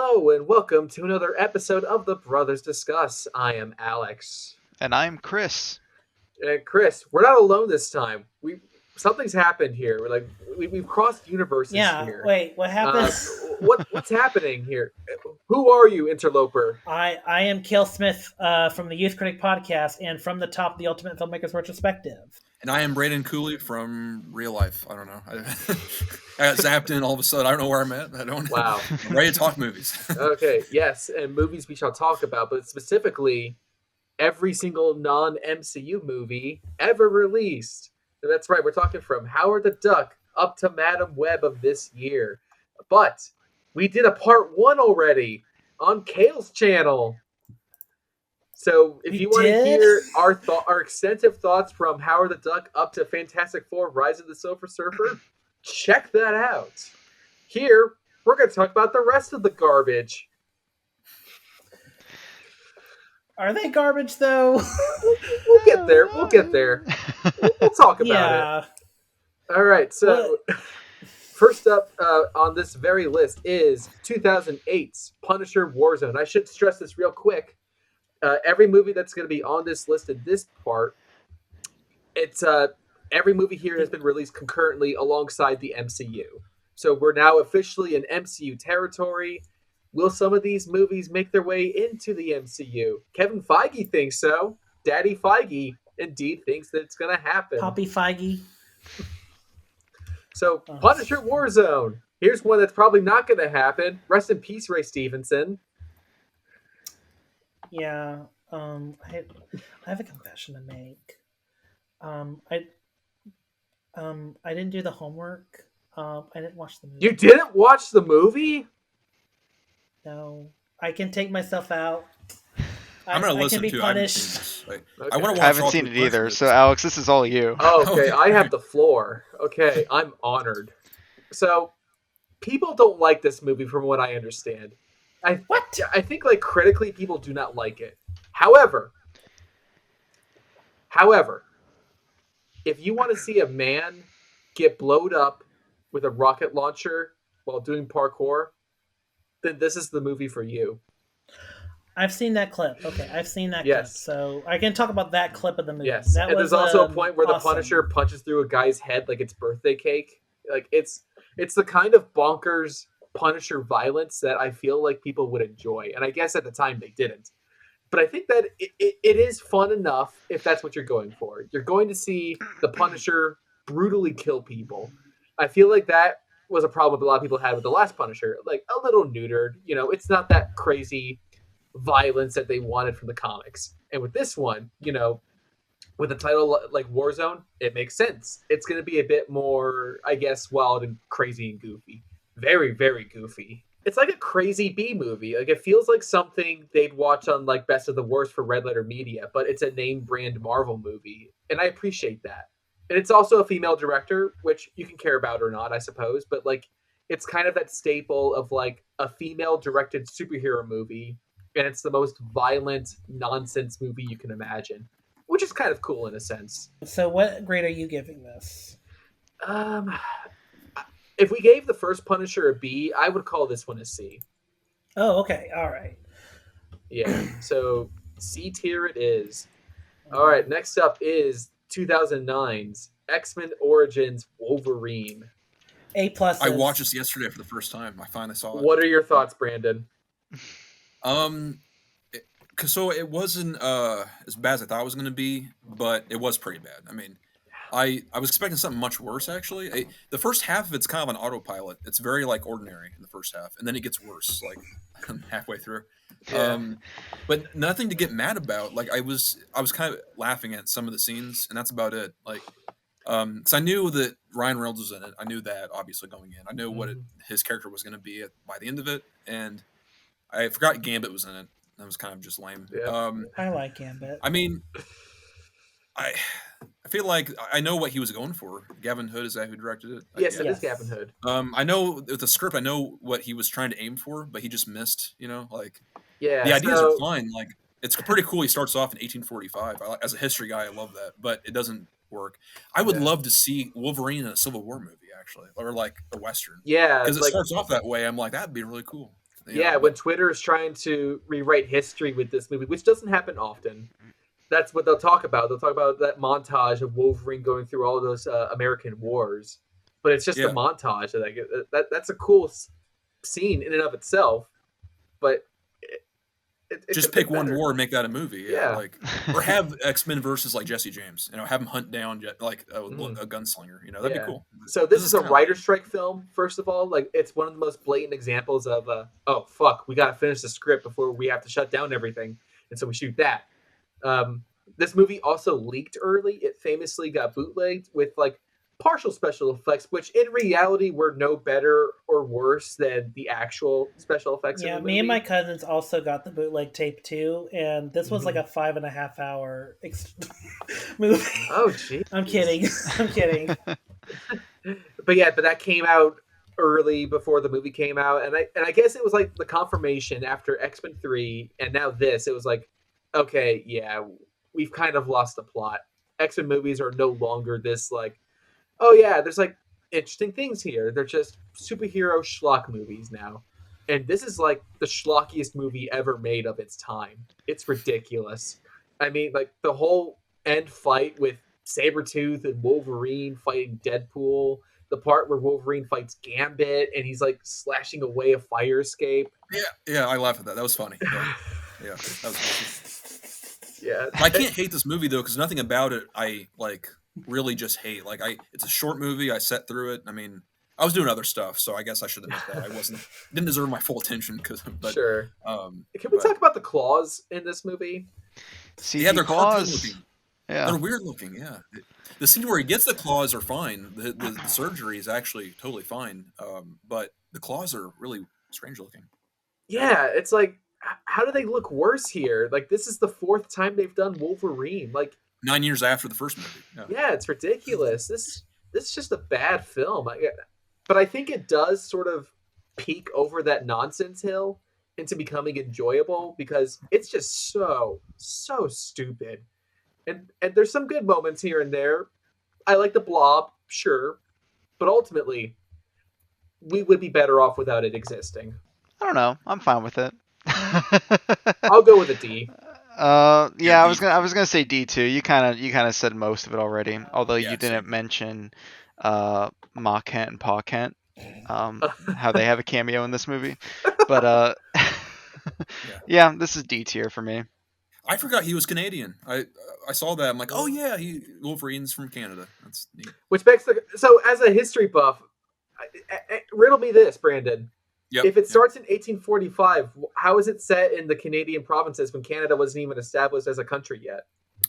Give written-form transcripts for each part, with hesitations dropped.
Hello and welcome to another episode of the Brothers Discuss. I am Alex. And I'm Chris. And Chris, we're not alone this time. Something's happened here. We've crossed universes here. Wait, what happened? What's happening here? Who are you, interloper? I am Kale Smith from the Youth Critic Podcast and from the top of the Ultimate Filmmakers Retrospective. And I am Braden Cooley from real life. I don't know. I got zapped in all of a sudden. I don't know where I'm at. I don't. Wow. I'm ready to talk movies. Okay, yes, and movies we shall talk about, but specifically every single non-MCU movie ever released. And that's right, we're talking from Howard the Duck up to Madam Web of this year. But we did a part 1 already on Kale's channel. So if you want to hear our extensive thoughts from Howard the Duck up to Fantastic Four, Rise of the Silver Surfer, check that out. Here, we're going to talk about the rest of the garbage. Are they garbage, though? We'll get there. We'll talk about it. All right, so first up on this very list is 2008's Punisher Warzone. I should stress this real quick. Every movie that's going to be on this list in this part, it's every movie here has been released concurrently alongside the MCU. So we're now officially in MCU territory. Will some of these movies make their way into the MCU? Kevin Feige thinks so. Daddy Feige indeed thinks that it's going to happen. Poppy Feige. So Punisher Warzone. Here's one that's probably not going to happen. Rest in peace, Ray Stevenson. Yeah, I have a confession to make. I didn't do the homework. I didn't watch the movie. You didn't watch the movie? No, I can take myself out. I'm gonna listen to. I can be punished. Okay. I haven't seen it either, so Alex, this is all you. Oh, okay, I have the floor. Okay, I'm honored. So, people don't like this movie, from what I understand. I think critically people do not like it. However, if you want to see a man get blowed up with a rocket launcher while doing parkour, then this is the movie for you. I've seen that clip. Okay, I've seen that clip. So I can talk about that clip of the movie. Yes, and there's also a point where awesome. The Punisher punches through a guy's head like it's birthday cake. Like it's the kind of bonkers Punisher violence that I feel like people would enjoy, and I guess at the time they didn't. But I think that it is fun enough if that's what you're going for. You're going to see the Punisher brutally kill people. I feel like that was a problem a lot of people had with the last Punisher, like a little neutered. You know, it's not that crazy violence that they wanted from the comics. And with this one, you know, with a title like Warzone, it makes sense. It's going to be a bit more, I guess, wild and crazy and goofy. Very, very goofy. It's like a crazy B movie. Like, it feels like something they'd watch on, like, Best of the Worst for Red Letter Media, but it's a name brand Marvel movie. And I appreciate that. And it's also a female director, which you can care about or not, I suppose. But, like, it's kind of that staple of, like, a female-directed superhero movie, and it's the most violent nonsense movie you can imagine, which is kind of cool in a sense. So what grade are you giving this? If we gave the first Punisher a B, I would call this one a C. Oh, okay. All right. Yeah, so C tier it is. All right, next up is 2009's X-Men Origins Wolverine. A+. I watched this yesterday for the first time. I finally saw it. What are your thoughts, Brandon? So it wasn't as bad as I thought it was going to be, but it was pretty bad. I mean, I was expecting something much worse, actually. The first half of it's kind of an autopilot. It's very, like, ordinary in the first half, and then it gets worse, like, halfway through. Yeah. But nothing to get mad about. Like, I was kind of laughing at some of the scenes, and that's about it. Like, because I knew that Ryan Reynolds was in it. I knew that, obviously, going in. I knew what his character was going to be by the end of it, and I forgot Gambit was in it. That was kind of just lame. Yeah. I like Gambit. I mean, I feel like I know what he was going for. Gavin Hood, is that who directed it? Yes, it is Gavin Hood. I know with the script, I know what he was trying to aim for, but he just missed. You know, like the ideas are fine. Like it's pretty cool. He starts off in 1845. As a history guy, I love that, but it doesn't work. I would love to see Wolverine in a Civil War movie, actually, or like a Western. Yeah, because it starts off that way. I'm like, that'd be really cool. Yeah, when Twitter is trying to rewrite history with this movie, which doesn't happen often, that's what they'll talk about. They'll talk about that montage of Wolverine going through all those American wars, but it's just a montage. That's a cool scene in and of itself, but just pick one war and make that a movie. Like, or have X-Men versus like Jesse James. Have him hunt down like a gunslinger. That'd be cool. So this is a writer's strike film. First of all, like it's one of the most blatant examples of oh fuck, we gotta finish the script before we have to shut down everything, and so we shoot that. This movie also leaked early. It famously got bootlegged with like partial special effects, which in reality were no better or worse than the actual special effects. Yeah, me and my cousins also got the bootleg tape too, and this was like a 5.5 hour movie. Oh, gee. I'm kidding. But that came out early before the movie came out, and I guess it was like the confirmation after X-Men 3 and now this. It was like, okay, yeah, we've kind of lost the plot. X-Men movies are no longer this like, oh yeah, there's like interesting things here. They're just superhero schlock movies now. And this is like the schlockiest movie ever made of its time. It's ridiculous. I mean, like the whole end fight with Sabretooth and Wolverine fighting Deadpool, the part where Wolverine fights Gambit and he's like slashing away a fire escape. Yeah, I laughed at that. That was funny. Yeah, that was funny. Yeah. I can't hate this movie though, because nothing about it I like really just hate. Like it's a short movie. I sat through it. I mean, I was doing other stuff, so I guess I should admit that I didn't deserve my full attention. Sure. Can we talk about the claws in this movie? Yeah, they're claws. Yeah, they're weird looking. Yeah, the scene where he gets the claws are fine. The surgery is actually totally fine. But the claws are really strange looking. Yeah, it's like, how do they look worse here? Like, this is the 4th time they've done Wolverine. Like 9 years after the first movie. Yeah, it's ridiculous. This is just a bad film. But I think it does sort of peak over that nonsense hill into becoming enjoyable because it's just so stupid. And there's some good moments here and there. I like the Blob, sure, but ultimately, we would be better off without it existing. I don't know. I'm fine with it. I'll go with a D. Yeah, I was gonna say D too. You kind of said most of it already. Although you didn't mention Ma Kent and Pa Kent, how they have a cameo in this movie. But yeah, this is D tier for me. I forgot he was Canadian. I saw that. I'm like, oh yeah, Wolverine's from Canada. That's neat. Which begs so as a history buff, riddle me this, Brandon. Yep, if it starts in 1845, how is it set in the Canadian provinces when Canada wasn't even established as a country yet?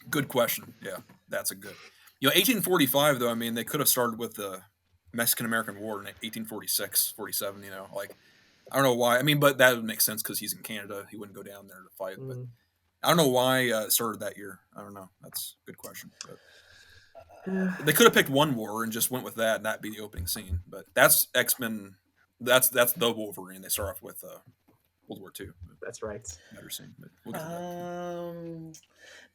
Good question. Yeah, that's a good. 1845 though. I mean, they could have started with the Mexican-American War in 1846, 47. Like I don't know why. I mean, but that would make sense because he's in Canada. He wouldn't go down there to fight. But I don't know why it started that year. I don't know. That's a good question. But they could have picked one war and just went with that, and that'd be the opening scene. But that's X-Men. That's the Wolverine. They start off with World War II. That's right. Better scene. But we'll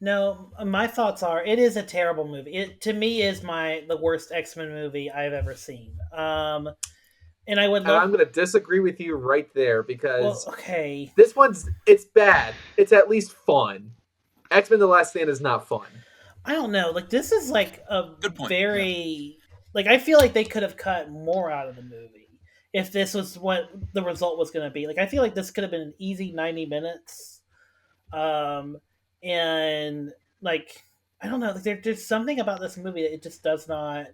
no, my thoughts are it is a terrible movie. It to me is the worst X-Men movie I've ever seen. And I would. I'm going to disagree with you right there because this it's bad. It's at least fun. X-Men: The Last Stand is not fun. I don't know. Like this is like a good point. Like I feel like they could have cut more out of the movie if this was what the result was going to be. Like I feel like this could have been an easy 90 minutes. And like I don't know, like there's something about this movie that it just does not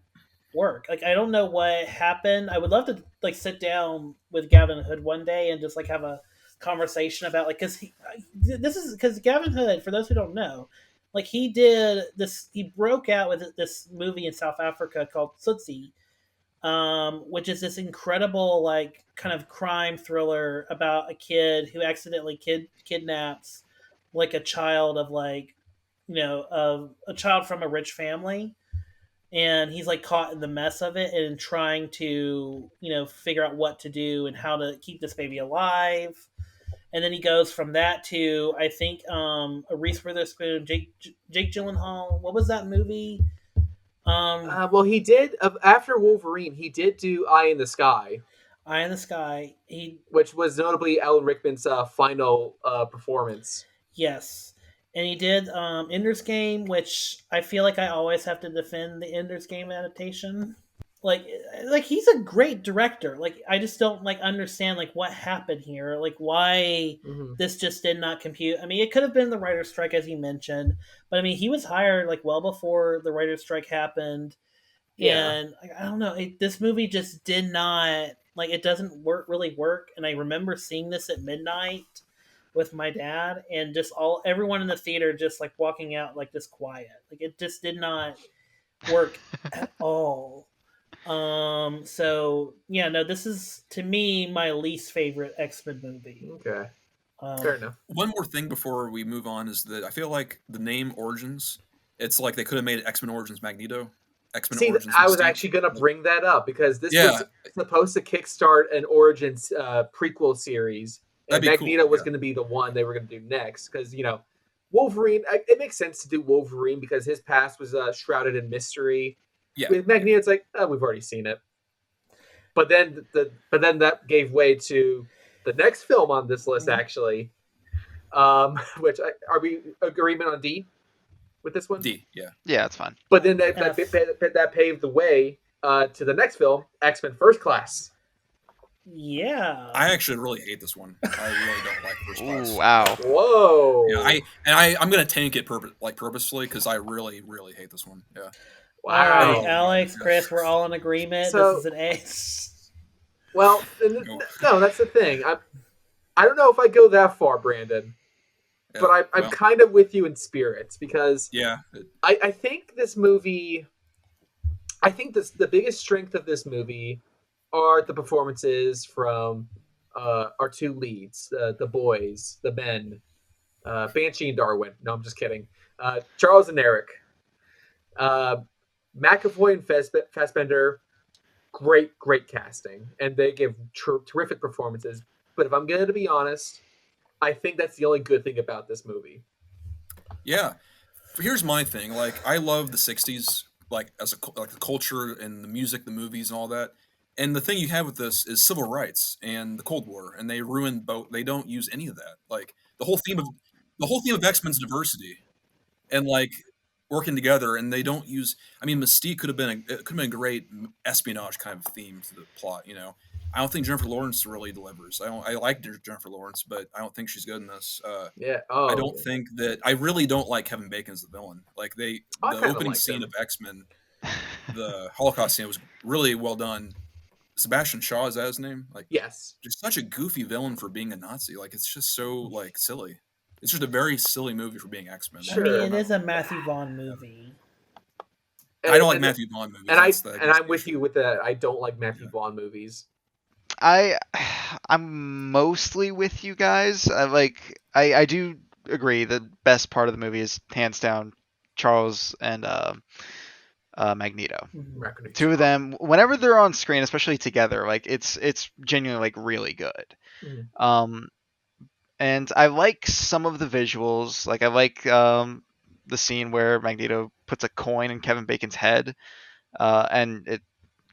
work. Like I don't know what happened. I would love to like sit down with Gavin Hood one day and just like have a conversation about like because Gavin Hood, for those who don't know, like he broke out with this movie in South Africa called Tsotsi, which is this incredible like kind of crime thriller about a kid who accidentally kidnaps like a child of like a child from a rich family, and he's like caught in the mess of it and trying to figure out what to do and how to keep this baby alive. And then he goes from that to I think a Reese Witherspoon, Jake Gyllenhaal. What was that movie? Well, he did after Wolverine. He did do Eye in the Sky. Eye in the Sky. Which was notably Alan Rickman's final performance. Yes. And he did Ender's Game, which I feel like I always have to defend the Ender's Game adaptation. Like he's a great director. Like, I just don't understand what happened here. Like, why this just did not compute. I mean, it could have been the writer's strike, as you mentioned, but I mean, he was hired well before the writer's strike happened. Yeah. And I don't know, this movie just did not it doesn't really work. And I remember seeing this at midnight with my dad, and just everyone in the theater just walking out just quiet. It just did not work at all. So yeah, no, this is to me my least favorite X-Men movie. Okay. Fair enough. One more thing before we move on is that I feel like the name Origins, it's like they could have made it X-Men Origins Magneto. X-Men Origins I was actually going to bring that up because this was supposed to kickstart an Origins prequel series. And Magneto was going to be the one they were going to do next because, Wolverine, it makes sense to do Wolverine because his past was shrouded in mystery. Yeah. With Magneto, it's we've already seen it. But then that gave way to the next film on this list, actually. Which are we agreement on D with this one? D, yeah. Yeah, it's fine. But then that paved the way to the next film, X-Men First Class. Yeah. I actually really hate this one. I really don't like First Class. Ooh, wow. Whoa. Yeah, I'm gonna tank it purposefully because I really, really hate this one. Yeah. Wow. All right, Alex, Chris, we're all in agreement. So, this is an A. Well, no, that's the thing. I don't know if I go that far, Brandon, but I'm kind of with you in spirits because I think this movie. I think the biggest strength of this movie are the performances from our two leads, the boys, the men, Banshee and Darwin. No, I'm just kidding. Charles and Eric. McAvoy and Fassbender, great casting, and they give terrific performances. But if I'm going to be honest, I think that's the only good thing about this movie. Yeah, here's my thing. I love the '60s, as the culture and the music, the movies, and all that. And the thing you have with this is civil rights and the Cold War, and they ruin both. They don't use any of that. The whole theme of X-Men's diversity, and working together, and they don't use. I mean, Mystique could have been a great espionage kind of theme to the plot. I don't think Jennifer Lawrence really delivers. I like Jennifer Lawrence, but I don't think she's good in this. I don't think that. I really don't like Kevin Bacon as the villain. The opening scene of X-Men, the Holocaust scene was really well done. Sebastian Shaw, is that his name? Yes. Just such a goofy villain for being a Nazi. It's just so silly. It's just a very silly movie for being X-Men. Sure. I mean, it is a Matthew Vaughn movie. I don't like Matthew Vaughn movies. And I'm with you with that. I don't like Matthew Vaughn movies. I'm mostly with you guys. I do agree the best part of the movie is hands down Charles and Magneto. Two of them, whenever they're on screen, especially together, it's genuinely really good. And I like some of the visuals. I like the scene where Magneto puts a coin in Kevin Bacon's head, and it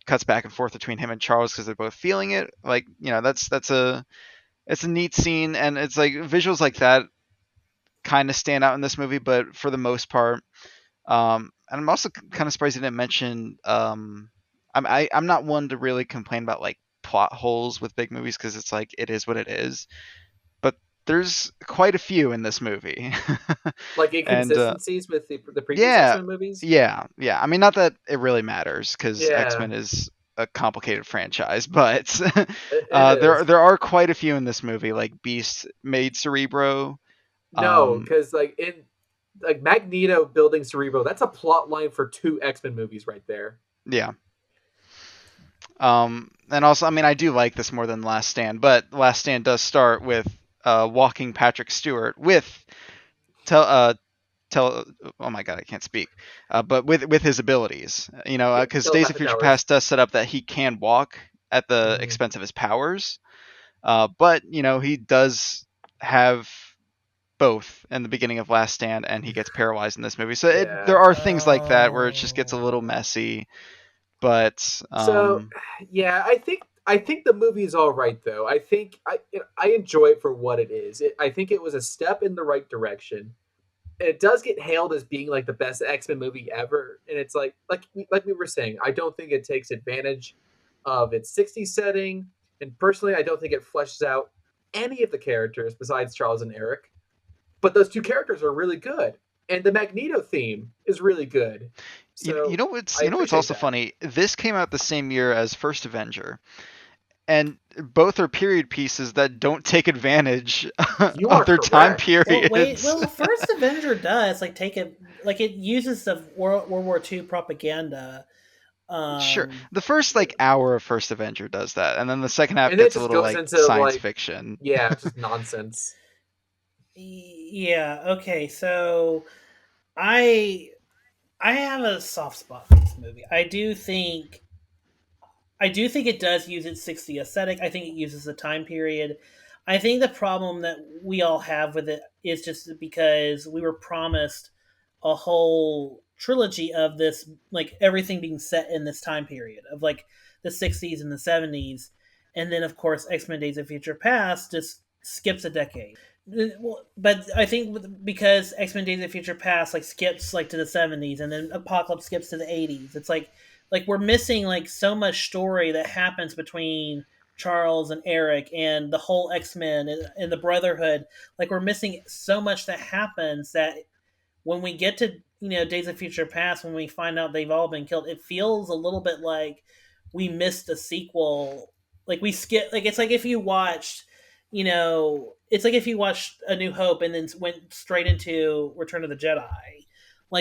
cuts back and forth between him and Charles because they're both feeling it. It's a neat scene, and it's visuals like that kind of stand out in this movie. But for the most part, and I'm also kind of surprised you didn't mention. I'm not one to really complain about plot holes with big movies because it's it is what it is. There's quite a few in this movie. Inconsistencies with the previous X-Men movies? Yeah. I mean, not that it really matters, because X-Men is a complicated franchise, but there are quite a few in this movie. Beast made Cerebro. No, because in Magneto building Cerebro, that's a plot line for 2 X-Men movies right there. Yeah. And also, I mean, I do like this more than Last Stand, but Last Stand does start with walking Patrick Stewart with oh my god, I can't speak. But with his abilities, because Days of Future Past does set up that he can walk at the expense of his powers. But he does have both in the begining of Last Stand, and he gets paralyzed in this movie. So there are things like that where it just gets a little messy. But I think I think the movie is all right, though. I think I enjoy it for what it is. I think it was a step in the right direction. And it does get hailed as being like the best X-Men movie ever, and it's like we were saying, I don't think it takes advantage of its '60s setting, and personally, I don't think it fleshes out any of the characters besides Charles and Eric. But those two characters are really good, and the Magneto theme is really good. So you know what's also funny? This came out the same year as First Avenger, and both are period pieces that don't take advantage of their time periods. Well, the First Avenger does take it, it uses the World War II propaganda. Sure, the first hour of First Avenger does that, and then the second half gets a little into, science fiction. Yeah, it's just nonsense. Yeah. Okay. So, I have a soft spot for this movie. I do think it does use its 60 aesthetic. I think it uses the time period. I think the problem that we all have with it is just because we were promised a whole trilogy of this, everything being set in this time period of the 60s and the 70s. And then, of course, X-Men Days of Future Past just skips a decade. But I think because X-Men Days of Future Past skips to the 70s, and then Apocalypse skips to the 80s, it's like we're missing so much story that happens between Charles and Eric and the whole X-Men and the Brotherhood. We're missing so much that happens that when we get to Days of Future Past, when we find out they've all been killed, it feels a little bit like we missed a sequel. We skip. It's like if you watched, it's like if you watched A New Hope and then went straight into Return of the Jedi.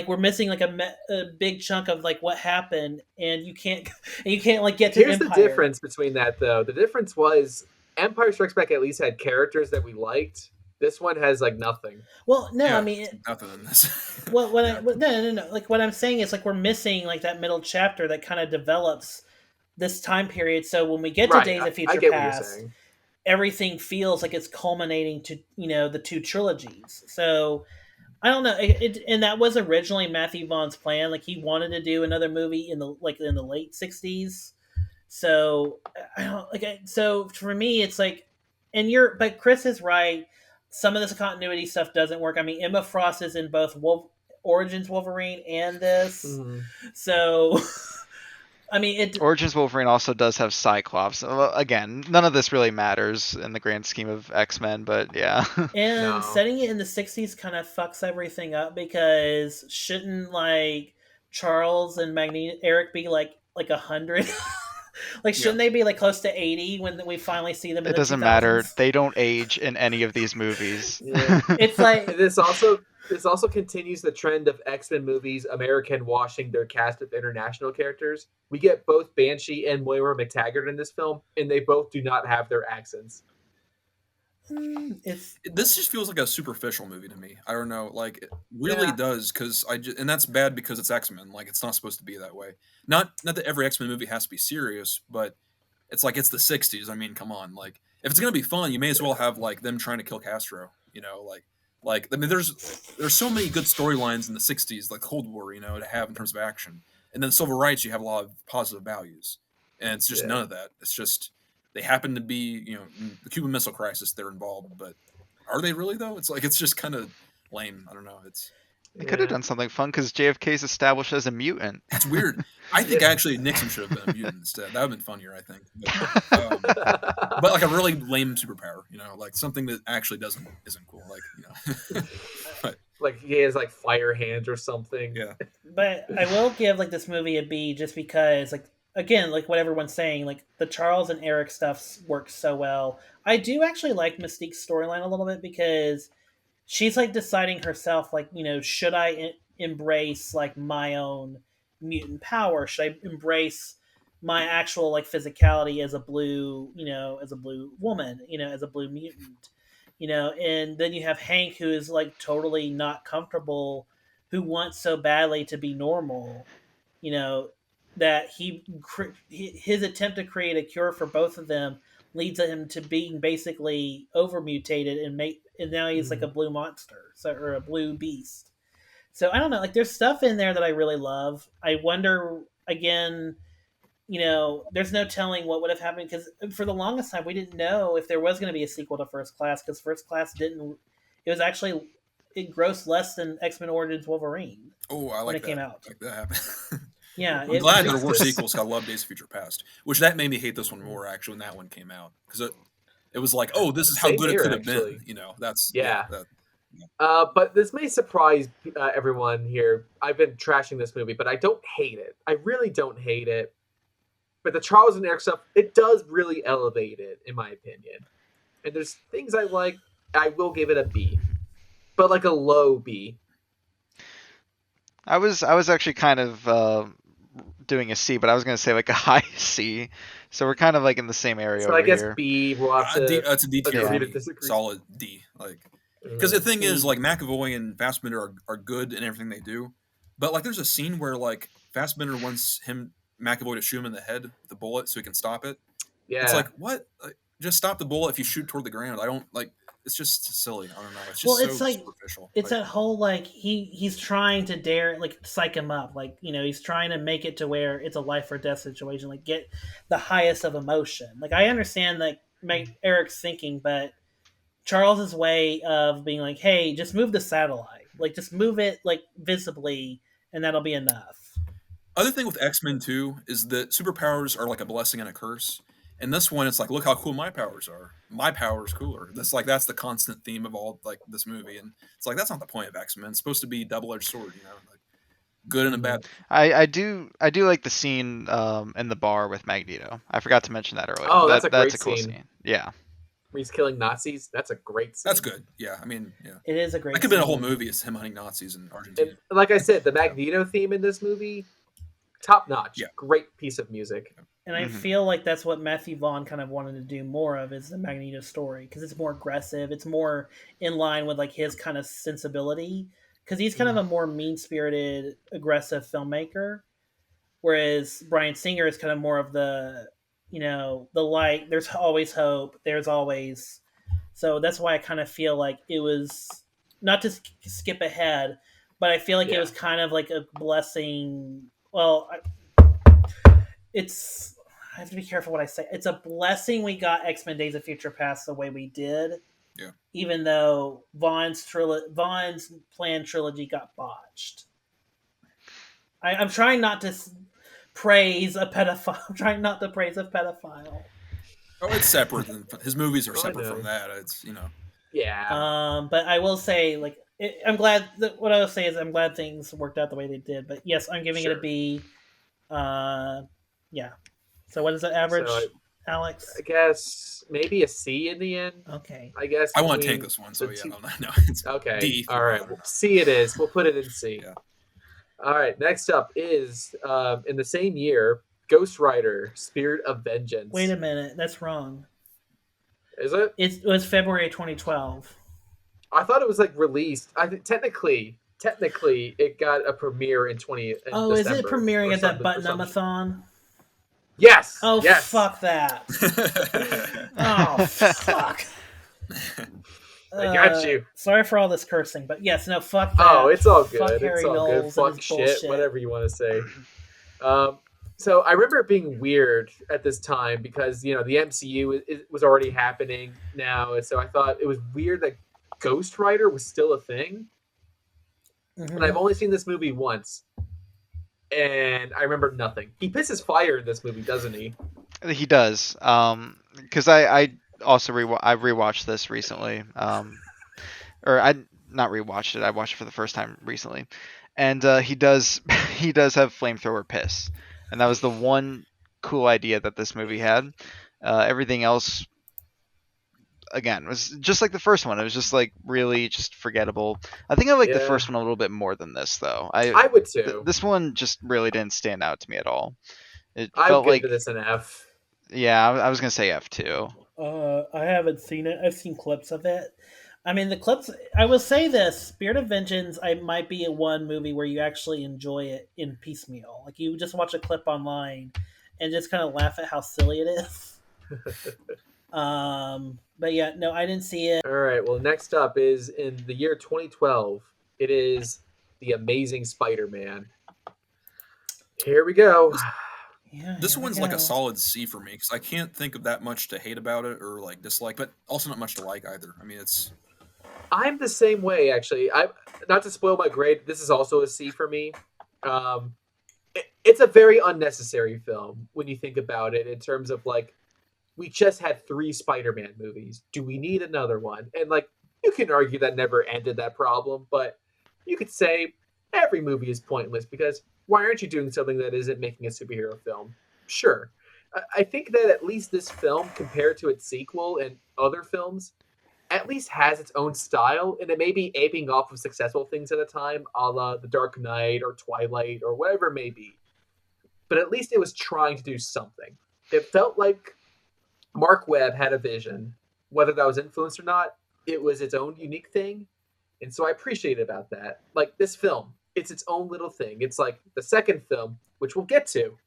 We're missing a big chunk of what happened, and you can't get to Here's Empire. The difference between that, though. The difference was Empire Strikes Back at least had characters that we liked. This one has nothing. Well, no, Yeah, I mean nothing in this. No. What I'm saying is we're missing that middle chapter that kind of develops this time period. So when we get to Days of Future Past, everything feels like it's culminating to the two trilogies. So I don't know. And that was originally Matthew Vaughn's plan. He wanted to do another movie in the late '60s. So I don't So for me, it's but Chris is right. Some of this continuity stuff doesn't work. I mean, Emma Frost is in both Origins Wolverine and this. Mm-hmm. So I mean, Origins Wolverine also does have Cyclops. Again, none of this really matters in the grand scheme of X-Men, but yeah. And setting it in the 60s kind of fucks everything up, because shouldn't Charles and Eric be 100? Shouldn't they be close to 80 when we finally see them? It doesn't matter. They don't age in any of these movies. Yeah. It's this also continues the trend of X-Men movies American washing their cast of international characters. We get both Banshee and Moira McTaggart in this film, and they both do not have their accents. This just feels like a superficial movie to me. I don't know, it really does, because and that's bad because it's X-Men. It's not supposed to be that way. Not that every X-Men movie has to be serious, but it's it's the '60s. I mean, come on, if it's gonna be fun, you may as well have them trying to kill Castro. I mean, there's so many good storylines in the '60s, Cold War, to have in terms of action, and then civil rights, you have a lot of positive values, and it's just none of that. It's just they happen to be, the Cuban Missile Crisis, they're involved, but are they really though? It's just kind of lame. I don't know. They could have done something fun because JFK's established as a mutant. It's weird. I think actually Nixon should have been a mutant instead. That would have been funnier, I think. But a really lame superpower, something that actually isn't cool. But, he has fire hands or something. Yeah. But I will give this movie a B just because again, what everyone's saying, the Charles and Eric stuff works so well. I do actually like Mystique's storyline a little bit, because she's deciding herself, should I embrace my own mutant power? Should I embrace my actual physicality as a blue, as a blue woman, as a blue mutant, and then you have Hank, who is totally not comfortable, who wants so badly to be normal, that his attempt to create a cure for both of them leads him to being basically over mutated and now he's a blue monster, or a blue beast. So I don't know, there's stuff in there that I really love. I wonder again, there's no telling what would have happened, because for the longest time we didn't know if there was going to be a sequel to First Class, because First Class didn't. It was actually it grossed less than X-Men Origins Wolverine. Oh, I like when it that. came out. Like that happened. Yeah, I'm glad there were sequels. I love Days of Future Past, which that made me hate this one more actually when that one came out, because it was like, oh, this is how good it could have been. That's but this may surprise everyone here. I've been trashing this movie, but I don't hate it. I really don't hate it. But the Charles and Eric stuff, it does really elevate it, in my opinion. And there's things I like. I will give it a B, but like a low B. I was actually kind of doing a C, but I was going to say like a high C. So we're kind of like in the same area. So I guess here. B. We'll have to. It's a D tier. Solid D. Because the thing is, like, McAvoy and Fassbender are good in everything they do, but like there's a scene where like Fassbender wants McAvoy to shoot him in the head with a bullet so he can stop it. Yeah, it's like, what? Just stop the bullet if you shoot toward the ground. I don't like. It's just silly. I don't know. It's just so superficial. It's that whole like he's trying to psych him up. Like, he's trying to make it to where it's a life or death situation. Like, get the highest of emotion. Like, I understand like Eric's thinking, but Charles's way of being like, hey, just move the satellite. Like, just move it like visibly, and that'll be enough. Other thing with X-Men too is that superpowers are like a blessing and a curse. And this one, it's like, look how cool my powers are. My power is cooler. That's the constant theme of all like this movie, and it's like that's not the point of X-Men. It's supposed to be double-edged sword, like good and a bad. I do like the scene in the bar with Magneto. I forgot to mention that earlier. Oh, that's a cool scene. Yeah, where he's killing Nazis. That's a great scene. That's good. Yeah, I mean, yeah, it is a great. That could have been a whole movie. Is him hunting Nazis in Argentina. And like I said, the Magneto theme in this movie, top notch. Yeah. Great piece of music. And I feel like that's what Matthew Vaughn kind of wanted to do more of, is the Magneto story, because it's more aggressive. It's more in line with like his kind of sensibility, because he's kind of a more mean-spirited, aggressive filmmaker, whereas Bryan Singer is kind of more of the, the light. There's always hope. There's always. So that's why I kind of feel like it was, not to skip ahead, but I feel like it was kind of like a blessing. Well, I have to be careful what I say. It's a blessing we got X-Men Days of Future Past the way we did. Yeah. Even though Vaughn's planned trilogy got botched. I'm trying not to praise a pedophile. I'm trying not to praise a pedophile. Oh, it's separate. His movies are separate from that. It's, Yeah. But I will say, like, I'm glad that what I will say is I'm glad things worked out the way they did. But yes, I'm giving it a B. Yeah. So what is the average, Alex? I guess maybe a C in the end. Okay. I guess I want to take this one, so no. It's okay. D. All right. Well, C it is. We'll put it in C. Yeah. All right. Next up is in the same year, Ghost Rider: Spirit of Vengeance. Wait a minute. That's wrong. Is it? It was February 2012. I thought it was like released. I think technically it got a premiere in December, is it premiering at that Button-Up-a-thon? Yes. Oh, yes. Fuck that. Oh, fuck. I got you. Sorry for all this cursing, but yes, no, fuck that. Oh, it's all good. Fuck it's Harry all Knowles good. Fuck shit, bullshit. Whatever you want to say. So I remember it being weird at this time because, the MCU was already happening now. And so I thought it was weird that Ghost Rider was still a thing. Mm-hmm. And I've only seen this movie once. And I remember nothing. He pisses fire in this movie, doesn't he? He does. Because I also rewatched this recently. Or I not rewatched it. I watched it for the first time recently. And he does have flamethrower piss. And that was the one cool idea that this movie had. Everything else, again, was just like the first one. It was just like really just forgettable. I think I like the first one a little bit more than this, though. I would too. This one just really didn't stand out to me at all. I would give this an F. Yeah, I was gonna say F too. I haven't seen it. I've seen clips of it. I mean, the clips. I will say this: Spirit of Vengeance. I might be one movie where you actually enjoy it in piecemeal. Like you just watch a clip online and just kind of laugh at how silly it is. But yeah, no, I didn't see it. All right. Well, next up is in the year 2012. It is The Amazing Spider-Man. Here we go. Yeah, This here we one's like a go. solid C for me because I can't think of that much to hate about it or like dislike, but also not much to like either. I mean, it's I'm the same way, actually. I not to spoil my grade. This is also a C for me. Um, it's a very unnecessary film when you think about it in terms of like we just had 3 Spider-Man movies. Do we need another one? And like you can argue that never ended that problem, but you could say every movie is pointless because why aren't you doing something that isn't making a superhero film? Sure. I think that at least this film, compared to its sequel and other films, at least has its own style, and it may be aping off of successful things at a time, a la The Dark Knight or Twilight or whatever it may be. But at least it was trying to do something. It felt like Mark Webb had a vision. Whether that was influenced or not, it was its own unique thing. And so I appreciate about that. Like this film, it's its own little thing. It's like the second film, which we'll get to,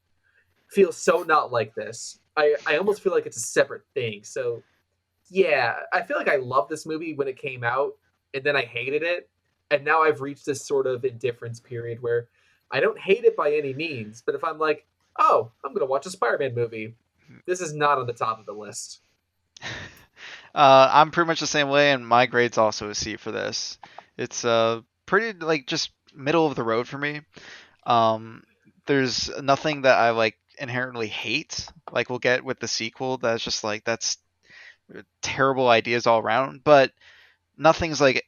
feels so not like this. I almost feel like it's a separate thing. So yeah, I feel like I loved this movie when it came out, and then I hated it. And now I've reached this sort of indifference period where I don't hate it by any means, but if I'm like, oh, I'm going to watch a Spider-Man movie, this is not on the top of the list. I'm pretty much the same way, and my grade's also a C for this. It's pretty like just middle of the road for me. There's nothing that I like inherently hate, like we'll get with the sequel. That's just like that's terrible ideas all around, but nothing's like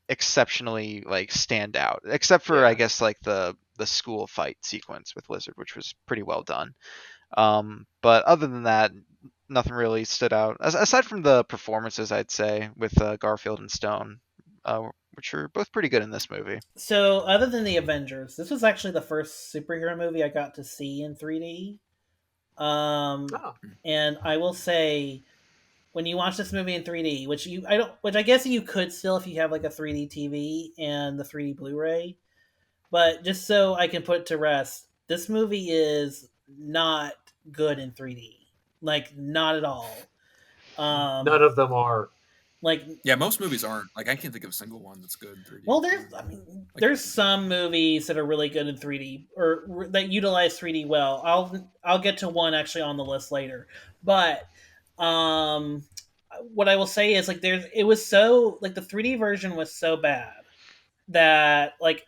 exceptionally like stand out, except for I guess like the school fight sequence with Lizard, which was pretty well done. But other than that, nothing really stood out aside from the performances, I'd say, with Garfield and Stone, which are both pretty good in this movie. So, other than the Avengers, this was actually the first superhero movie I got to see in 3D. And I will say, when you watch this movie in 3D, which I guess you could still if you have like a 3D TV and the 3D Blu-ray, but just so I can put it to rest, this movie is not good in 3D. Like, not at all. None of them are. Like, yeah, most movies aren't. Like, I can't think of a single one that's good in 3D. Well, there's some movies that are really good in 3D or that utilize 3D well. I'll get to one actually on the list later. But what I will say is like it was so like the 3D version was so bad that like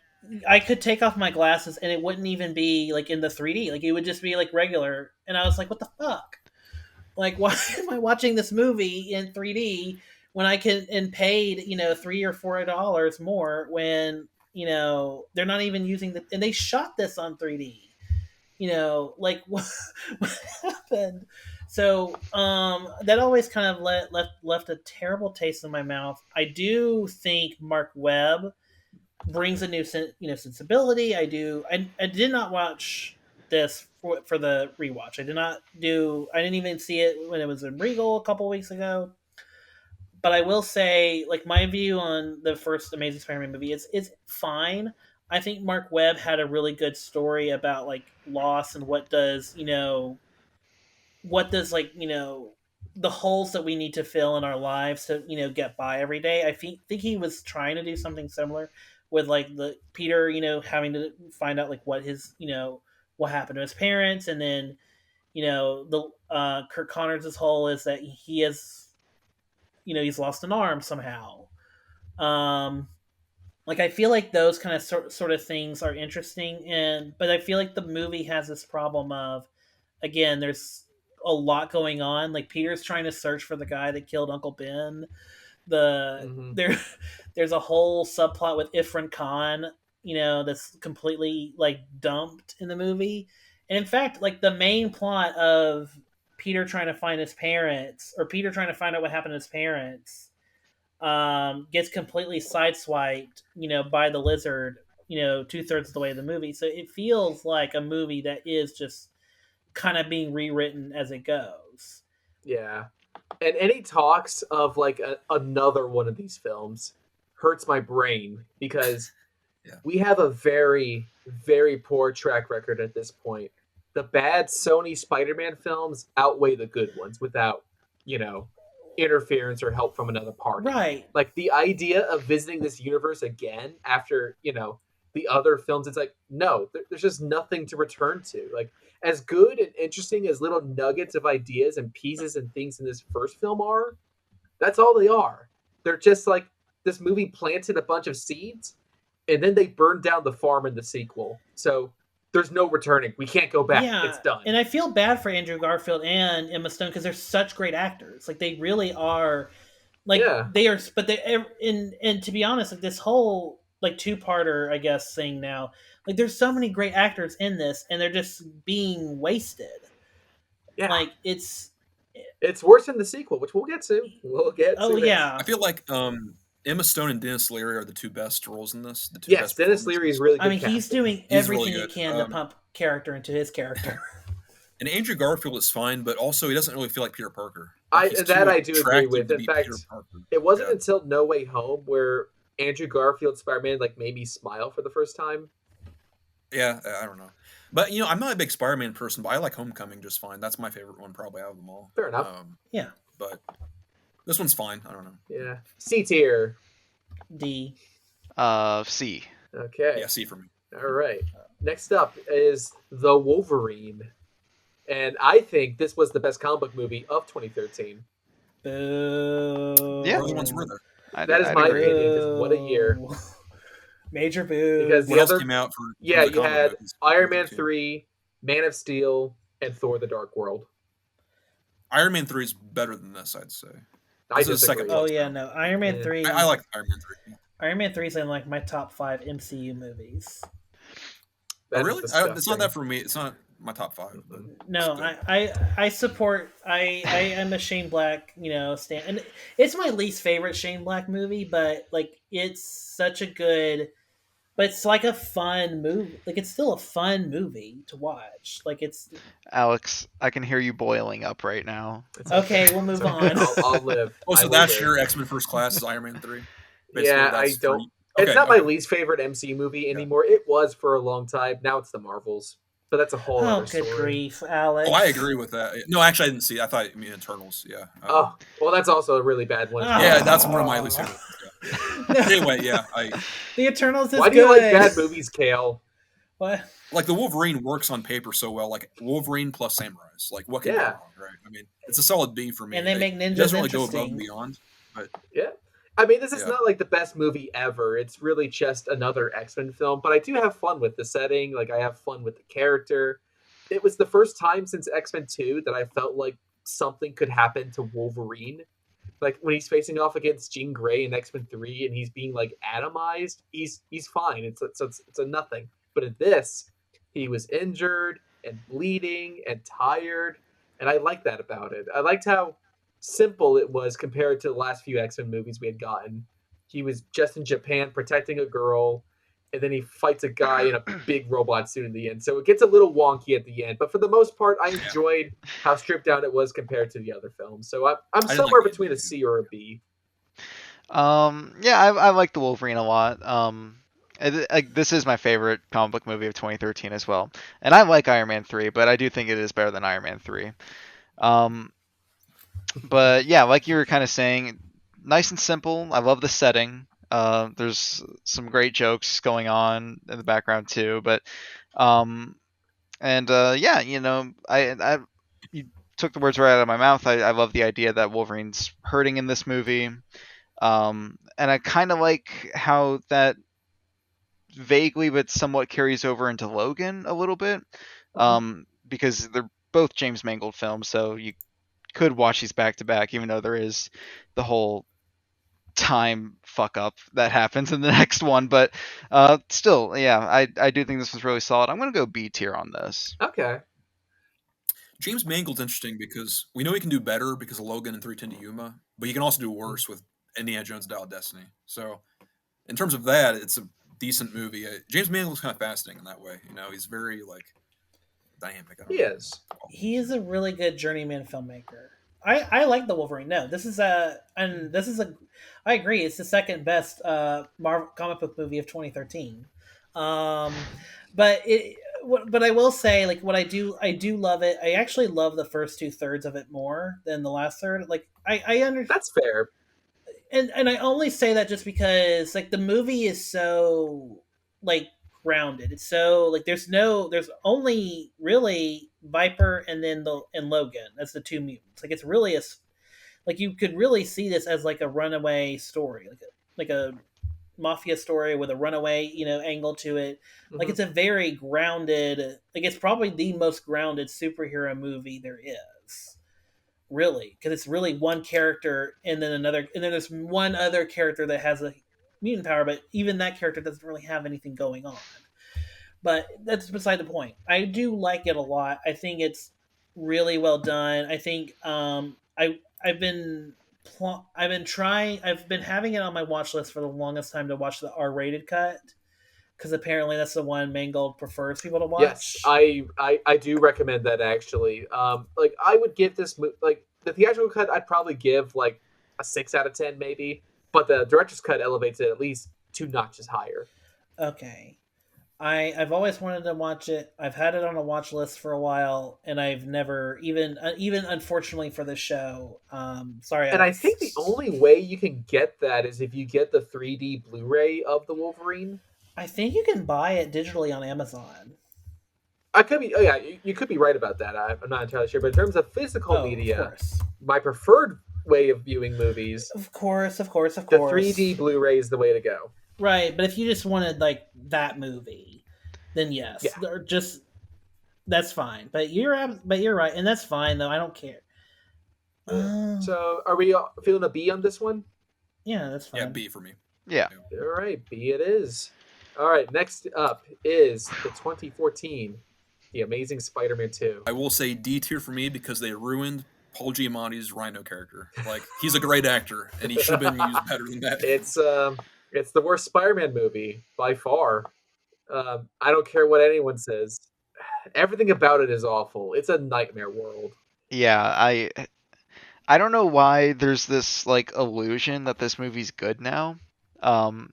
I could take off my glasses and it wouldn't even be like in the 3D. Like it would just be like regular, and I was like, what the fuck? Like, why am I watching this movie in 3D when I can and paid $3 or $4 more when they're not even using and they shot this on 3D. Like what happened? So that always kind of left a terrible taste in my mouth. I do think Mark Webb brings a new sensibility. I did not watch this for the rewatch. I didn't even see it when it was in Regal a couple weeks ago. But I will say, like, my view on the first Amazing Spider-Man movie is fine. I think Mark Webb had a really good story about like loss and what does the holes that we need to fill in our lives to get by every day. I think he was trying to do something similar with like the Peter having to find out like what his what happened to his parents, and then the Kurt Connors' whole is that he has he's lost an arm somehow. Like I feel like those kind of sort of things are interesting, but I feel like the movie has this problem of, again, there's a lot going on. Like Peter's trying to search for the guy that killed Uncle Ben. There's a whole subplot with Ifrin Khan, that's completely like dumped in the movie. And in fact, like the main plot of Peter trying to find his parents, or Peter trying to find out what happened to his parents, gets completely sideswiped, by the Lizard, 2/3 of the way of the movie. So it feels like a movie that is just kind of being rewritten as it goes. Yeah. And any talks of like another one of these films hurts my brain because we have a very, very poor track record at this point. The bad Sony Spider-Man films outweigh the good ones without, interference or help from another party. Right. Like the idea of visiting this universe again after, the other films, it's like, no, there's just nothing to return to. Like, as good and interesting as little nuggets of ideas and pieces and things in this first film are, that's all they are. They're just like, this movie planted a bunch of seeds, and then they burned down the farm in the sequel. So there's no returning. We can't go back. Yeah, it's done. And I feel bad for Andrew Garfield and Emma Stone because they're such great actors. Like, they really are. Like, they are, but they and to be honest, like, this whole like two-parter, I guess, thing now, like, there's so many great actors in this, and they're just being wasted. Yeah, like it's worse in the sequel, which we'll get to. Oh yeah, I feel like Emma Stone and Dennis Leary are the two best roles in this. Yes, Dennis Leary is really good. I mean, he's doing everything really he can to pump character into his character. And Andrew Garfield is fine, but also he doesn't really feel like Peter Parker. I do agree with. In fact, it wasn't until No Way Home where Andrew Garfield's Spider-Man like made me smile for the first time. Yeah, I don't know. But, I'm not a big Spider-Man person, but I like Homecoming just fine. That's my favorite one probably out of them all. Fair enough. Yeah. But this one's fine. I don't know. Yeah. C tier. D. C. Okay. Yeah, C for me. All right. Next up is The Wolverine. And I think this was the best comic book movie of 2013. Boo. Yeah. What other ones were there? That is my opinion, because what a year. Major boo. Because what else came out for you had Iron Man 3, Man of Steel, and Thor the Dark World. Iron Man 3 is better than this, I'd say. I just second. Oh yeah, no. Iron Man 3. I like Iron Man 3. Iron Man 3 is in like my top 5 MCU movies. Oh, really? It's not that for me. It's not my top 5. But no, I support. I am a Shane Black, stan, and it's my least favorite Shane Black movie, but like it's such a good. But it's like a fun movie. Like, it's still a fun movie to watch. Like, it's... Alex, I can hear you boiling up right now. Okay, we'll move on. I'll live. Oh, so that's your X-Men First Class is Iron Man 3? Basically, yeah, I don't... It's not my least favorite MCU movie anymore. It was for a long time. Now it's the Marvels. But that's a whole other story. Oh, good grief, Alex. Oh, I agree with that. No, actually, I didn't see it. I thought you mean Eternals, yeah. Oh, well, that's also a really bad one. Yeah, that's one of my least favorite. Yeah. Anyway, yeah. The Eternals is Why do you like bad movies, Kale? What? Like, the Wolverine works on paper so well. Like, Wolverine plus Samurais. Like, what can go wrong, right? I mean, it's a solid B for me. And they make ninjas doesn't really go above and beyond. But yeah. I mean, this is not like the best movie ever. It's really just another X-Men film. But I do have fun with the setting. Like, I have fun with the character. It was the first time since X-Men 2 that I felt like something could happen to Wolverine. Like, when he's facing off against Jean Grey in X-Men 3 and he's being, like, atomized, he's fine. It's a nothing. But in this, he was injured and bleeding and tired, and I liked that about it. I liked how simple it was compared to the last few X-Men movies we had gotten. He was just in Japan protecting a girl, and then he fights a guy in a big robot suit in the end. So it gets a little wonky at the end. But for the most part, I enjoyed how stripped down it was compared to the other films. So I'm somewhere between a C or a B. Yeah, I like the Wolverine a lot. This is my favorite comic book movie of 2013 as well. And I like Iron Man 3, but I do think it is better than Iron Man 3. But yeah, like you were kind of saying, nice and simple. I love the setting. There's some great jokes going on in the background too, but yeah, you took the words right out of my mouth. I love the idea that Wolverine's hurting in this movie, and I kind of like how that vaguely but somewhat carries over into Logan a little bit, because they're both James Mangold films, so you could watch these back to back, even though there is the whole time fuck up that happens in the next one, but still, yeah, I do think this was really solid. I'm gonna go B tier on this. Okay. James Mangold's interesting because we know he can do better because of Logan and 3:10 to Yuma, but he can also do worse with Indiana Jones Dial of Destiny. So in terms of that, it's a decent movie. James Mangold's kind of fascinating in that way. He's very like dynamic. He is. He is a really good journeyman filmmaker. I like the Wolverine. No, I agree. It's the second best Marvel comic book movie of 2013. But I will say, like, what I do love it. I actually love the first 2/3 of it more than the last third. Like, I understand. That's fair. And I only say that just because, like, the movie is so, like, grounded. It's so like there's only really Viper and then Logan. That's the two mutants. Like it's really like you could really see this as like a runaway story, like a mafia story with a runaway, angle to it. Like it's a very grounded, like it's probably the most grounded superhero movie there is. Really, because it's really one character and then there's one other character that has a mutant power, but even that character doesn't really have anything going on. But that's beside the point. I do like it a lot. I think it's really well done. I think I've been having it on my watch list for the longest time to watch the R-rated cut, because apparently that's the one Mangold prefers people to watch. Yes, I do recommend that actually. Like I would give this like the theatrical cut, I'd probably give like a 6 out of 10 maybe, but the director's cut elevates it at least 2 notches higher. Okay. I've always wanted to watch it. I've had it on a watch list for a while, and I've never even unfortunately for the show. Sorry. And I think the only way you can get that is if you get the 3D Blu-ray of the Wolverine. I think you can buy it digitally on Amazon. I could be. Oh yeah, you could be right about that. I'm not entirely sure, but in terms of physical media, my preferred way of viewing movies, of course, the 3D Blu-ray is the way to go. Right, but if you just wanted like that movie, then yes, or just that's fine. But you're right, and that's fine though. I don't care. So, are we feeling a B on this one? Yeah, that's fine. Yeah, B for me. Yeah. All right, B it is. All right, next up is the 2014 The Amazing Spider-Man 2. I will say D tier for me because they ruined Paul Giamatti's Rhino character. Like, he's a great actor, and he should have been used better than that. It's the worst Spider-Man movie by far. I don't care what anyone says. Everything about it is awful. It's a nightmare world. Yeah, I don't know why there's this like illusion that this movie's good now. There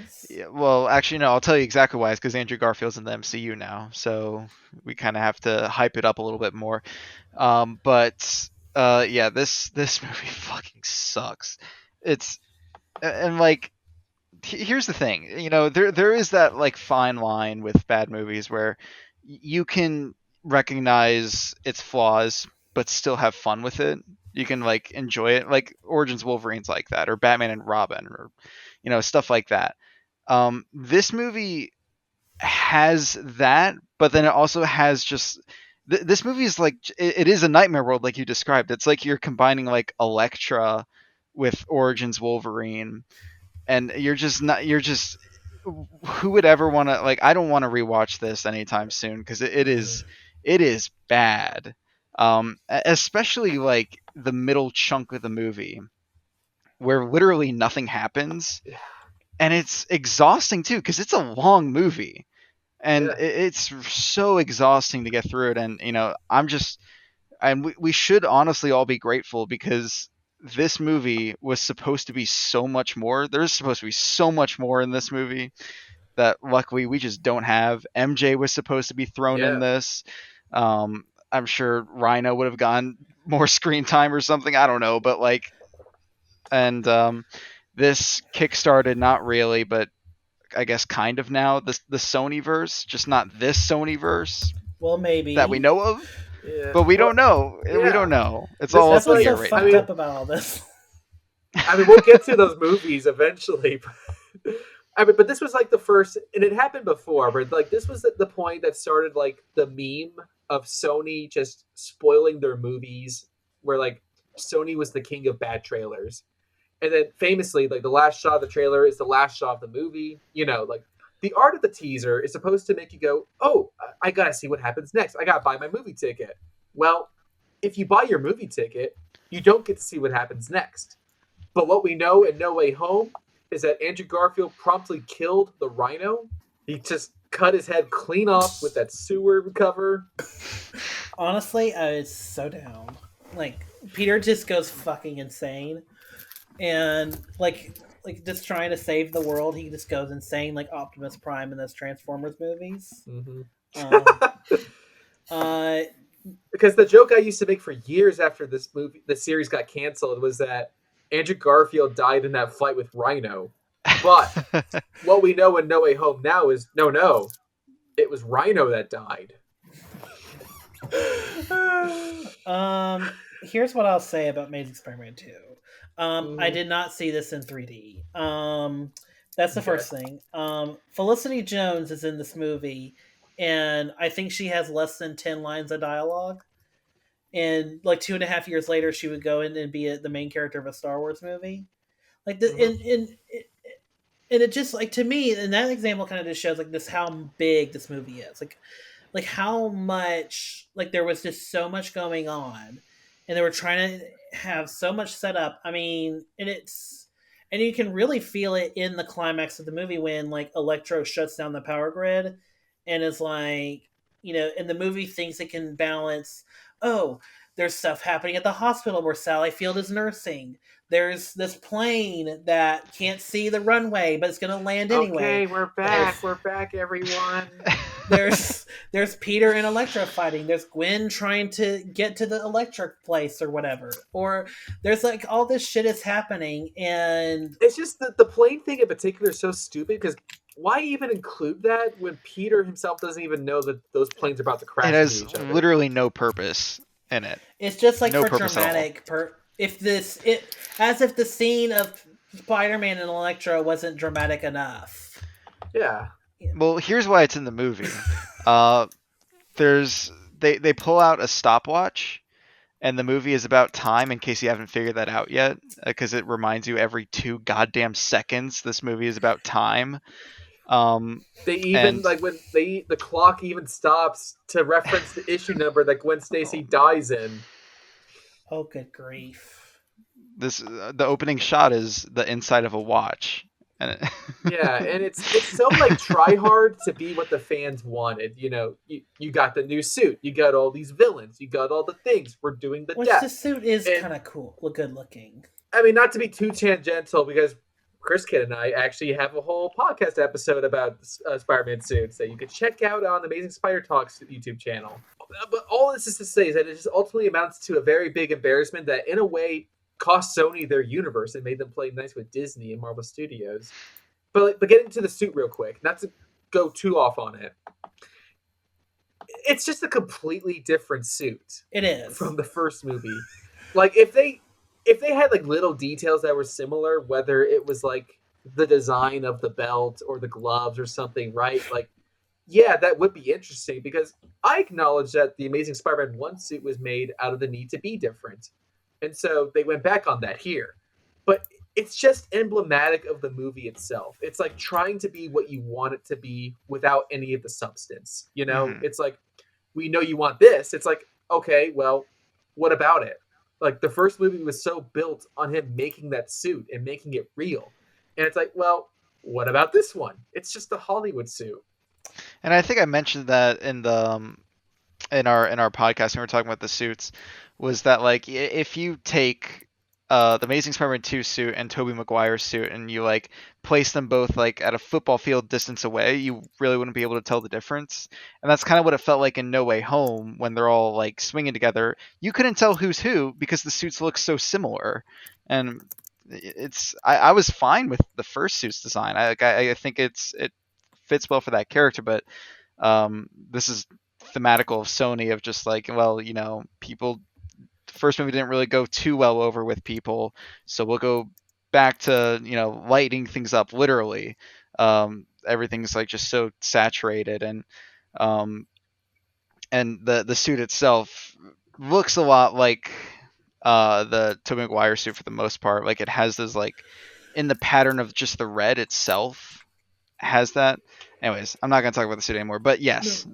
is. Yeah, well, actually, no. I'll tell you exactly why. It's because Andrew Garfield's in the MCU now, so we kind of have to hype it up a little bit more. But yeah, this movie fucking sucks. And like, here's the thing. There is that like fine line with bad movies where you can recognize its flaws but still have fun with it. You can like enjoy it, like Origins Wolverine's like that, or Batman and Robin, or stuff like that. This movie has that, but then it also has just this movie is like it is a nightmare world, like you described. It's like you're combining like Elektra with Origins Wolverine, and you're just who would ever want to, like, I don't want to rewatch this anytime soon because it is bad. Especially like the middle chunk of the movie where literally nothing happens, and it's exhausting too because it's a long movie, and it's so exhausting to get through it. And we should honestly all be grateful because this movie was supposed to be so much more. There's supposed to be so much more in this movie that luckily we just don't have. MJ was supposed to be thrown in this. I'm sure Rhino would have gotten more screen time or something. I don't know, but like, and this kickstarted, not really, but I guess kind of now the Sonyverse, just not this Sonyverse. Well, maybe that we know of, but we don't know. Yeah. We don't know. It's all up in the air right now. Fucked up about all this. I mean, we'll get to those movies eventually. But this was like the first, and it happened before, but like this was the point that started like the meme of Sony just spoiling their movies, where like Sony was the king of bad trailers. And then famously, like the last shot of the trailer is the last shot of the movie. Like the art of the teaser is supposed to make you go, oh, I gotta see what happens next. I gotta buy my movie ticket. Well, if you buy your movie ticket, you don't get to see what happens next. But what we know in No Way Home is that Andrew Garfield promptly killed the Rhino. He just cut his head clean off with that sewer cover. Honestly, I was so down. Like, Peter just goes fucking insane. And, like just trying to save the world, he just goes insane like Optimus Prime in those Transformers movies. Mm-hmm. Because the joke I used to make for years after the series got canceled was that Andrew Garfield died in that fight with Rhino. But what we know in No Way Home now is no, it was Rhino that died. Here's what I'll say about Amazing Spider-Man 2. I did not see this in 3D. That's the first thing. Felicity Jones is in this movie, and I think she has less than 10 lines of dialogue. And like 2.5 years later, she would go in and be the main character of a Star Wars movie. Like and it just, like, to me, and that example kind of just shows like this how big this movie is. Like how much, like, there was just so much going on, and they were trying to have so much set up. I mean, and you can really feel it in the climax of the movie when, like, Electro shuts down the power grid and is like, and the movie thinks it can balance, oh, there's stuff happening at the hospital where Sally Field is nursing. There's this plane that can't see the runway, but it's going to land anyway. Okay, we're back. We're back, everyone. There's Peter and Elektra fighting. There's Gwen trying to get to the electric place or whatever. Or there's, like, all this shit is happening, and it's just the plane thing in particular is so stupid, because why even include that when Peter himself doesn't even know that those planes are about to crash into each other? It has literally no purpose in it. It's just like no for dramatic. As if the scene of Spider-Man and Elektra wasn't dramatic enough. Yeah. Well, here's why it's in the movie. They pull out a stopwatch, and the movie is about time, in case you haven't figured that out yet, because it reminds you every 2 goddamn seconds this movie is about time. They even, like, when the clock even stops to reference the issue number that Gwen Stacy dies in. Oh, good grief. The opening shot is the inside of a watch. Yeah, and it's so, like, try hard to be what the fans wanted. You got the new suit, you got all these villains, you got all the things. We're doing the death. The suit is kind of cool, good looking. I mean, not to be too tangential, because Chris Kidd and I actually have a whole podcast episode about Spider-Man suits that you can check out on the Amazing Spider Talks YouTube channel. But all this is to say is that it just ultimately amounts to a very big embarrassment that, in a way, cost Sony their universe and made them play nice with Disney and Marvel Studios. But getting to the suit real quick, not to go too off on it, it's just a completely different suit. It is from the first movie. Like, if they had, like, little details that were similar, whether it was, like, the design of the belt or the gloves or something, right? Like, yeah, that would be interesting, because I acknowledge that the Amazing Spider-Man 1 suit was made out of the need to be different. And so they went back on that here. But it's just emblematic of the movie itself. It's like trying to be what you want it to be without any of the substance. It's like, we know you want this. It's like, okay, well, what about it? Like, the first movie was so built on him making that suit and making it real. And it's like, well, what about this one? It's just a Hollywood suit. And I think I mentioned that in our podcast when we were talking about the suits, was that, like, if you take the Amazing Spider-Man 2 suit and Tobey Maguire's suit and you, like, place them both, like, at a football field distance away, you really wouldn't be able to tell the difference. And that's kind of what it felt like in No Way Home when they're all, like, swinging together. You couldn't tell who's who because the suits look so similar. And I was fine with the first suit's design. I think it fits well for that character, but this is thematical of Sony, of just like, well, people, the first movie didn't really go too well over with people, so we'll go back to lighting things up literally. Everything's, like, just so saturated, and the suit itself looks a lot like the Tobey Maguire suit for the most part. Like, it has this, like, in the pattern of just the red itself has that. Anyways, I'm not going to talk about the suit anymore, but yes,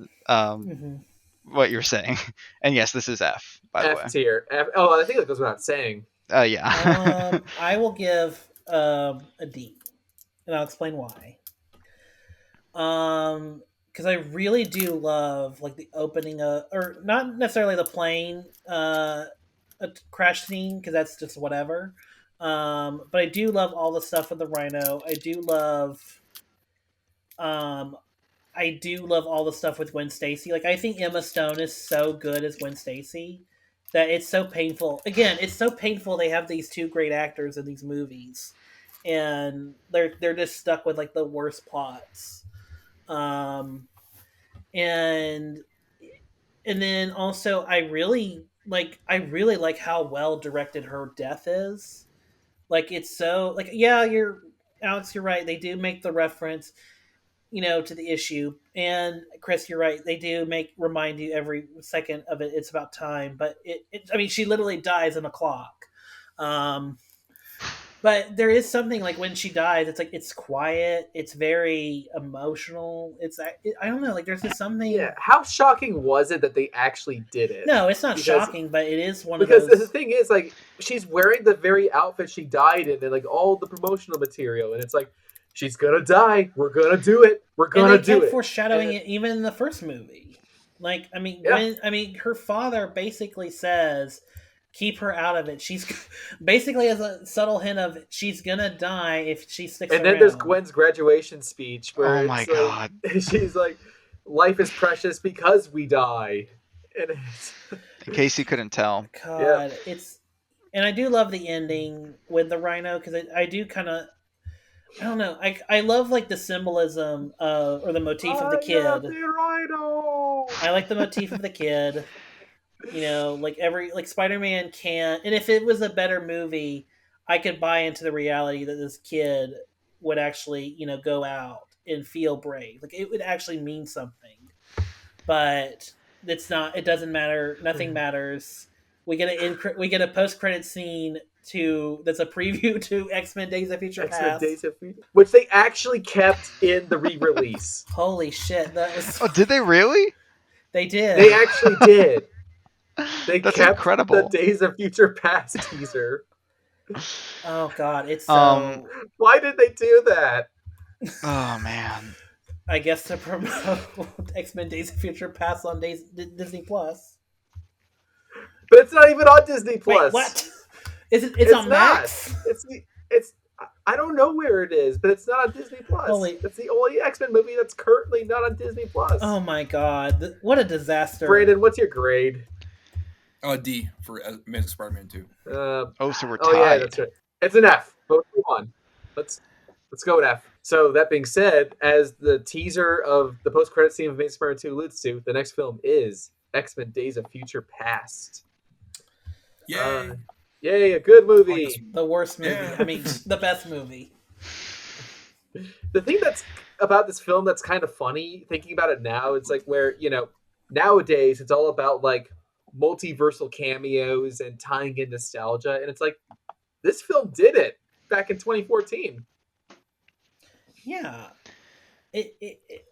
what you're saying. And yes, this is F, by the way. F tier. Oh, I think that goes without saying. Yeah. I will give a D, and I'll explain why. Because I really do love, like, the opening or not necessarily the plane a crash scene, because that's just whatever. But I do love all the stuff with the Rhino. I do love all the stuff with Gwen Stacy. Like, I think Emma Stone is so good as Gwen Stacy that it's so painful. Again, it's so painful they have these two great actors in these movies, and they're just stuck with like the worst plots. And then also I really like how well directed her death is. Like it's so like you're Alex, you're right. They do make the reference, to the issue, and Chris, you're right. They do remind you every second of it. It's about time, but I mean, she literally dies in a clock. But there is something like when she dies, it's like it's quiet. It's very emotional. I don't know. Like there's just something. Yeah. How shocking was it that they actually did it? No, it's not shocking, but it is one of those. Because the thing is, like, she's wearing the very outfit she died in, and like all the promotional material, and it's like she's gonna die. We're gonna do it. We're gonna do it. Foreshadowing it even in the first movie. Like I mean, her father basically says, keep her out of it. She's basically as a subtle hint of she's gonna die if she sticks around. And then there's Gwen's graduation speech where oh my god, she's like, "Life is precious because we die." And in case you couldn't tell, God, and I do love the ending with the rhino because I do kind of. I don't know. I love like the symbolism or the motif of the kid. The rhino. I like the motif of the kid. Like Spider-Man can't. And if it was a better movie, I could buy into the reality that this kid would actually, go out and feel brave. Like it would actually mean something. But it's not. It doesn't matter. Nothing matters. We get a post-credit scene that's a preview to X-Men Days of Future Past, which they actually kept in the re-release. Holy shit! That was. Oh, did they really? They did. They actually did. That's kept incredible. The Days of Future Past teaser. Oh god, it's so. Why did they do that? Oh man. I guess to promote X-Men Days of Future Past on Disney Plus. But it's not even on Disney Plus. Wait, what? It's on Max? It's I don't know where it is, but it's not on Disney Plus. It's the only X-Men movie that's currently not on Disney Plus. Oh my god. What a disaster. Brandon, what's your grade? D for Amazing Spider-Man 2. So we're tied. Oh yeah, that's right. It's an F. But move on. Let's go with F. So that being said, as the teaser of the post-credit scene of Amazing Spider-Man 2 alludes to, the next film is X-Men Days of Future Past. Yay! Yay, a good movie. The worst movie. Yeah. I mean, the best movie. The thing that's about this film that's kind of funny, thinking about it now, it's like where, nowadays it's all about like multiversal cameos and tying in nostalgia. And it's like, this film did it back in 2014. Yeah.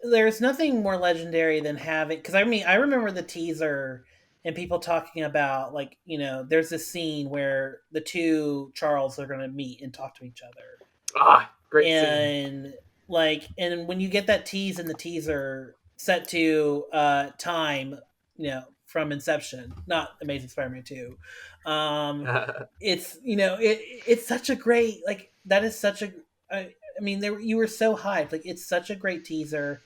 There's nothing more legendary than having, because I mean, I remember the teaser and people talking about like, there's this scene where the two Charles are going to meet and talk to each other. Great scene. And when you get that tease in the teaser set to time, from Inception, not Amazing Spider-Man 2. It's, it's such a great, like, that is such a, I mean, you were so hyped. Like, it's such a great teaser.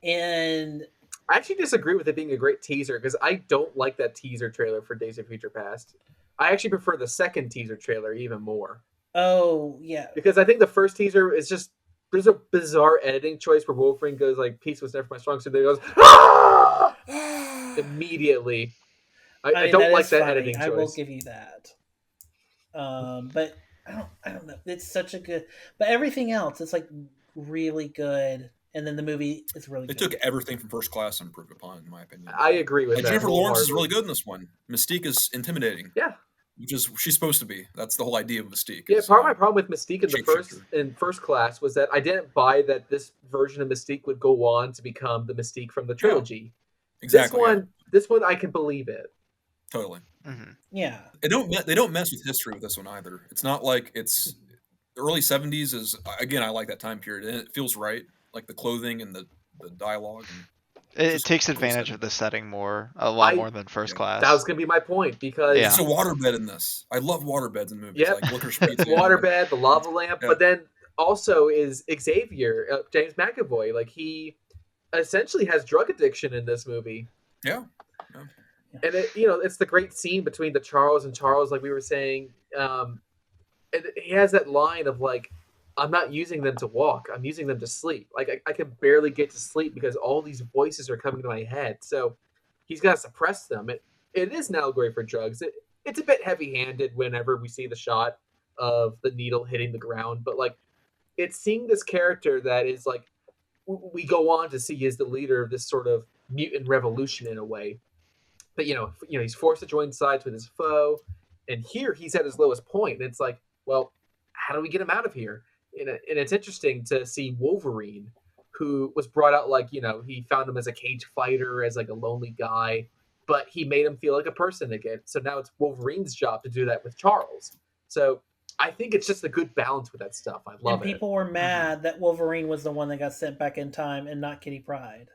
And I actually disagree with it being a great teaser because I don't like that teaser trailer for Days of Future Past. I actually prefer the second teaser trailer even more. Oh, yeah. Because I think the first teaser is just, there's a bizarre editing choice where Wolverine goes like, peace was never my strong suit. Then he goes, ah! Immediately. I don't like that editing choice. I will give you that. But I don't know. It's such a good, but everything else, it's like really good. And then the movie is really good. They took everything from First Class and improved upon it, in my opinion. I agree with that. Jennifer Lawrence is really good in this one. Mystique is intimidating. Yeah. Which is she's supposed to be. That's the whole idea of Mystique. Yeah, part of my problem with Mystique in First Class was that I didn't buy that this version of Mystique would go on to become the Mystique from the trilogy. Yeah, exactly. This one I can believe it. Totally. Mm-hmm. Yeah. They don't mess with history with this one either. It's not like it's the early 70s is, again, I like that time period and it feels right. Like the clothing and the dialogue. And it takes advantage of the setting a lot more than First Class. That was going to be my point because it's a waterbed in this. I love waterbeds in movies. Yeah, like waterbed, the lava lamp, but then also is Xavier, James McAvoy. Like he essentially has drug addiction in this movie. Yeah. And it's the great scene between the Charles and Charles, like we were saying. And he has that line of like, I'm not using them to walk. I'm using them to sleep. Like I can barely get to sleep because all these voices are coming to my head. So he's got to suppress them. It is an allegory for drugs. It's a bit heavy-handed whenever we see the shot of the needle hitting the ground, but like it's seeing this character that is like we go on to see is the leader of this sort of mutant revolution in a way. But he's forced to join sides with his foe, and here he's at his lowest point, and it's like, well, how do we get him out of here? And it's interesting to see Wolverine, who was brought out like he found him as a cage fighter, as like a lonely guy, but he made him feel like a person again. So now it's Wolverine's job to do that with Charles. So I think it's just a good balance with that stuff. I love it. And people were mad that Wolverine was the one that got sent back in time and not Kitty Pryde.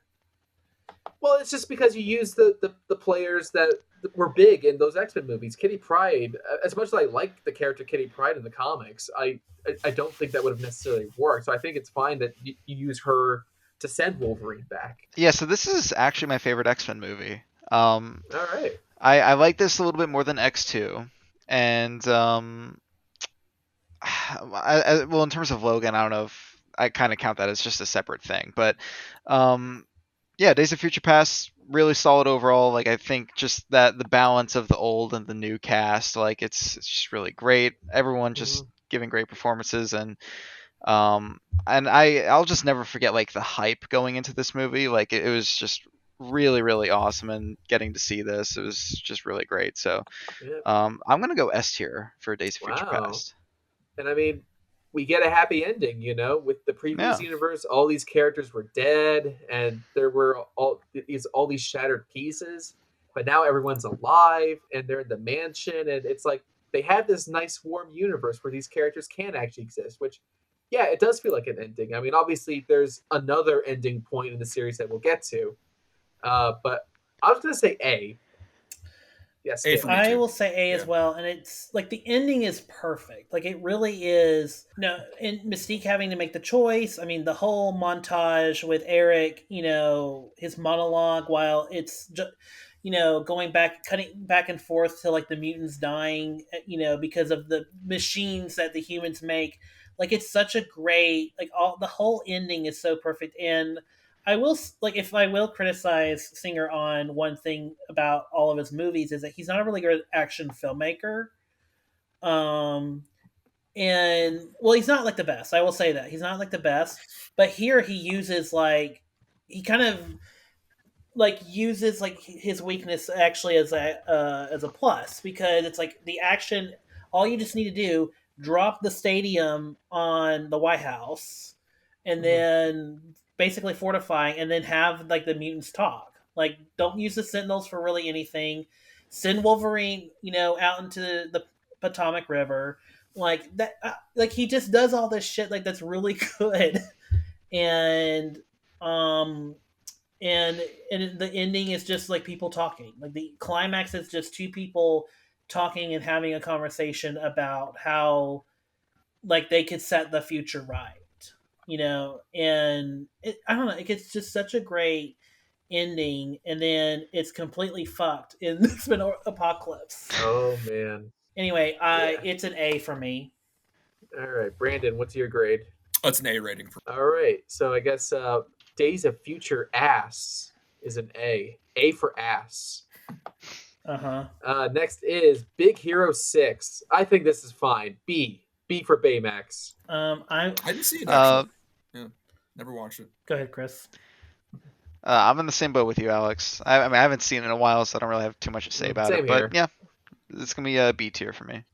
Well, it's just because you use the players that were big in those X-Men movies. Kitty Pryde, as much as I like the character Kitty Pryde in the comics, I don't think that would have necessarily worked. So I think it's fine that you use her to send Wolverine back. Yeah, so this is actually my favorite X-Men movie. All right. I like this a little bit more than X2. And, well, in terms of Logan, I don't know if I kind of count that as just a separate thing. But, yeah, Days of Future Past, really solid overall. Like, I think just that the balance of the old and the new cast, like, it's just really great. Everyone just giving great performances, and I'll just never forget like the hype going into this movie. Like, it was just really, really awesome, and getting to see this, it was just really great. So, I'm gonna go S tier for Days of Future Past. And I mean, we get a happy ending, with the previous universe. All these characters were dead, and there were all these shattered pieces. But now everyone's alive, and they're in the mansion, and it's like they have this nice, warm universe where these characters can actually exist. Which, yeah, it does feel like an ending. I mean, obviously, there's another ending point in the series that we'll get to, but I was gonna say A. Yes, I will say A as well, and it's like the ending is perfect. Like, it really is. No, and Mystique having to make the choice. I mean, the whole montage with Eric, his monologue while it's just, going back, cutting back and forth to like the mutants dying, because of the machines that the humans make. Like, it's such a great, like, the whole ending is so perfect. And I will, like, if I will criticize Singer on one thing about all of his movies, is that he's not a really good action filmmaker. And, well, he's not like the best. I will say that. He's not like the best. But here he uses, like, he kind of, like, uses, like, his weakness actually as a plus. Because it's like the action, all you just need to do, drop the stadium on the White House, and then basically fortifying, and then have like the mutants talk. Like, don't use the Sentinels for really anything. Send Wolverine, out into the Potomac River, like that. Like, he just does all this shit like that's really good, and the ending is just like people talking. Like, the climax is just two people talking and having a conversation about how, like, they could set the future right. And I don't know, it gets just such a great ending, and then it's completely fucked in this apocalypse. Oh man. Anyway, it's an A for me. All right, Brandon, what's your grade? Oh, it's an A rating for me. All right, so I guess Days of Future Ass is an A. A for ass. Next is Big Hero 6. I think this is fine. B for Baymax. I didn't see it actually. Yeah, never watched it. Go ahead, Chris. I'm in the same boat with you, Alex. I mean, I haven't seen it in a while, so I don't really have too much to say about it. But yeah, it's gonna be a B tier for me.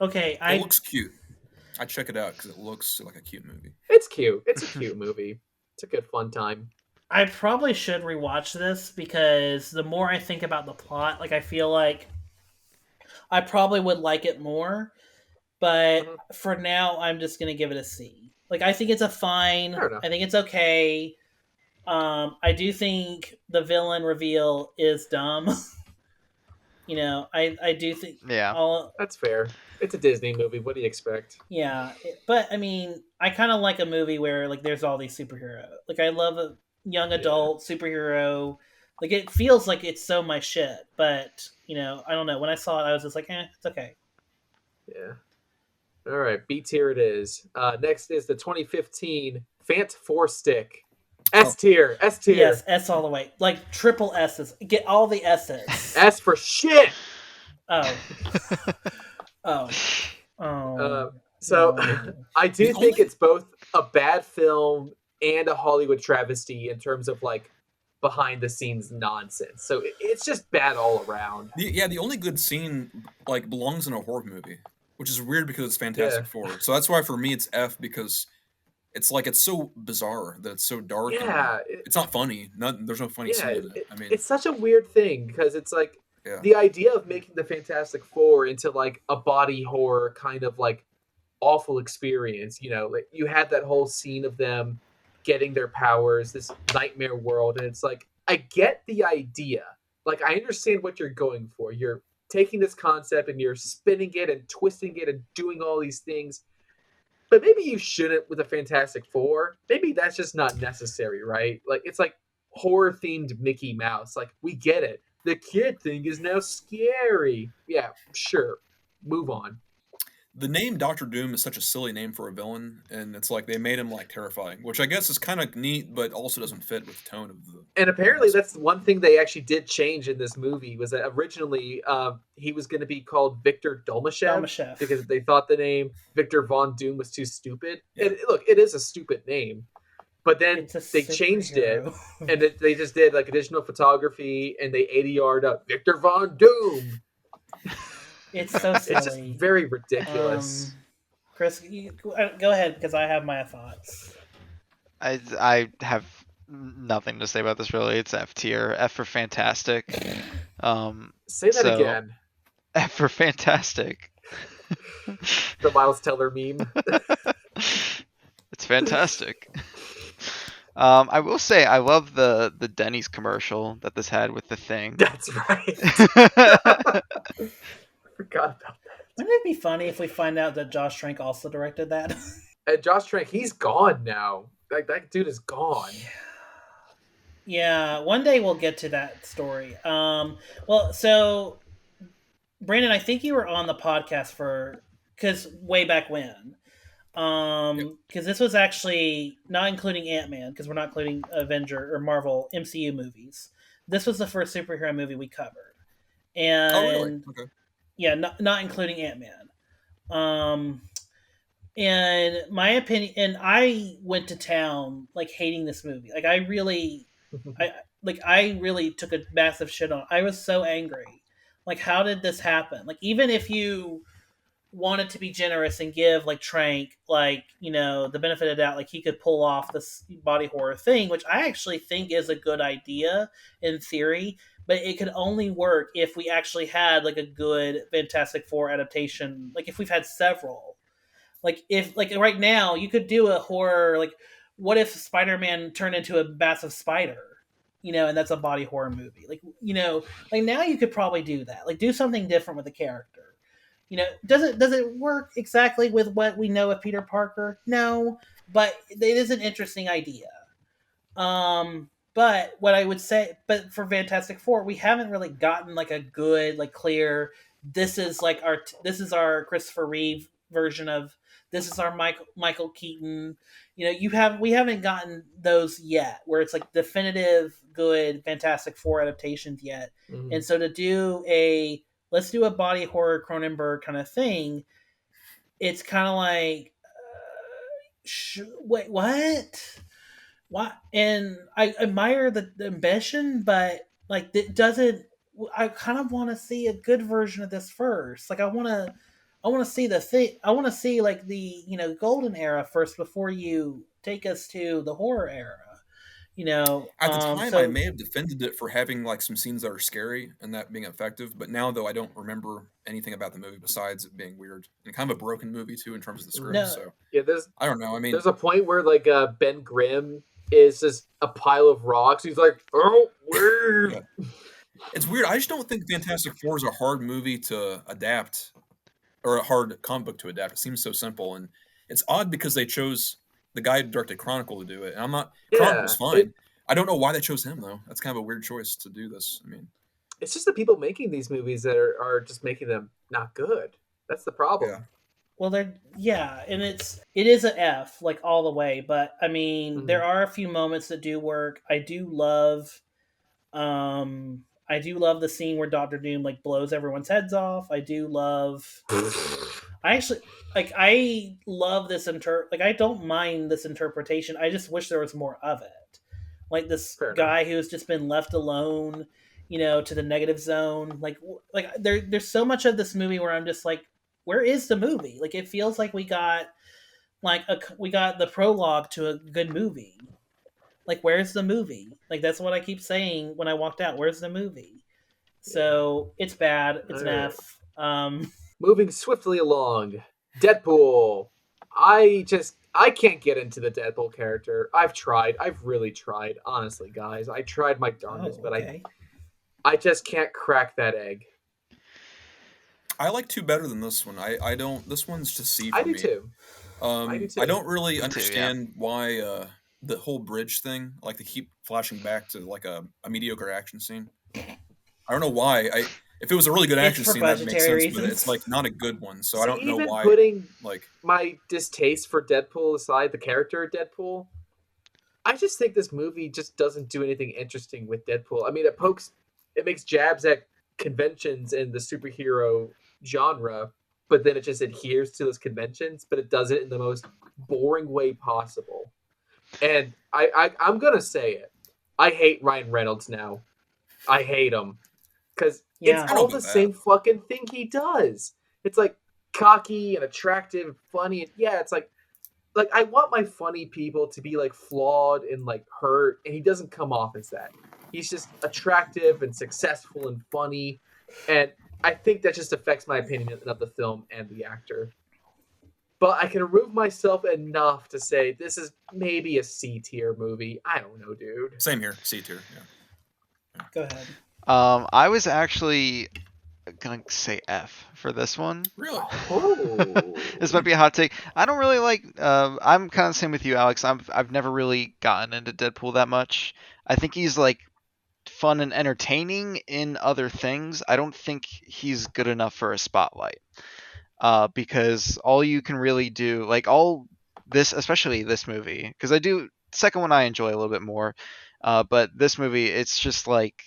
Okay, it looks cute. I check it out because it looks like a cute movie. It's cute. It's a cute movie. It's a good fun time. I probably should rewatch this, because the more I think about the plot, like, I feel like I probably would like it more. But for now, I'm just going to give it a C. Like, I think it's a fine. I think it's okay. I do think the villain reveal is dumb. I do think... Yeah. That's fair. It's a Disney movie. What do you expect? Yeah. But, I mean, I kind of like a movie where, like, there's all these superheroes. Like, I love a young adult superhero. Like, it feels like it's so my shit. But, I don't know. When I saw it, I was just like, it's okay. Yeah. All right, B tier it is. Next is the 2015 Fant 4-stick. S tier. S tier. Yes, S all the way. Like triple S's. Get all the S's. S for shit. Oh. Oh. So No. I do think it's both a bad film and a Hollywood travesty in terms of like behind the scenes nonsense. So it's just bad all around. The only good scene like belongs in a horror movie, which is weird because it's Fantastic Four. So that's why for me it's F, because it's like it's so bizarre that it's so dark. Yeah, it's not funny. There's no funny scene in it. I mean, it's such a weird thing because it's like the idea of making the Fantastic Four into like a body horror kind of like awful experience. You know, like you had that whole scene of them getting their powers, this nightmare world, and it's like I get the idea. Like I understand what you're going for. You're taking this concept and you're spinning it and twisting it and doing all these things. But maybe you shouldn't with the Fantastic Four. Maybe that's just not necessary, right? Like it's like horror themed Mickey Mouse. Like we get it. The kid thing is now scary. Yeah, sure. Move on. The name Doctor Doom is such a silly name for a villain, and it's like they made him like terrifying, which I guess is kind of neat, but also doesn't fit with the tone of the. And apparently, that's one thing they actually did change in this movie was that originally he was going to be called Victor Dolmashev because they thought the name Victor Von Doom was too stupid. Yeah. And look, it is a stupid name, but then they changed it, and they just did like additional photography, and they ADR'd up Victor Von Doom. It's so silly. It's just very ridiculous. Chris, go ahead because I have my thoughts. I have nothing to say about this really. It's F tier. F for fantastic. Say that again. F for fantastic. The Miles Teller meme. It's fantastic. I will say I love the Denny's commercial that this had with the Thing. That's right. Forgot about that. Wouldn't it be funny if we find out that Josh Trank also directed that? And Josh Trank, he's gone now. Like that dude is gone. Yeah, one day we'll get to that story. Well, so Brandon, I think you were on the podcast because way back when. Because this was actually not including Ant-Man, because we're not including Avenger or Marvel MCU movies. This was the first superhero movie we covered, and really? Okay. Yeah, not including Ant-Man. And my opinion, and I went to town like hating this movie. Like I really took a massive shit on. I was so angry. Like, how did this happen? Like, even if you wanted to be generous and give like Trank like the benefit of the doubt, like he could pull off this body horror thing, which I actually think is a good idea in theory, but it could only work if we actually had like a good Fantastic Four adaptation. Like if we've had several, like if like right now you could do a horror, like what if Spider-Man turned into a massive spider, and that's a body horror movie. Like like now you could probably do that. Like do something different with the character. Does it work exactly with what we know of Peter Parker? No, but it is an interesting idea. But what I would say, but for Fantastic Four, we haven't really gotten like a good, like clear. This is our Christopher Reeve version of. This is our Michael Keaton. We haven't gotten those yet, where it's like definitive good Fantastic Four adaptations yet. Mm-hmm. And so to do let's do a body horror Cronenberg kind of thing. It's kind of like, wait, what? What? And I admire the ambition, but like it doesn't. I kind of want to see a good version of this first. Like I want to see the thing. I want to see like the golden era first before you take us to the horror era. At the time, I may have defended it for having like some scenes that are scary and that being effective. But now, though, I don't remember anything about the movie besides it being weird and kind of a broken movie too in terms of the script. No. So yeah, I don't know. I mean, there's a point where like Ben Grimm is just a pile of rocks. He's like, oh, weird. Yeah. It's weird. I just don't think Fantastic Four is a hard movie to adapt or a hard comic book to adapt. It seems so simple, and it's odd because they chose the guy who directed Chronicle to do it. And I'm not. Chronicle's fine. I don't know why they chose him though. That's kind of a weird choice to do this. I mean, it's just the people making these movies that are just making them not good. That's the problem. Well, and it is an F like all the way. But I mean, there are a few moments that do work. I do love the scene where Doctor Doom like blows everyone's heads off. I do love. I actually I love this I don't mind this interpretation. I just wish there was more of it. Like this guy who's just been left alone, to the negative zone. There's so much of this movie where I'm just like, where is the movie? Like it feels like we got the prologue to a good movie. Like where's the movie? Like that's what I keep saying when I walked out. Where's the movie? So it's bad. It's an F. Moving swiftly along, Deadpool. I can't get into the Deadpool character. I've tried. I've really tried. Honestly, guys, I tried my darndest, but I just can't crack that egg. I like 2 better than this one. I don't. This one's just C for I do me. too. I do too. I don't really understand why the whole bridge thing. Like they keep flashing back to like a mediocre action scene. I don't know why. If it was a really good action scene, that would make sense. Reasons. But it's like not a good one, so I don't know why. Putting my distaste for Deadpool aside, the character of Deadpool, I just think this movie just doesn't do anything interesting with Deadpool. I mean, it makes jabs at conventions in the superhero genre, but then it just adheres to those conventions, but it does it in the most boring way possible. And I'm gonna say it. I hate Ryan Reynolds now. I hate him. Because it's all the same fucking thing he does. It's like cocky and attractive and funny. And it's like I want my funny people to be like flawed and like hurt, and he doesn't come off as that. He's just attractive and successful and funny, and I think that just affects my opinion of the film and the actor. But I can remove myself enough to say this is maybe a C tier movie. I don't know, dude. Same here, C tier. Yeah. Go ahead. I was actually gonna say F for this one. Really? Oh. This might be a hot take. I don't really like. I'm kind of the same with you, Alex. I've never really gotten into Deadpool that much. I think he's like fun and entertaining in other things. I don't think he's good enough for a spotlight. Because all you can really do, like all this, especially this movie, because second one I enjoy a little bit more. But this movie, it's just like,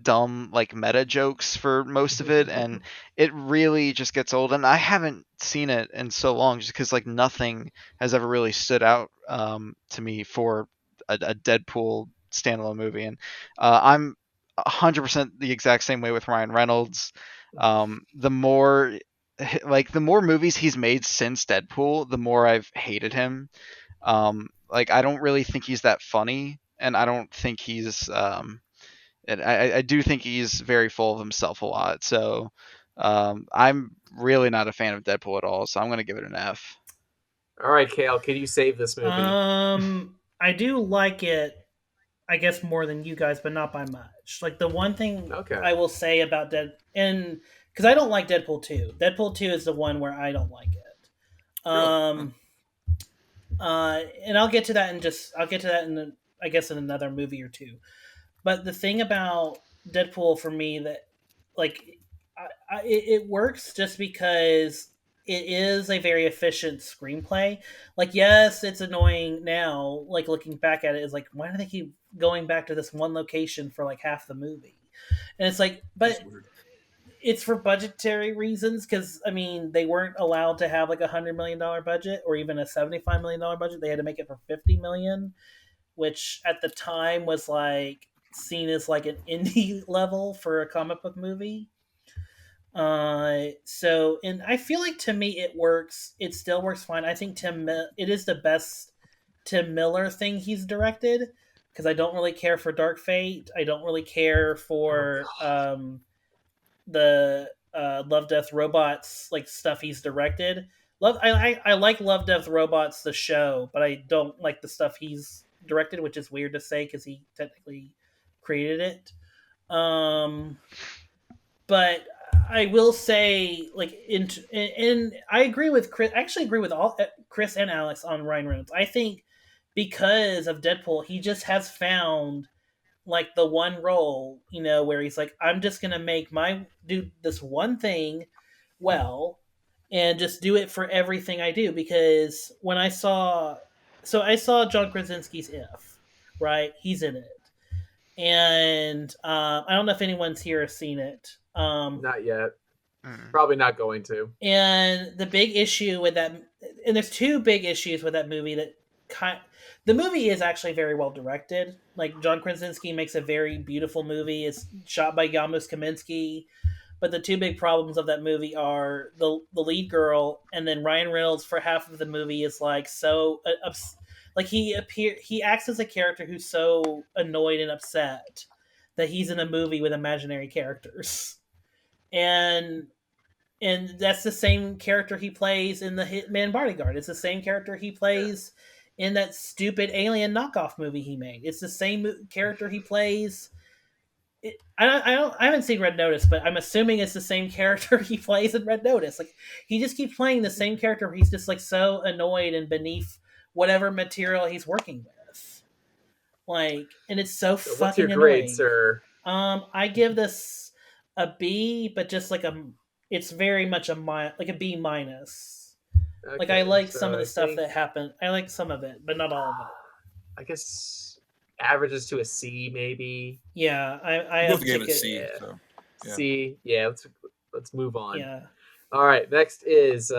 dumb like meta jokes for most of it, and it really just gets old. And I haven't seen it in so long, just because like nothing has ever really stood out to me for a Deadpool standalone movie. And I'm 100% the exact same way with Ryan Reynolds. The more movies he's made since Deadpool, the more I've hated him. I don't really think he's that funny, and I don't think he's and I do think he's very full of himself a lot. So I'm really not a fan of Deadpool at all. So I'm going to give it an F. All right, Kale, can you save this movie? I do like it, I guess, more than you guys, but not by much. Like the one thing I will say about and because I don't like Deadpool 2. Deadpool 2 is the one where I don't like it. And I'll get to that in I guess in another movie or two. But the thing about Deadpool for me that it works just because it is a very efficient screenplay. Like, yes, it's annoying now. Like looking back at it, is like, why do they keep going back to this one location for like half the movie? And it's like, but it's for budgetary reasons, because I mean they weren't allowed to have like $100 million budget or even a $75 million budget. They had to make it for $50 million, which at the time was like seen as like an indie level for a comic book movie. And I feel like to me it works. It still works fine. I think it is the best Tim Miller thing he's directed, because I don't really care for Dark Fate. I don't really care for the Love, Death, Robots like stuff he's directed. I like Love, Death, Robots the show, but I don't like the stuff he's directed, which is weird to say because he technically created it. But I will say, like, and I agree with Chris. I actually agree with all Chris and Alex on Ryan Reynolds. I think because of Deadpool, he just has found like the one role, where he's like, I'm just gonna do this one thing well, and just do it for everything I do. Because when I saw John Krasinski's If, right? He's in it, and I don't know if anyone's here has seen it. Not yet. Mm. Probably not going to. And the big issue with that, and there's two big issues with that movie that the movie is actually very well directed. Like John Krasinski makes a very beautiful movie. It's shot by Janusz Kaminski. But the two big problems of that movie are the lead girl, and then Ryan Reynolds for half of the movie is like so like he acts as a character who's so annoyed and upset that he's in a movie with imaginary characters, and that's the same character he plays in the Hitman Bodyguard. It's the same character he plays in that stupid Alien knockoff movie he made. It's the same character he plays. I haven't seen Red Notice, but I'm assuming it's the same character he plays in Red Notice. Like he just keeps playing the same character where he's just like so annoyed and beneath whatever material he's working with. Like, and it's so fucking what's your annoying. grade, sir? I give this a B, but just like it's very much like a B minus. Okay, like I like some of the I stuff think, that happened. I like some of it, but not all of it. I guess averages to a C, maybe. Yeah, I Both have gave it to a C. So, yeah. C. Yeah, let's move on. Yeah. All right, next is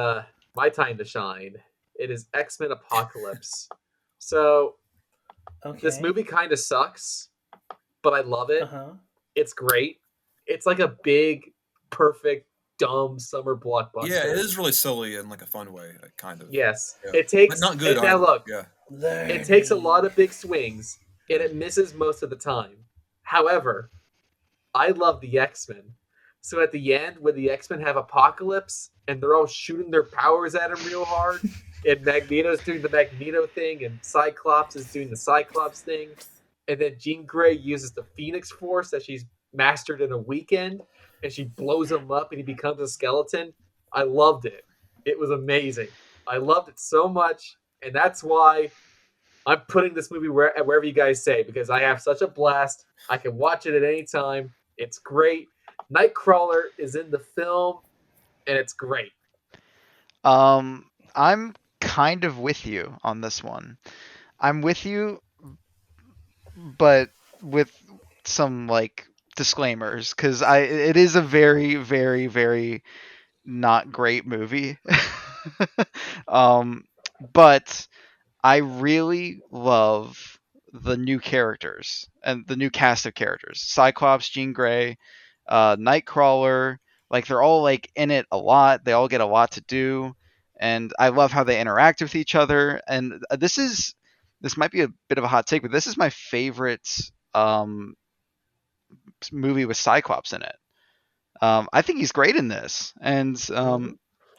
my time to shine. It is X-Men Apocalypse. So Okay. this movie kind of sucks, but I love it. Uh-huh. It's great. It's like a big, perfect, dumb summer blockbuster. Yeah, it is really silly in like a fun way, kind of. Yes, Yeah. it takes. But not good. Now look, Yeah. it takes a lot of big swings, and it misses most of the time. However, I love the X-Men. So at the end, when the X-Men have Apocalypse, and they're all shooting their powers at him real hard, and Magneto's doing the Magneto thing, and Cyclops is doing the Cyclops thing, and then Jean Grey uses the Phoenix Force that she's mastered in a weekend, and she blows him up, and he becomes a skeleton. I loved it. It was amazing. I loved it so much, and that's why I'm putting this movie wherever you guys say, because I have such a blast. I can watch it at any time. It's great. Nightcrawler is in the film, and it's great. I'm kind of with you on this one. I'm with you, but with some like disclaimers, because it is a very, very, very not great movie. But I really love the new characters and the new cast of characters. Cyclops, Jean Grey, Nightcrawler, like they're all like in it a lot. They all get a lot to do, and I love how they interact with each other. And this might be a bit of a hot take, but this is my favorite movie with Cyclops in it. I think he's great in this, and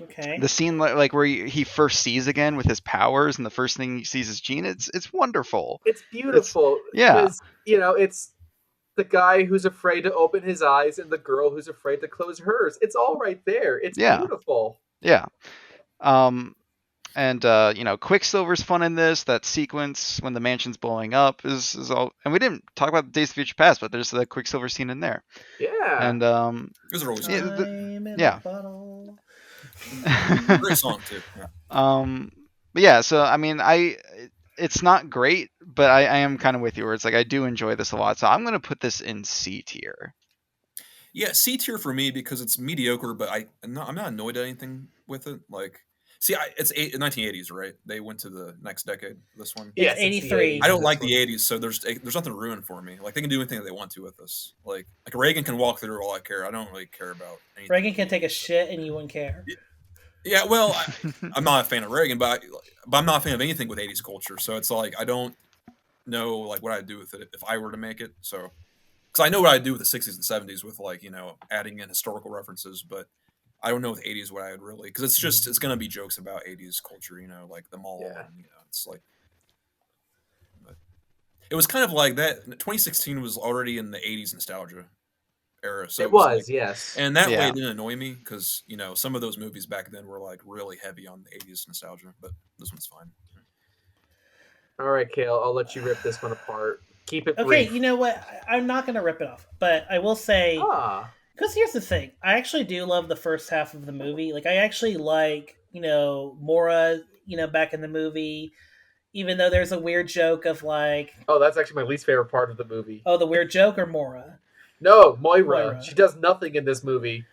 Okay. the scene like where he first sees again with his powers, and the first thing he sees is Jean. It's wonderful. It's beautiful. Yeah. Because, it's the guy who's afraid to open his eyes and the girl who's afraid to close hers. It's all right there. It's beautiful. Yeah. And Quicksilver's fun in this. That sequence when the mansion's blowing up is all. And we didn't talk about Days of Future Past, but there's the Quicksilver scene in there. Yeah. And Those are always yeah. Great song too. Yeah. But yeah, so I mean, it's not great, but I am kind of with you where it's like I do enjoy this a lot. So I'm gonna put this in C tier. Yeah, C tier for me because it's mediocre, but I'm not annoyed at anything with it. Like, see, it's 1980s, right? They went to the next decade. This one, Yes, 83. I don't like the 80s, so there's nothing ruined for me. Like they can do anything they want to with this. Like Reagan can walk through all I care. I don't really care about anything. Reagan can take a shit and you wouldn't care. Yeah, well, I'm not a fan of Reagan, but I'm not a fan of anything with 80s culture. So it's like I don't know like what I'd do with it if I were to make it. So because I know what I'd do with the 60s and 70s with like adding in historical references, but I don't know with 80s what I would really, because it's gonna be jokes about 80s culture, like the mall, and it's like. But it was kind of like that. 2016 was already in the 80s nostalgia era, so it was like, yes, and that way it didn't annoy me because some of those movies back then were like really heavy on the 80s nostalgia, but this one's fine. All right, Kale, I'll let you rip this one apart. Keep it Okay, brief. you know what? I'm not going to rip it off, but I will say Because here's the thing, I actually do love the first half of the movie. Like, I actually like, Mora, back in the movie, even though there's a weird joke of like, Oh, that's actually my least favorite part of the movie. oh, the weird joke or Mora? No, Moira. She does nothing in this movie.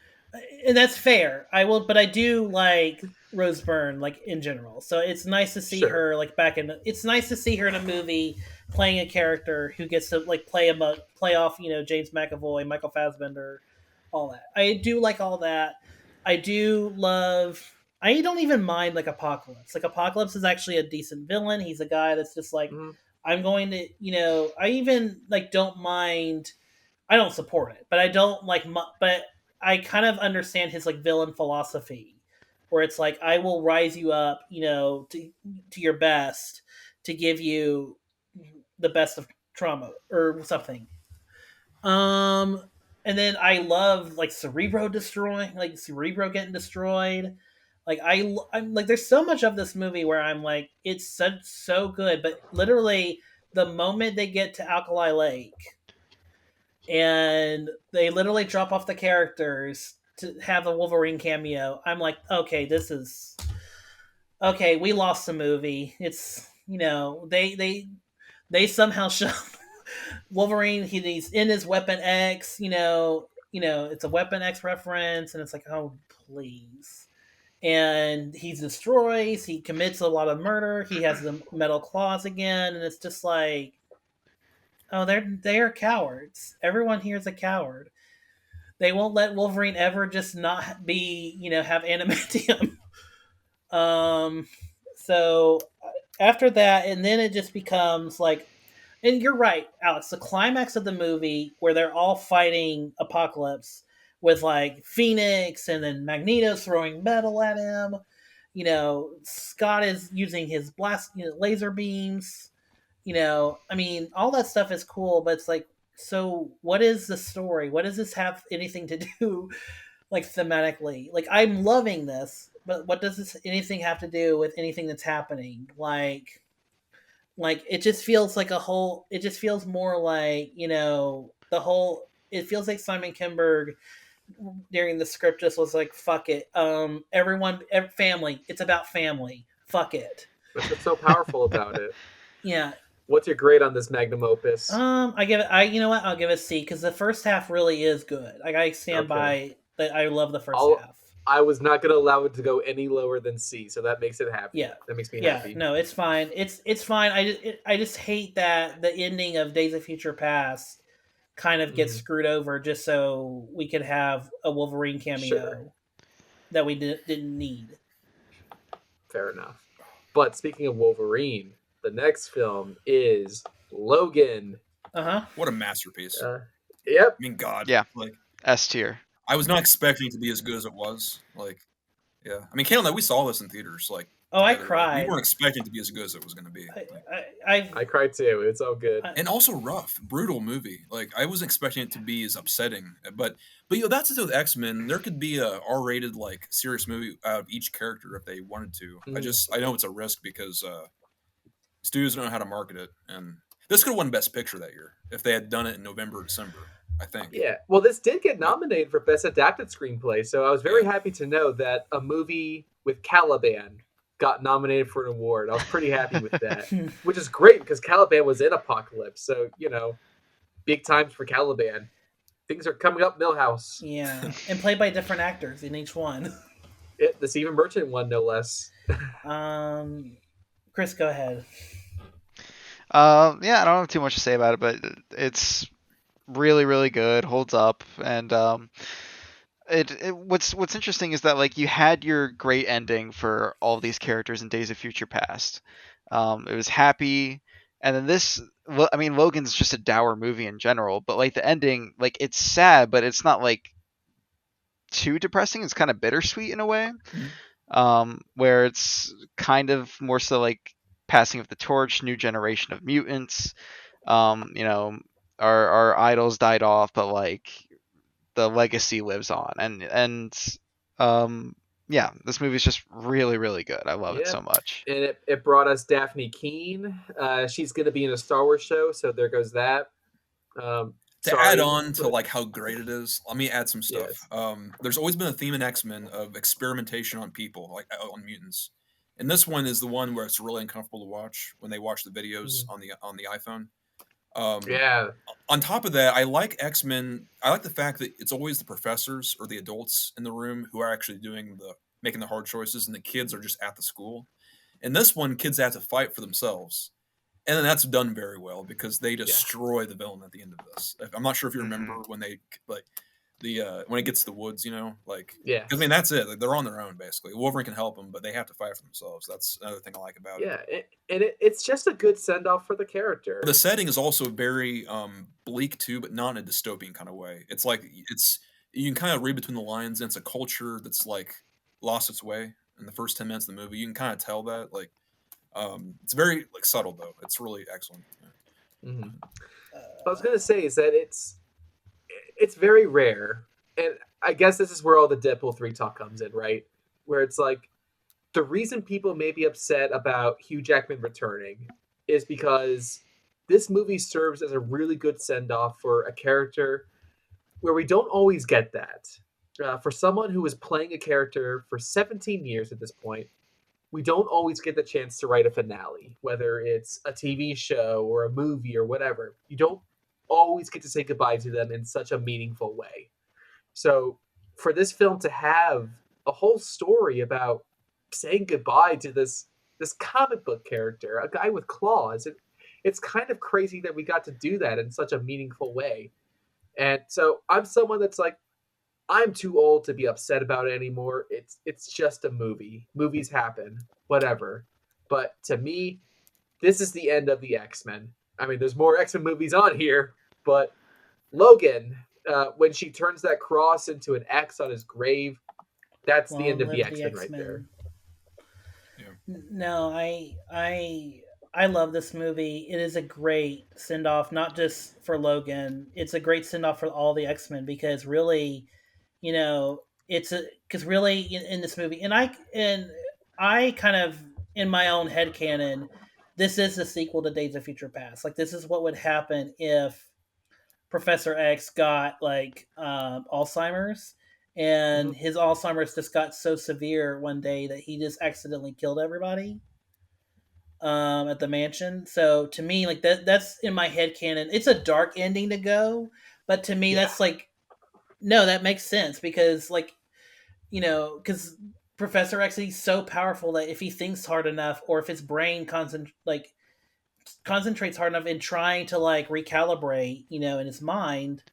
And that's fair. But I do like Rose Byrne, like, in general. So it's nice to see her, like, it's nice to see her in a movie playing a character who gets to, like, play off, James McAvoy, Michael Fassbender, all that. I do like all that. I don't even mind, like, Apocalypse. Like, Apocalypse is actually a decent villain. He's a guy that's just like, I'm going to, I even, like, don't mind. I don't support it, but I don't like, but I kind of understand his, like, villain philosophy, where it's like, I will rise you up, to your best, to give you the best of trauma or something. And then I love, like, Cerebro getting destroyed. Like, I'm like, there's so much of this movie where I'm like, it's so good, but literally the moment they get to Alkali Lake and they literally drop off the characters to have a Wolverine cameo, I'm like, okay, we lost the movie. It's, they somehow show Wolverine, he's in his Weapon X, it's a Weapon X reference, and it's like, oh, please. And he destroys, he commits a lot of murder, he has the metal claws again, and it's just like, oh, they're cowards. Everyone here is a coward. They won't let Wolverine ever just not be, have adamantium. So after that, and then it just becomes like, and you're right, Alex, the climax of the movie where they're all fighting Apocalypse with, like, Phoenix and then Magneto's throwing metal at him. Scott is using his blast, laser beams. I mean, all that stuff is cool, but it's like, so what is the story? What does this have anything to do, like, thematically? Like, I'm loving this, but what does this anything have to do with anything that's happening? Like it just feels like it just feels more like, it feels like Simon Kinberg during the script just was like, fuck it. Family. It's about family. Fuck it. That's what's so powerful about it. Yeah. What's your grade on this magnum opus? I'll give it a C, because the first half really is good. Like, I stand by that. I love the first half. I was not going to allow it to go any lower than C, so that makes it happy. Yeah, that makes me happy. No, it's fine. It's fine. I just hate that the ending of Days of Future Past kind of gets screwed over just so we could have a Wolverine cameo that we didn't need. Fair enough. But speaking of Wolverine, the next film is Logan. What a masterpiece. Yep. I mean, God. Yeah. Like, S tier. I was not expecting it to be as good as it was. Like, yeah. I mean, Kale and I, we saw this in theaters. Like, I cried. Like, we weren't expecting it to be as good as it was going to be. I cried too. It's all good. And also rough, brutal movie. Like, I wasn't expecting it to be as upsetting. But that's the thing with X-Men. There could be a R-rated, like, serious movie out of each character if they wanted to. I know it's a risk because studios don't know how to market it. And this could have won Best Picture that year if they had done it in November or December, I think. Yeah. Well, this did get nominated for Best Adapted Screenplay, so I was very happy to know that a movie with Caliban got nominated for an award. I was pretty happy with that, which is great because Caliban was in Apocalypse, so, big times for Caliban. Things are coming up Millhouse. Yeah, and played by different actors in each one. The Stephen Merchant one, no less. Chris, go ahead. I don't have too much to say about it, but it's really, really good, holds up, and what's interesting is that, like, you had your great ending for all of these characters in Days of Future Past. It was happy, and then this, I mean, Logan's just a dour movie in general, but, like, the ending, like, it's sad, but it's not, like, too depressing. It's kind of bittersweet in a way, where it's kind of more so like passing of the torch, new generation of mutants. Our idols died off, but, like, the legacy lives on, and this movie's just really, really good. I love it so much. And it brought us Daphne Keane. She's going to be in a Star Wars show, so there goes that. add on to like how great it is, let me add some stuff. Yes. There's always been a theme in X-Men of experimentation on people, like on mutants. And this one is the one where it's really uncomfortable to watch when they watch the videos on the iPhone. On top of that, I like X-Men. I like the fact that it's always the professors or the adults in the room who are actually making the hard choices, and the kids are just at the school. In this one, kids have to fight for themselves. And then that's done very well because they destroy the villain at the end of this. I'm not sure if you remember when they when it gets to the woods, I mean, that's it. Like, they're on their own basically. Wolverine can help them, but they have to fight for themselves. That's another thing I like about it. And it's just a good send off for the character. The setting is also very bleak too, but not in a dystopian kind of way. It's like you can kind of read between the lines, and it's a culture that's like lost its way in the first 10 minutes of the movie. You can kind of tell that it's very like subtle though. It's really excellent. What I was gonna say is that it's very rare, and I guess this is where all the Deadpool 3 talk comes in, right? Where it's like the reason people may be upset about Hugh Jackman returning is because this movie serves as a really good send off for a character where we don't always get that. For someone who is playing a character for 17 years at this point, we don't always get the chance to write a finale, whether it's a TV show or a movie or whatever. You don't always get to say goodbye to them in such a meaningful way. So for this film to have a whole story about saying goodbye to this comic book character, a guy with claws, it's kind of crazy that we got to do that in such a meaningful way. And so I'm someone that's like, I'm too old to be upset about it anymore. It's just a movie. Movies happen, whatever. But to me, this is the end of the X-Men. I mean, there's more X-Men movies on here, but Logan, when she turns that cross into an X on his grave, that's the end of the X-Men right there. Yeah. No, I love this movie. It is a great send-off, not just for Logan. It's a great send-off for all the X-Men because really, because really in this movie, and I kind of in my own headcanon, this is the sequel to Days of Future Past. Like, this is what would happen if Professor X got Alzheimer's, and his Alzheimer's just got so severe one day that he just accidentally killed everybody at the mansion. So to me, like that's in my headcanon. It's a dark ending to go, but to me that's like, no, that makes sense because because Professor X is so powerful that if he thinks hard enough, or if his brain concentrates hard enough in trying to recalibrate, in his mind,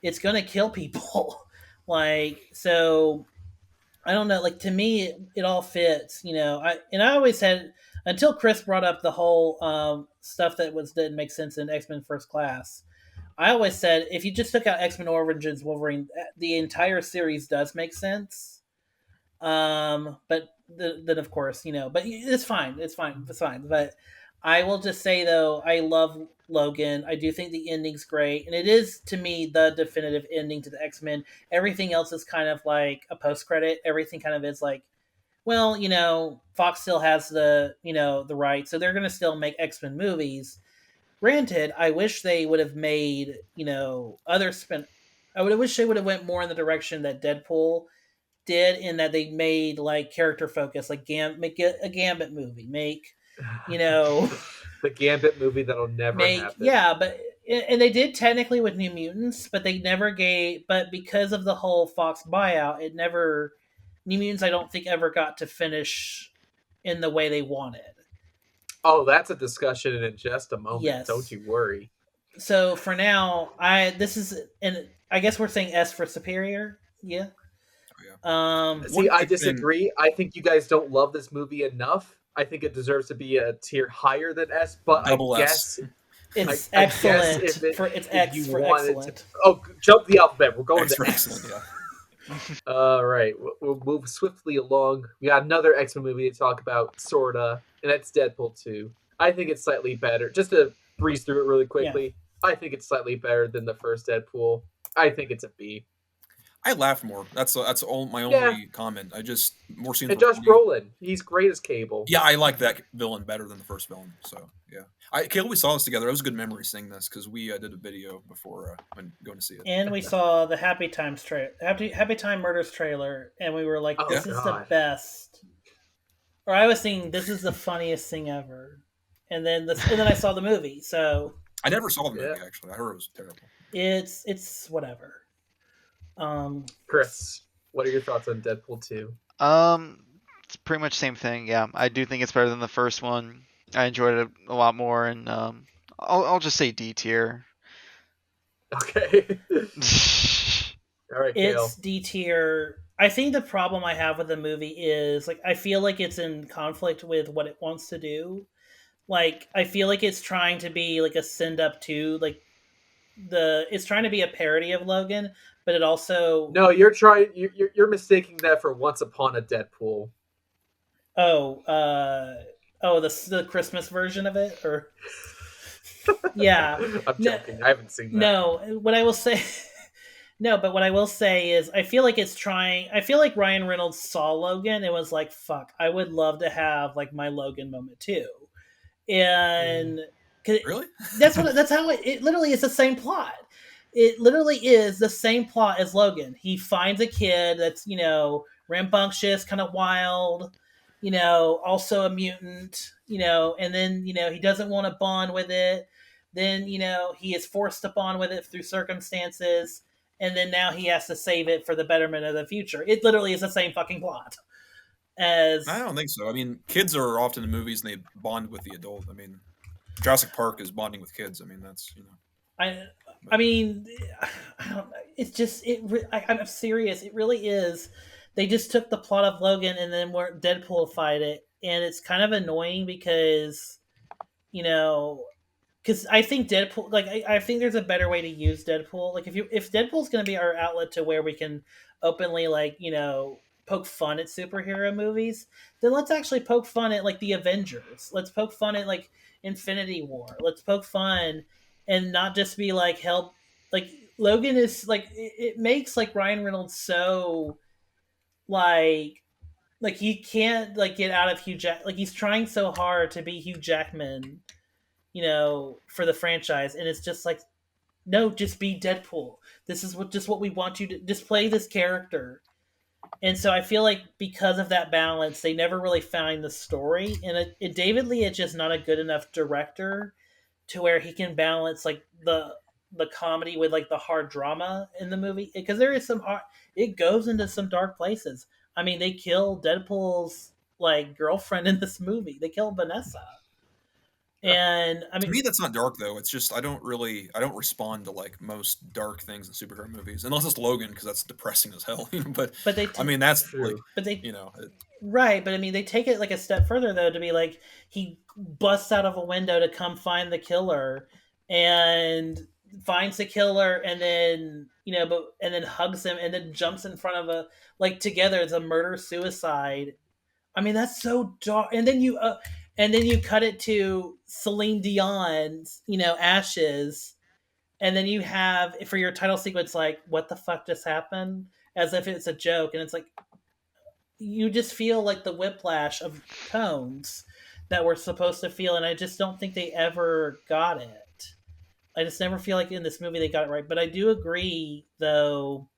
it's gonna kill people. So I don't know. To me, it all fits. I always had, until Chris brought up the whole stuff that didn't make sense in X-Men First Class. I always said if you just took out X-Men Origins Wolverine, the entire series does make sense. But then of course, but it's fine. It's fine. But I will just say though, I love Logan. I do think the ending's great, and it is to me the definitive ending to the X-Men. Everything else is kind of like a post-credit. Everything kind of is like, well, Fox still has the the right, so they're going to still make X-Men movies. Granted, I wish they would have made, other spin. I wish they would have went more in the direction that Deadpool did, in that they made character focus, make a Gambit movie, make the Gambit movie that'll never happen. Yeah, and they did technically with New Mutants, but they never gave. But because of the whole Fox buyout, New Mutants I don't think ever got to finish in the way they wanted. Oh, that's a discussion in just a moment. Yes. Don't you worry. So for now, I guess we're saying S for superior. Yeah. See, I disagree. I think you guys don't love this movie enough. I think it deserves to be a tier higher than S, but Double I guess it's excellent. It's X for excellent. Jump the alphabet. We're going X to for X. excellent, yeah. All right, we'll move swiftly along. We got another X-Men movie to talk about, sorta, and that's Deadpool 2. I think it's slightly better. Just to breeze through it really quickly, I think it's slightly better than the first Deadpool. I think it's a B. I laughed more. That's all my only comment. I just more scenes. And Josh Brolin, he's great as Cable. Yeah, I like that villain better than the first villain. So yeah, Kale, we saw this together. It was a good memory seeing this because we did a video before when going to see it. And we saw the Happy Time Murders trailer, and we were like, "This is the best." Or I was thinking, "This is the funniest thing ever." And then I saw the movie. So I never saw the movie actually. I heard it was terrible. It's whatever. Chris, what are your thoughts on Deadpool 2? It's pretty much the same thing. Yeah, I do think it's better than the first one. I enjoyed it a lot more, and I'll just say D tier. Okay. All right, Kale. It's D tier. I think the problem I have with the movie is I feel like it's in conflict with what it wants to do. I feel like it's trying to be a send up to it's trying to be a parody of Logan, but it also no, you're mistaking that for Once Upon a Deadpool. The Christmas version of it, or yeah, I'm joking. I haven't seen that. No, what I will say, but what I will say is, I feel like it's trying. I feel like Ryan Reynolds saw Logan and was like, "Fuck, I would love to have my Logan moment too," and. Really? That's how it literally is the same plot. It literally is the same plot as Logan. He finds a kid that's, rambunctious, kind of wild, also a mutant, and then, he doesn't want to bond with it. Then, he is forced to bond with it through circumstances. And then now he has to save it for the betterment of the future. It literally is the same fucking plot. I don't think so. I mean, kids are often in movies and they bond with the adult. I mean, Jurassic Park is bonding with kids. I mean, that's I mean, I don't. It's just I'm serious. It really is. They just took the plot of Logan and then Deadpool-ified it, and it's kind of annoying because, because I think Deadpool. I think there's a better way to use Deadpool. If Deadpool's going to be our outlet to where we can openly poke fun at superhero movies, then let's actually poke fun at the Avengers. Let's poke fun at Infinity War. Let's poke fun and not just be help. Logan is it makes Ryan Reynolds so he can't get out of Hugh Jack. He's trying so hard to be Hugh Jackman, for the franchise, and it's just no, just be Deadpool. This is what we want you to just play this character. And so I feel because of that balance, they never really found the story. And David Lee is just not a good enough director to where he can balance the comedy with the hard drama in the movie. Because there is some hard, it goes into some dark places. I mean, they kill Deadpool's girlfriend in this movie. They kill Vanessa. And I mean, to me, that's not dark though. It's just I don't respond to most dark things in superhero movies, unless it's Logan, because that's depressing as hell. But I mean, that's true. Right. But I mean, they take it a step further though, to be he busts out of a window to come find the killer, and finds the killer, and then and then hugs him, and then jumps in front of a together. It's a murder suicide. I mean, that's so dark. And then you cut it to Celine Dion's, ashes. And then you have, for your title sequence, what the fuck just happened? As if it's a joke. And it's you just feel the whiplash of tones that we're supposed to feel. And I just don't think they ever got it. I just never feel in this movie they got it right. But I do agree, though,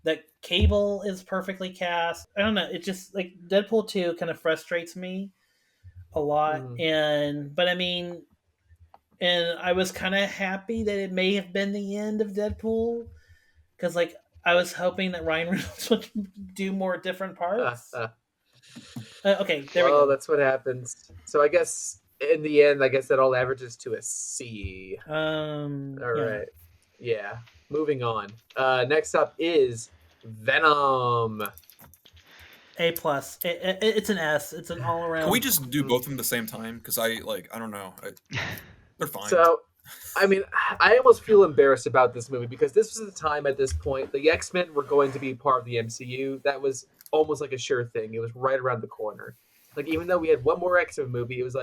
that Cable is perfectly cast. I don't know. It just, Deadpool 2 kind of frustrates me a lot. But I mean, and I was kind of happy that it may have been the end of Deadpool, because I was hoping that Ryan Reynolds would do more different parts. Okay, there we go. That's what happens. So I guess in the end, that all averages to a C. All right. Yeah. Moving on. Next up is Venom. A+. It's an S. It's an all around. Can we just do both of them at the same time? Because I don't know. They're fine. So, I mean, I almost feel embarrassed about this movie because this was the time at this point the X-Men were going to be part of the MCU. That was almost a sure thing. It was right around the corner. Even though we had one more X-Men movie, it was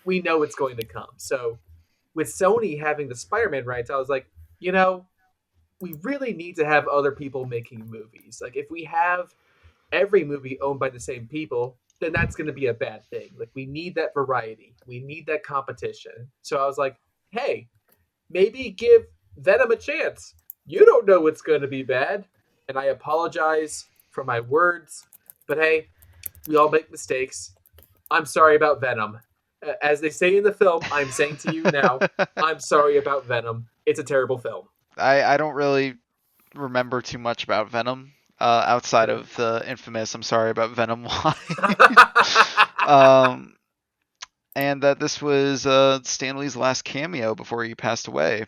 we know it's going to come. So, with Sony having the Spider-Man rights, I was we really need to have other people making movies. Like, if we have every movie owned by the same people, then that's going to be a bad thing. Like, we need that variety. We need that competition. So I was like, hey, maybe give Venom a chance. You don't know what's going to be bad. And I apologize for my words, but hey, we all make mistakes. I'm sorry about Venom. As they say in the film, I'm saying to you now, I'm sorry about Venom. It's a terrible film. I don't really remember too much about Venom outside of the infamous "I'm sorry about Venom" line. And that this was Stan Lee's last cameo before he passed away.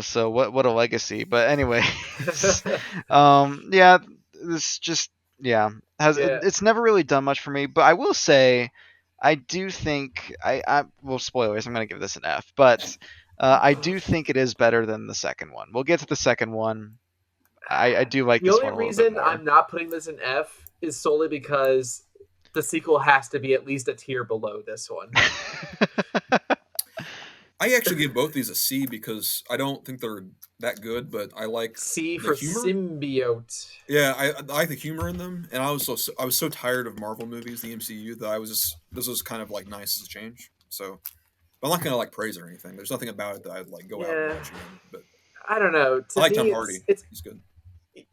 So what a legacy. But anyway, yeah, this just it's never really done much for me. But I will say, I do think well, spoilers. I'm gonna give this an F, but I do think it is better than the second one. We'll get to the second one. I do like this one a little bit more. The only reason I'm not putting this in F is solely because the sequel has to be at least a tier below this one. I actually give both these a C because I don't think they're that good, but I like C the for humor. Symbiote. Yeah, I like the humor in them, and I was so tired of Marvel movies, the MCU, that this was kind of like nice as a change. So, but I'm not gonna like praise it or anything. There's nothing about it that I'd like go out and watch again. But I don't know. I like Tom Hardy. He's good.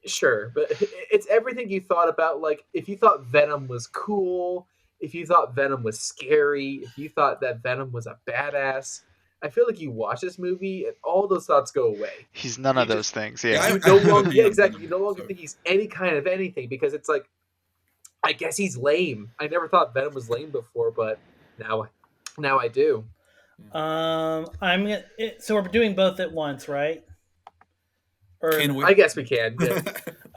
Sure, but it's everything you thought about. Like, if you thought Venom was cool, if you thought Venom was scary, if you thought that Venom was a badass, I feel like you watch this movie and all those thoughts go away. He's none of those things. Yeah, you no longer, exactly. You no longer think he's any kind of anything because it's like, I guess he's lame. I never thought Venom was lame before, but now I do. So we're doing both at once, right? Can we? I guess we can. Yeah.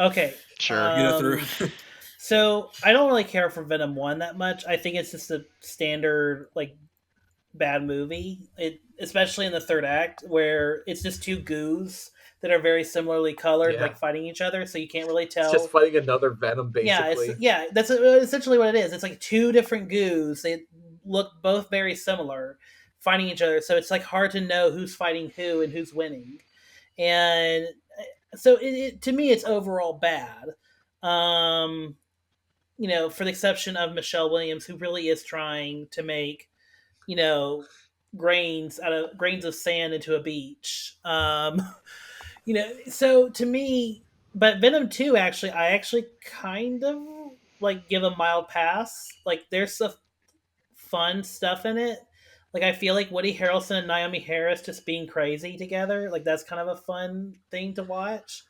Okay. Sure. Get it through. So I don't really care for Venom 1 that much. I think it's just a standard like bad movie. Especially in the third act where it's just two goos that are very similarly colored, like fighting each other, so you can't really tell. It's just fighting another Venom, basically. That's essentially what it is. It's like two different goos. They look both very similar, fighting each other. So it's like hard to know who's fighting who and who's winning. And so to me, it's overall bad. For the exception of Michelle Williams, who really is trying to make, grains of sand into a beach. So to me, but Venom 2, I actually kind of like give a mild pass. Like, there's some fun stuff in it. Like, I feel like Woody Harrelson and Naomi Harris just being crazy together. Like, that's kind of a fun thing to watch.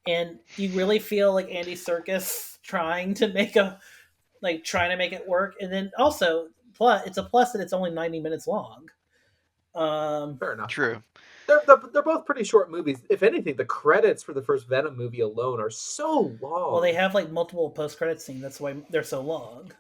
And you really feel like Andy Serkis trying to make it work. And then also, it's a plus that it's only 90 minutes long. Fair enough. True. They're both pretty short movies. If anything, the credits for the first Venom movie alone are so long. Well, they have like multiple post-credit scenes. That's why they're so long.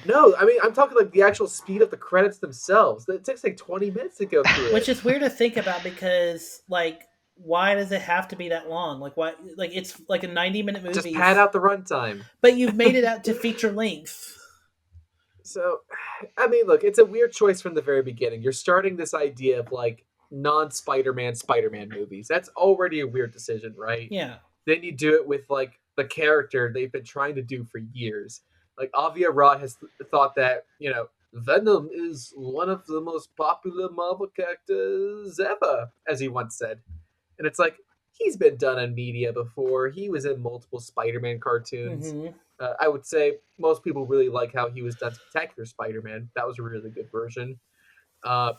No, I mean, I'm talking like the actual speed of the credits themselves. It takes like 20 minutes to go through it. Which is weird to think about because, like, why does it have to be that long? Like, why? Like, it's like a 90-minute movie. Just pad out the runtime. But you've made it out to feature length. So, I mean, look, it's a weird choice from the very beginning. You're starting this idea of like non-Spider-Man Spider-Man movies. That's already a weird decision, right? Yeah. Then you do it with like the character they've been trying to do for years. Like, Avi Arad has thought that, Venom is one of the most popular Marvel characters ever, as he once said. And it's like, he's been done in media before. He was in multiple Spider-Man cartoons. Mm-hmm. I would say most people really like how he was done Spectacular Spider-Man. That was a really good version.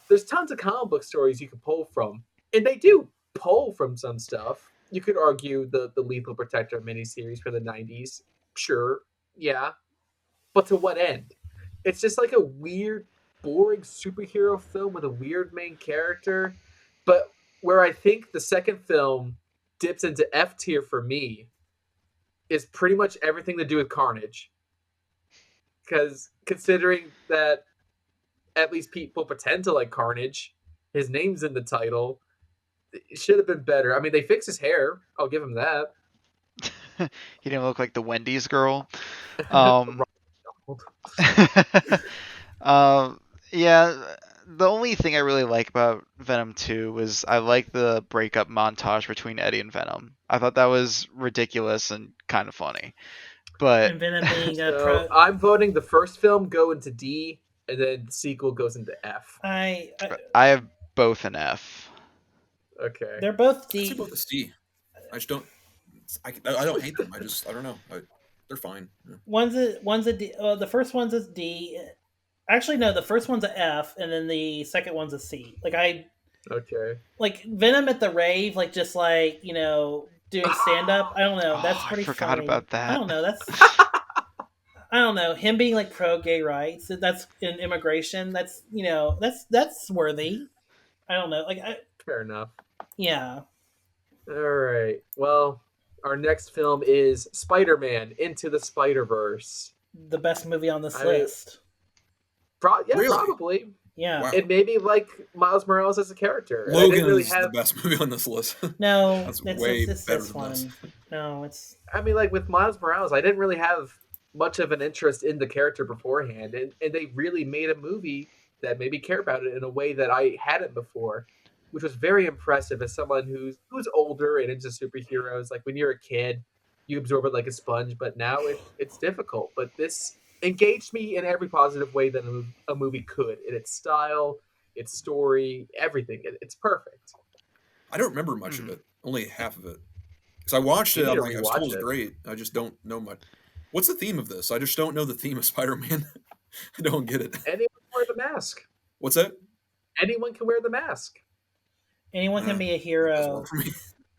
There's tons of comic book stories you can pull from. And they do pull from some stuff. You could argue the Lethal Protector miniseries from the 90s. Sure, yeah. But to what end? It's just like a weird, boring superhero film with a weird main character. But where I think the second film dips into F tier for me is pretty much everything to do with Carnage. Because considering that at least people pretend to like Carnage, his name's in the title, it should have been better. I mean, they fixed his hair. I'll give him that. He didn't look like the Wendy's girl. Yeah, the only thing I really like about Venom 2 was I like the breakup montage between Eddie and Venom. I thought that was ridiculous and kind of funny. But And Venom being so I'm voting the first film go into D, and then the sequel goes into F. I have both an F. Okay. They're both I say D. both a C. I just don't. I don't hate them. I don't know. They're fine. Yeah. One's a D. The first one's a D. Actually, no. The first one's a F, and then the second one's a C. Okay. Like Venom at the rave, like just like doing stand up. I don't know. That's Oh, pretty. I forgot funny. about that. I don't know. That's. I don't know. Him being like pro gay rights. That's in immigration. That's that's worthy. I don't know. Fair enough. Yeah. All right. Well, our next film is Spider-Man: Into the Spider-Verse. The best movie on this list. Really? Probably. Yeah. Wow. It may be like Miles Morales as a character. Logan is the best movie on this list. No, That's it's way this better than one. this. No, it's. I mean, like with Miles Morales, I didn't really have much of an interest in the character beforehand, and they really made a movie that made me care about it in a way that I hadn't before, which was very impressive as someone who's older and into superheroes. Like when you're a kid, you absorb it like a sponge, but now it's difficult. But this engaged me in every positive way that a movie could, in its style, its story, everything. It's perfect. I don't remember much of it. Only half of it. Because I watched it, I was told it was great. I just don't know much. What's the theme of this? I just don't know the theme of Spider-Man. I don't get it. Anyone can wear the mask. What's that? Anyone can wear the mask. Anyone can be a hero. For me.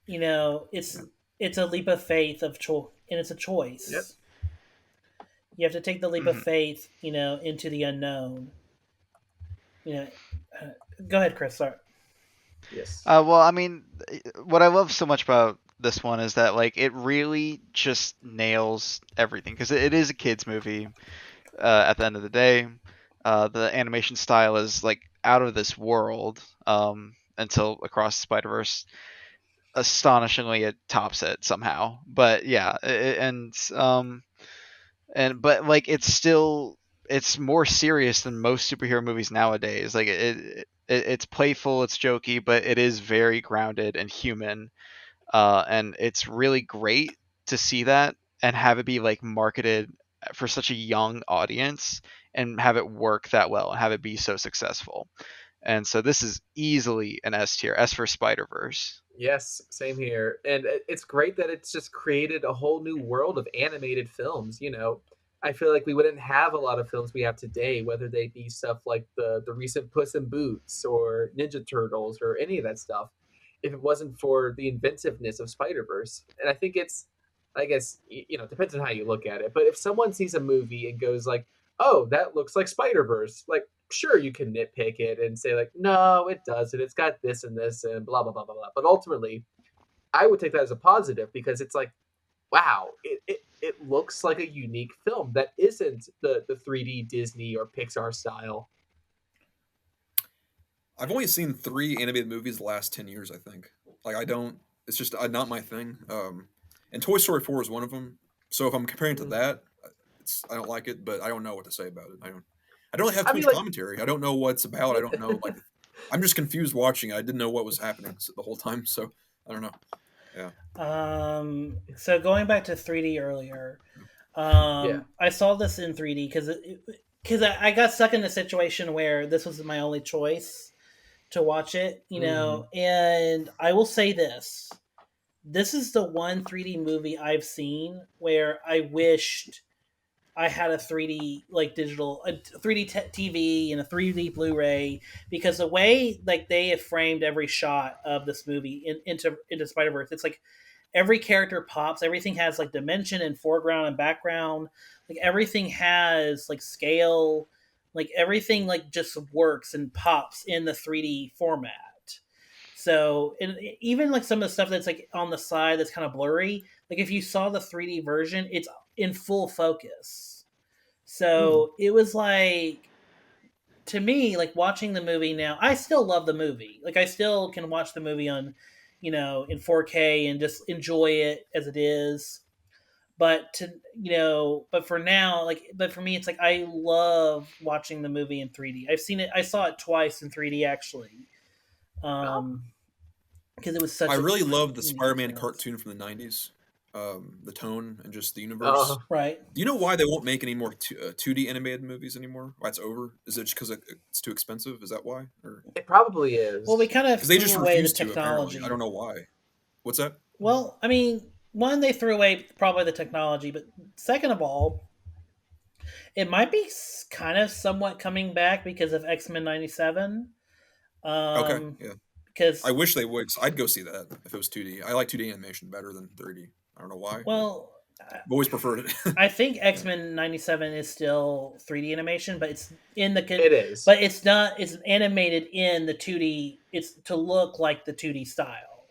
It's a leap of faith and it's a choice. Yep. You have to take the leap of faith, into the unknown. Go ahead, Chris. Sorry. Yes. Well, I mean, what I love so much about this one is that like it really just nails everything because it is a kids movie. At the end of the day, the animation style is like out of this world. Until Across the Spider-Verse, astonishingly it tops it somehow. But yeah, but like it's more serious than most superhero movies nowadays. Like it's playful, it's jokey, but it is very grounded and human. And it's really great to see that and have it be like marketed for such a young audience and have it work that well and have it be so successful. And so this is easily an S tier, S for Spider-Verse. Yes, same here. And it's great that it's just created a whole new world of animated films. I feel like we wouldn't have a lot of films we have today, whether they be stuff like the recent Puss in Boots or Ninja Turtles or any of that stuff, if it wasn't for the inventiveness of Spider-Verse. And I think I guess, depends on how you look at it. But if someone sees a movie and goes like, oh, that looks like Spider-Verse, like, sure, you can nitpick it and say like, no, it doesn't. It's got this and this and blah, blah, blah, blah, blah. But ultimately, I would take that as a positive because it's like, wow, it looks like a unique film that isn't the 3D Disney or Pixar style. I've only seen 3 animated movies the last 10 years, I think. It's just not my thing. And Toy Story 4 is one of them. So if I'm comparing to that, I don't like it, but I don't know what to say about it. I don't really have too much commentary. I don't know what it's about. I don't know. I'm just confused watching it. I didn't know what was happening the whole time. So I don't know. Yeah. So going back to 3D earlier, I saw this in 3D because I got stuck in a situation where this was my only choice to watch it, and I will say this is the one 3D movie I've seen where I wished I had a 3D digital, a 3D TV and a 3D Blu-ray, because the way they have framed every shot of this movie into Spider-Verse, it's like every character pops, everything has dimension and foreground and background, everything has scale, everything just works and pops in the 3D format. So, and even some of the stuff that's on the side that's kind of blurry, if you saw the 3D version, it's in full focus. So it was to me, watching the movie now, I still love the movie. I still can watch the movie on, in 4K and just enjoy it as it is. But but for now, but for me, it's like I love watching the movie in 3D. I saw it twice in 3D actually, because it was such. I really loved the Spider-Man cartoon from the '90s. The tone and just the universe. Right. Do you know why they won't make any more 2D animated movies anymore? Why it's over? Is it just because it's too expensive? Is that why? Or it probably is. Well, we kind of they just threw away the refuse to. technology. Apparently. I don't know why. What's that? Well, I mean, one, they threw away probably the technology, but second of all, it might be kind of somewhat coming back because of X-Men '97. Okay, yeah. Because I wish they would. I'd go see that if it was 2D. I like 2D animation better than 3D. I don't know why. Well, I've always preferred it. I think X-Men '97 is still 3D animation, but it's in the it is, but it's not. It's animated in the 2D. It's to look like the 2D style.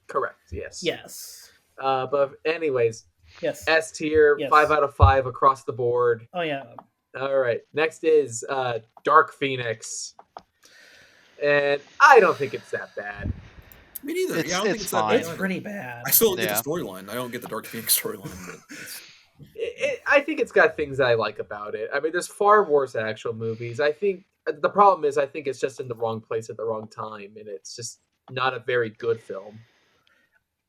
Correct. Yes. Yes. But anyways, yes. S tier, yes. 5 out of 5 across the board. Oh yeah. All right. Next is Dark Phoenix, and I don't think it's that bad. Me neither. It's, I don't think it's that fine. bad. It's pretty bad. I still don't get the storyline. I don't get the Dark Phoenix storyline. I think it's got things that I like about it. I mean, there's far worse actual movies. I think the problem is I think it's just in the wrong place at the wrong time, and it's just not a very good film.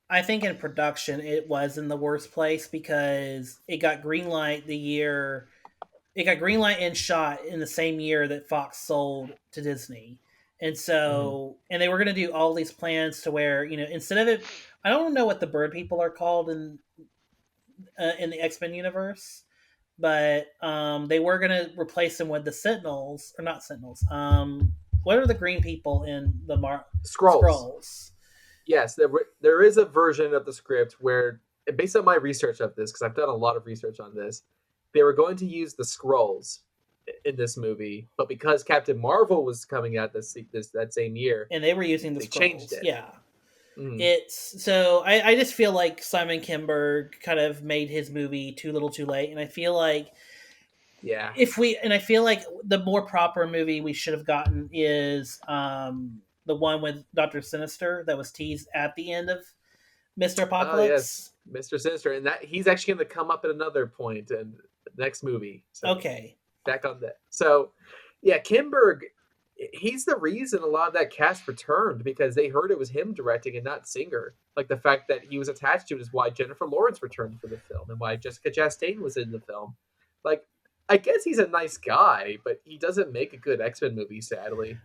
I think in production it was in the worst place because it got greenlight and shot in the same year that Fox sold to Disney. And so, and they were going to do all these plans to where, instead of it, I don't know what the bird people are called in the X-Men universe, but they were going to replace them with the Sentinels, or not Sentinels. What are the green people in the Skrulls? Yes, there is a version of the script where, based on my research of this, because I've done a lot of research on this, they were going to use the Skrulls in this movie, but because Captain Marvel was coming out that same year, and they were using the they Skrulls. Changed it. Yeah. It's so I just feel like Simon Kinberg kind of made his movie too little too late, and I feel like I feel like the more proper movie we should have gotten is the one with Dr. Sinister that was teased at the end of Mr. Apocalypse. Oh, yes, Mr. Sinister, and that he's actually going to come up at another point in the next movie. So okay, back on that. So, yeah, Kinberg, he's the reason a lot of that cast returned because they heard it was him directing and not Singer. Like the fact that he was attached to it is why Jennifer Lawrence returned for the film and why Jessica Chastain was in the film. Like, I guess he's a nice guy, but he doesn't make a good X-Men movie, sadly.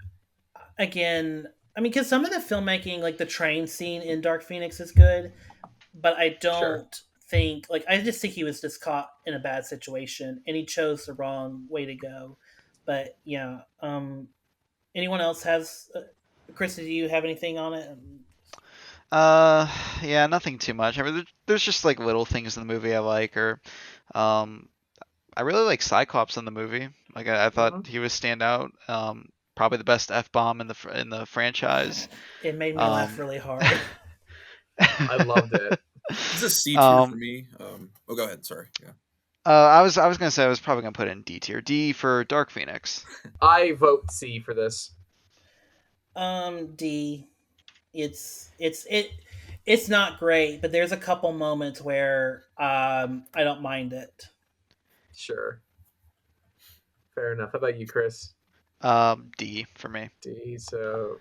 Again, I mean, because some of the filmmaking, like the train scene in Dark Phoenix is good, but I don't think, I just think he was just caught in a bad situation and he chose the wrong way to go. But yeah, anyone else has, Chris, do you have anything on it? Yeah, nothing too much. I mean, there's just like little things in the movie I like, or, I really like Cyclops in the movie. Like I thought he was standout. Probably the best F-bomb in the franchise. It made me laugh really hard. I loved it. It's a C tier for me. Go ahead. Sorry. Yeah. I was gonna say I was probably gonna put it in D tier. D for Dark Phoenix. I vote C for this. D. It's not great, but there's a couple moments where I don't mind it. Sure. Fair enough. How about you, Chris? D for me. D, so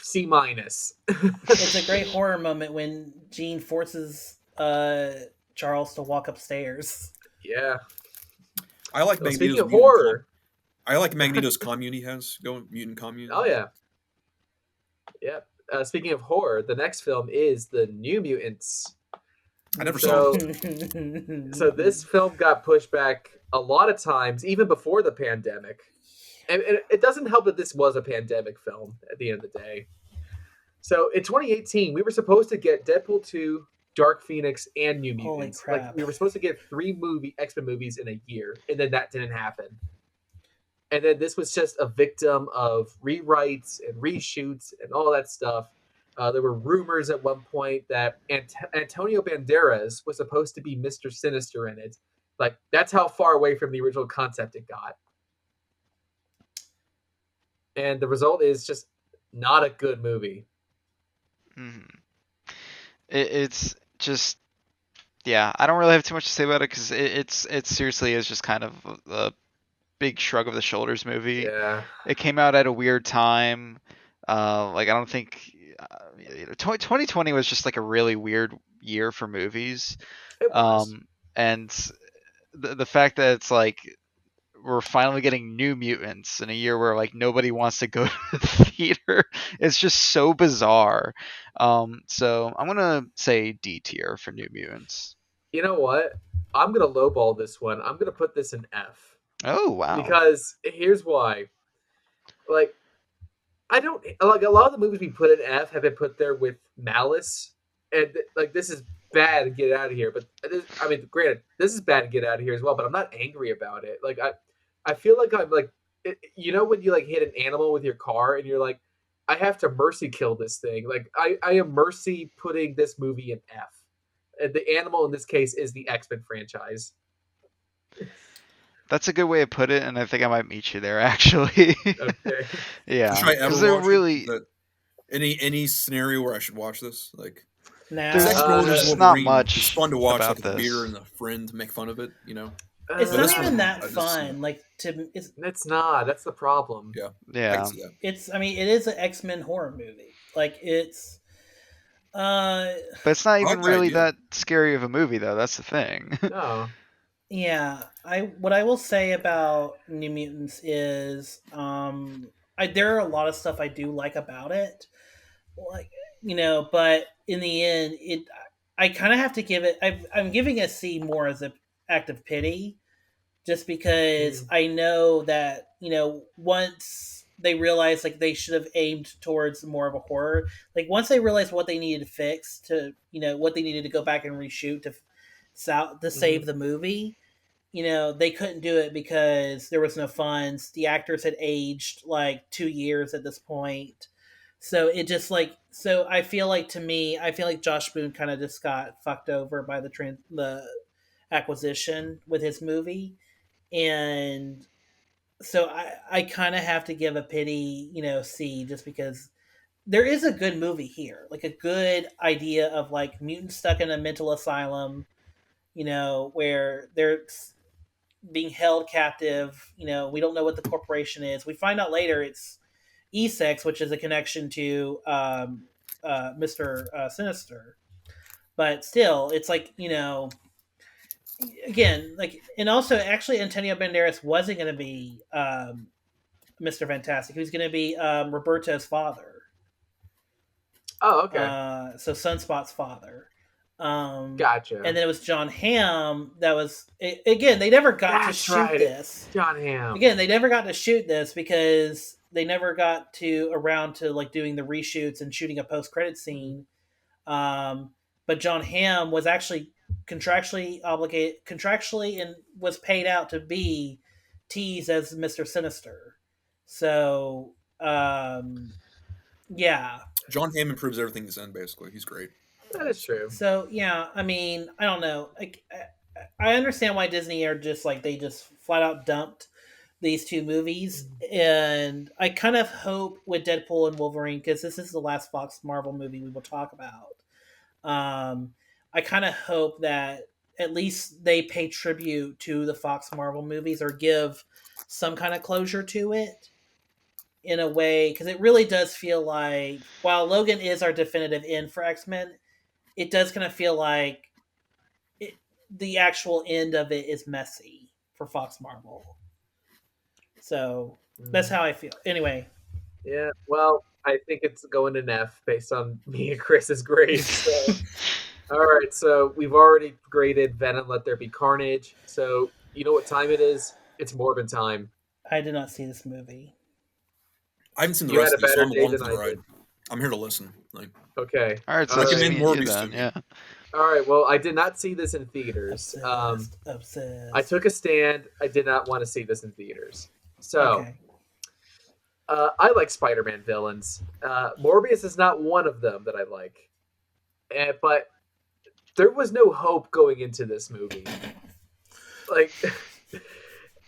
C minus. It's a great horror moment when Jean forces Charles to walk upstairs. Yeah. I like Magneto's speaking of horror. I like Magneto's commune he has. Mutant commune. Oh yeah. Yep. Speaking of horror, the next film is the New Mutants. I never saw it. So this film got pushed back a lot of times, even before the pandemic. And it doesn't help that this was a pandemic film at the end of the day. So in 2018, we were supposed to get Deadpool 2, Dark Phoenix, and New Mutants. Holy crap. Like we were supposed to get 3 X-Men movies in a year, and then that didn't happen. And then this was just a victim of rewrites and reshoots and all that stuff. There were rumors at one point that Antonio Banderas was supposed to be Mr. Sinister in it. Like, that's how far away from the original concept it got. And the result is just not a good movie. Mm-hmm. It's just Yeah, I don't really have too much to say about it because it seriously is just kind of a big shrug of the shoulders movie. Yeah. It came out at a weird time. Like I don't think 2020 was just like a really weird year for movies. It was. And the fact that it's like we're finally getting New Mutants in a year where like nobody wants to go to the theater. It's just so bizarre. So I'm gonna say D tier for New Mutants. You know what? I'm gonna lowball this one. I'm gonna put this in F. Oh wow! Because here's why. Like, I don't like a lot of the movies we put in F have been put there with malice, and like this is bad to get out of here. But I mean, granted, this is bad to get out of here as well. But I'm not angry about it. Like I feel like I'm like, you know, when you like hit an animal with your car and you're like, I have to mercy kill this thing. Like I am mercy putting this movie in F. And the animal in this case is the X-Men franchise. That's a good way to put it, and I think I might meet you there actually. Okay. Yeah, Should I ever because they're watch really it? Any scenario where I should watch this? Like, Now, there's not much It's fun to watch, about like a this. beer and a friend to make fun of it. You know, it's But not this even one, that I just- fun. Like It's not. That's the problem. yeah, I Yeah, can see that. it's. I mean, it is an X-Men horror movie. Like it's. but it's not even like the really idea. that scary of a movie, though. That's the thing. No. Yeah, what I will say about New Mutants is there are a lot of stuff I do like about it. Like, you know, but in the end I kind of have to give it I'm giving it a C more as an act of pity, just because I know that, you know, once they realized like they should have aimed towards more of a horror, like once they realized what they needed to fix to, you know, what they needed to go back and reshoot to save the movie, you know, they couldn't do it because there was no funds. The actors had aged like 2 years at this point. So it just like, so I feel like, to me, I feel like Josh Boone kind of just got fucked over by the acquisition with his movie. And so I kind of have to give a pity, you know, C, just because there is a good movie here, like a good idea of like mutants stuck in a mental asylum, you know, where they're being held captive. You know, we don't know what the corporation is. We find out later it's Essex, which is a connection to Mr. Sinister. But still, it's like, you know, again, like, and also actually Antonio Banderas wasn't going to be Mr. Fantastic. He was going to be Roberto's father. Oh, okay. So Sunspot's father. Gotcha. And then it was John Hamm that was, again, they never got to shoot this. John Hamm. Again, they never got to shoot this because they never got around to like doing the reshoots and shooting a post-credit scene. But John Hamm was actually contractually and was paid out to be teased as Mr. Sinister. So, yeah. John Hamm improves everything he's in. Basically, he's great. That is true. So yeah, I mean, I don't know. Like, I understand why Disney are just like, they just flat out dumped these two movies, and I kind of hope with Deadpool and Wolverine, because this is the last Fox Marvel movie we will talk about. I kind of hope that at least they pay tribute to the Fox Marvel movies, or give some kind of closure to it in a way, because it really does feel like, while Logan is our definitive end for X-Men, it does kind of feel like the actual end of it is messy for Fox Marvel. So that's how I feel. Anyway. Yeah, well, I think it's going to F based on me and Chris's grades. So. All right, so we've already graded Venom, Let There Be Carnage. So you know what time it is? It's Morbin time. I did not see this movie. I haven't seen the You rest had of a it, so better I'm day along for than the I ride. did. I'm here to listen. Like, Okay. All right, so Recommend let's meet you Morbius then. to me. Yeah. All right, well, I did not see this in theaters. Obsessed. I took a stand. I did not want to see this in theaters. So, Okay. I like Spider-Man villains. Morbius is not one of them that I like. But there was no hope going into this movie. Like,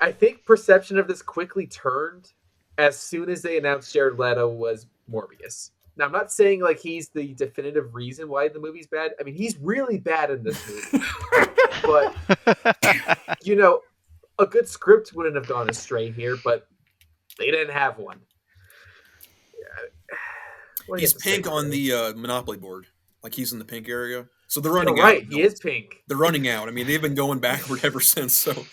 I think perception of this quickly turned as soon as they announced Jared Leto was Morbius. Now, I'm not saying like he's the definitive reason why the movie's bad. I mean, he's really bad in this movie. But, you know, a good script wouldn't have gone astray here, but they didn't have one. He's pink on the Monopoly board. Like, he's in the pink area. So they're running out. Right, he is pink. They're running out. I mean, they've been going backward ever since, so...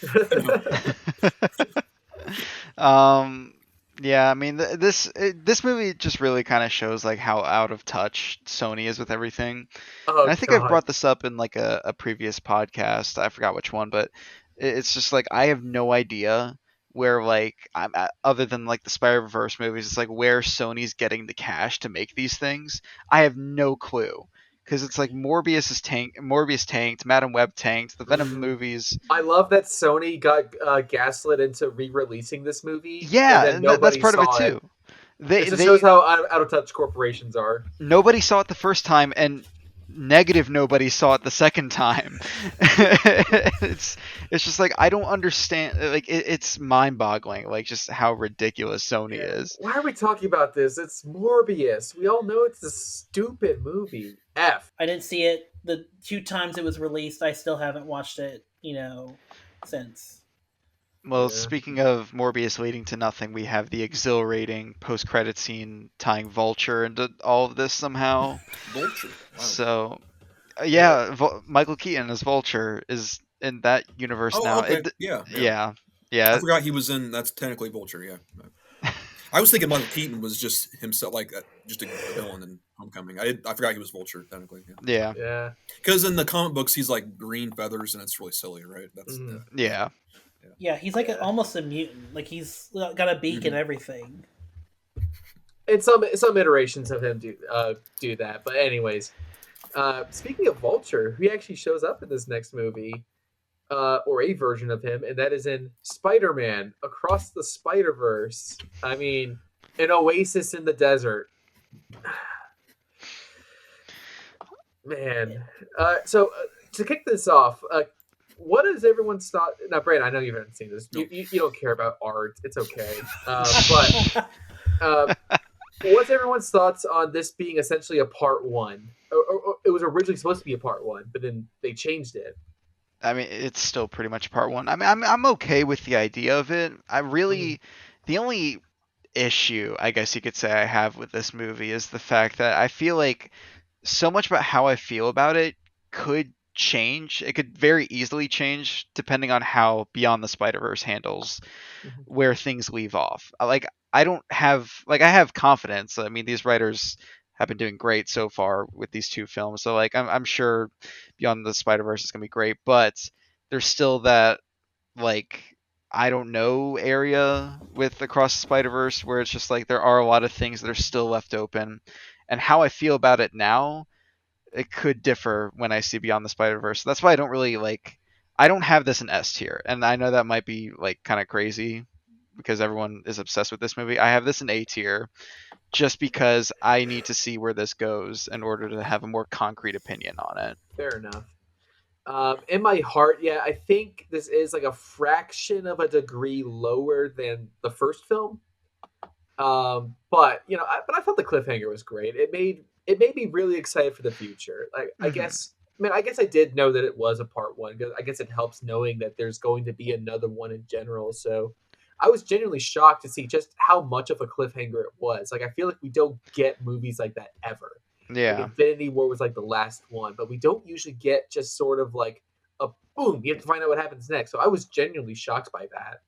Yeah, I mean, this movie just really kind of shows like how out of touch Sony is with everything. And I think I've brought this up in like a previous podcast. I forgot which one, but it's just like I have no idea where like I'm at, other than like the Spider-Verse movies. It's like where Sony's getting the cash to make these things. I have no clue. Because it's like Morbius tanked, Madam Web tanked, the Venom movies. I love that Sony got gaslit into re-releasing this movie. Yeah, and that's part of it too. It just shows how out of touch corporations are. Nobody saw it the first time, and nobody saw it the second time. It's just like I don't understand. Like it's mind-boggling. Like just how ridiculous Sony is. Why are we talking about this? It's Morbius. We all know it's a stupid movie. I didn't see it the 2 times it was released. I still haven't watched it, since. Well, speaking of Morbius leading to nothing, we have the exhilarating post-credit scene tying Vulture into all of this somehow. Vulture. Wow. So, Michael Keaton as Vulture is in that universe now. Okay. Yeah. I forgot he was in. That's technically Vulture. Yeah. I was thinking Michael Keaton was just himself, like just a villain in Homecoming. I forgot he was Vulture technically. Yeah. Because in the comic books, he's like green feathers, and it's really silly, right? That's yeah. Yeah, he's like almost a mutant. Like he's got a beak and everything. And some iterations of him do that. But anyways, speaking of Vulture, he actually shows up in this next movie, or a version of him, and that is in Spider-Man Across the Spider-Verse. I mean, an oasis in the desert. Man. So to kick this off, what is everyone's thought? Now, Brandon, I know you haven't seen this. You don't care about art. It's okay. But what's everyone's thoughts on this being essentially a part 1? Or it was originally supposed to be a part 1, but then they changed it. I mean, it's still pretty much part 1. I mean, I'm okay with the idea of it. The only issue, I guess you could say, I have with this movie is the fact that I feel like so much about how I feel about it could change. It could very easily change depending on how Beyond the Spider-Verse handles where things leave off. I have confidence. I mean, these writers have been doing great so far with these 2 films. So like I'm sure Beyond the Spider-Verse is going to be great, but there's still that like I don't know area with Across the Spider-Verse where it's just like there are a lot of things that are still left open, and how I feel about it now, it could differ when I see Beyond the Spider-Verse. That's why I don't have this in S tier, and I know that might be like kind of crazy because everyone is obsessed with this movie. I have this in A tier just because I need to see where this goes in order to have a more concrete opinion on it. Fair enough. In my heart, I think this is like a fraction of a degree lower than the first film. But I thought the cliffhanger was great. It made me really excited for the future. Like I guess I did know that it was a part 1 because I guess it helps knowing that there's going to be another one in general. So I was genuinely shocked to see just how much of a cliffhanger it was. Like I feel like we don't get movies like that ever. Yeah. Like Infinity War was like the last one, but we don't usually get just sort of like a boom, you have to find out what happens next. So I was genuinely shocked by that.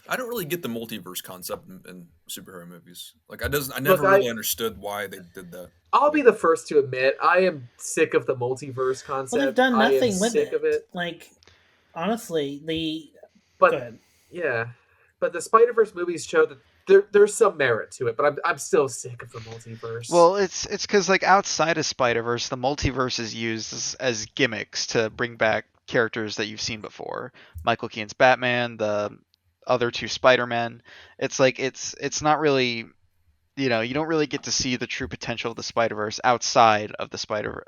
I don't really get the multiverse concept in superhero movies. Like I never really understood why they did that. I'll be the first to admit I am sick of the multiverse concept. Well, they've done nothing with sick of it. Like honestly, but go ahead. Yeah, but the Spider-Verse movies show that there's some merit to it, but I'm still sick of the multiverse. Well, it's because like outside of Spider-Verse, the multiverse is used as gimmicks to bring back characters that you've seen before. Michael Keaton's Batman, the other 2 Spider-Men. It's like it's not really, you don't really get to see the true potential of the Spider-Verse outside of the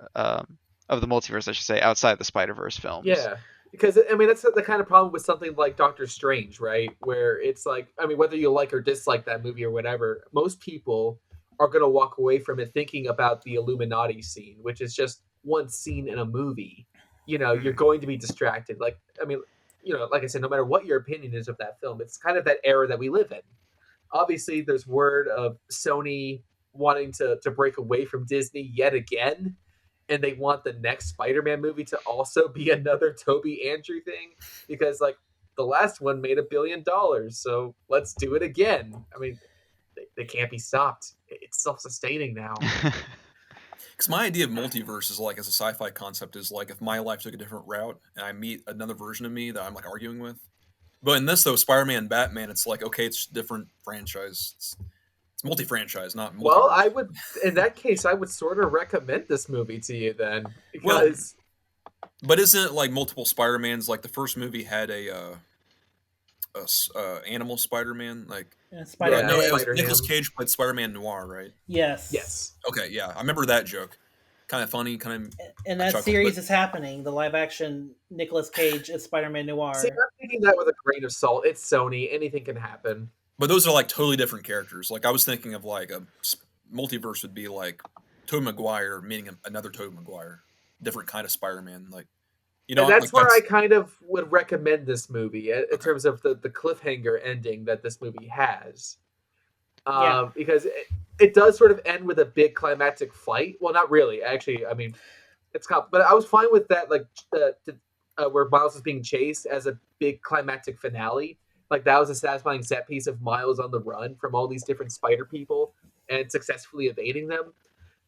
of the multiverse, I should say, outside the Spider-Verse films. Yeah. because I mean that's the kind of problem with something like Doctor Strange, right? Where it's like, I mean, whether you like or dislike that movie or whatever, most people are going to walk away from it thinking about the Illuminati scene, which is just one scene in a movie. You know, you're going to be distracted. Like, I mean, you know, like I said, no matter what your opinion is of that film, it's kind of that era that we live in. Obviously, there's word of Sony wanting to break away from Disney yet again, and they want the next Spider-Man movie to also be another Toby Andrew thing, because like the last one made $1 billion, so let's do it again. I mean, they can't be stopped. It's self-sustaining now. Because my idea of multiverse is like, as a sci-fi concept, is like if my life took a different route and I meet another version of me that I'm like arguing with. But in this though, Spider-Man, Batman, it's like, okay, it's different franchise. It's multi-franchise, not multiverse. Well, I would, in that case, I would sort of recommend this movie to you then, because. But isn't it like multiple Spider-Mans? Like the first movie had a animal Spider-Man, like Spider-Man. No, it was Nicolas Cage played Spider-Man Noir, right? Yes. Okay, yeah, I remember that joke. Kind of funny, kind of. And that series is happening. The live-action Nicolas Cage is Spider-Man Noir. See, I'm taking that with a grain of salt. It's Sony. Anything can happen. But those are like totally different characters. Like I was thinking of like a multiverse would be like Tobey Maguire meeting another Tobey Maguire, different kind of Spider-Man, like. You know, and that's like, where I kind of would recommend this movie in terms of the cliffhanger ending that this movie has. Because it does sort of end with a big climactic fight. Well, not really. Actually, I mean, but I was fine with that, like where Miles is being chased as a big climactic finale. Like that was a satisfying set piece of Miles on the run from all these different spider people and successfully evading them.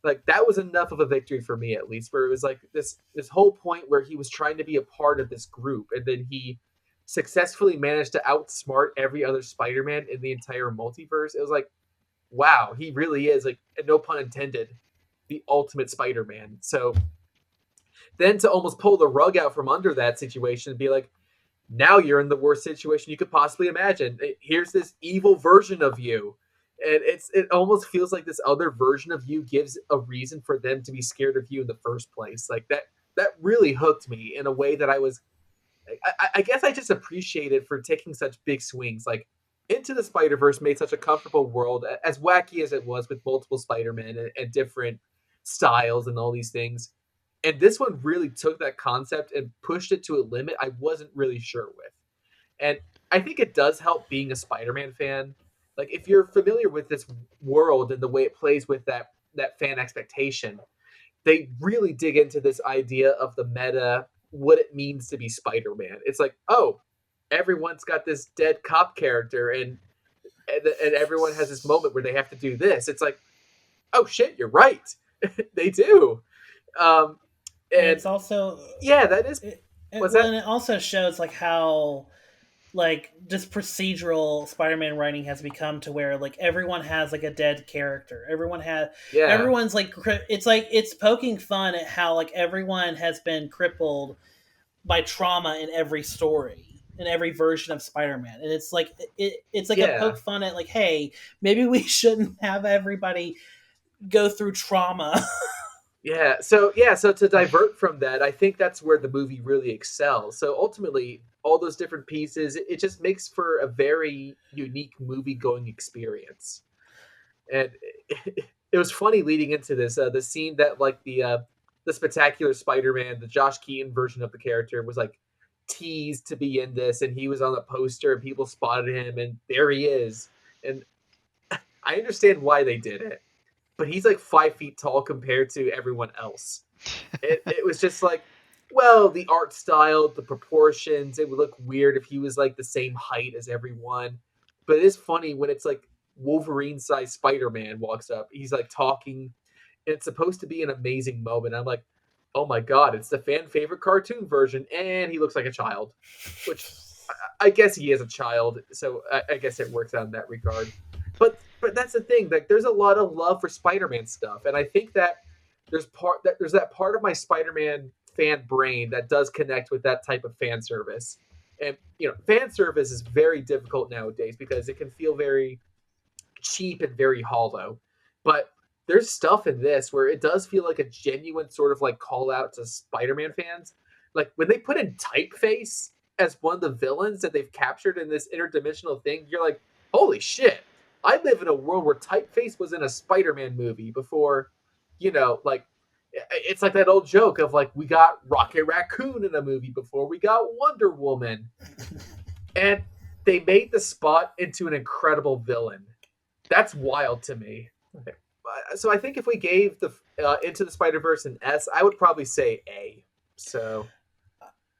Like that was enough of a victory for me, at least, where it was like this whole point where he was trying to be a part of this group, and then he successfully managed to outsmart every other Spider-Man in the entire multiverse. It was like, wow, he really is, like, and no pun intended, the ultimate Spider-Man. So then to almost pull the rug out from under that situation and be like, now you're in the worst situation you could possibly imagine. Here's this evil version of you. And it almost feels like this other version of you gives a reason for them to be scared of you in the first place. Like that really hooked me in a way that I guess I just appreciated for taking such big swings. Like Into the Spider-Verse made such a comfortable world, as wacky as it was with multiple Spider-Men and different styles and all these things. And this one really took that concept and pushed it to a limit I wasn't really sure with. And I think it does help being a Spider-Man fan. Like, if you're familiar with this world and the way it plays with that fan expectation, they really dig into this idea of the meta, what it means to be Spider-Man. It's like, oh, everyone's got this dead cop character, and everyone has this moment where they have to do this. It's like, oh shit, you're right, they do. And it's also that is. And it also shows like how. Like just procedural Spider-Man writing has become to where like everyone has like a dead character. Everyone's like, it's poking fun at how like everyone has been crippled by trauma in every story, in every version of Spider-Man. And it's like, it's like a poke fun at like, hey, maybe we shouldn't have everybody go through trauma. So to divert from that, I think that's where the movie really excels. So ultimately, all those different pieces, it just makes for a very unique movie-going experience. And it was funny leading into this, the scene that like the Spectacular Spider-Man, the Josh Keaton version of the character, was like teased to be in this, and he was on the poster, and people spotted him, and there he is. And I understand why they did it, but he's like 5 feet tall compared to everyone else. It was just like, well, the art style, the proportions, it would look weird if he was like the same height as everyone. But it is funny when it's like Wolverine-sized Spider-Man walks up. He's like talking, and it's supposed to be an amazing moment. I'm like, oh my god, it's the fan favorite cartoon version, and he looks like a child, which I guess he is a child, so I guess it works out in that regard. But that's the thing, like there's a lot of love for Spider-Man stuff, and I think that there's that part of my Spider-Man fan brain that does connect with that type of fan service. And fan service is very difficult nowadays because it can feel very cheap and very hollow. But there's stuff in this where it does feel like a genuine sort of like call out to Spider-Man fans like when they put in Typeface as one of the villains that they've captured in this interdimensional thing, you're like, holy shit! I live in a world where Typeface was in a Spider-Man movie before, like it's like that old joke of like we got Rocket Raccoon in a movie before we got Wonder Woman, and they made the Spot into an incredible villain. That's wild to me. So I think if we gave the Into the Spider-Verse an S, I would probably say A. So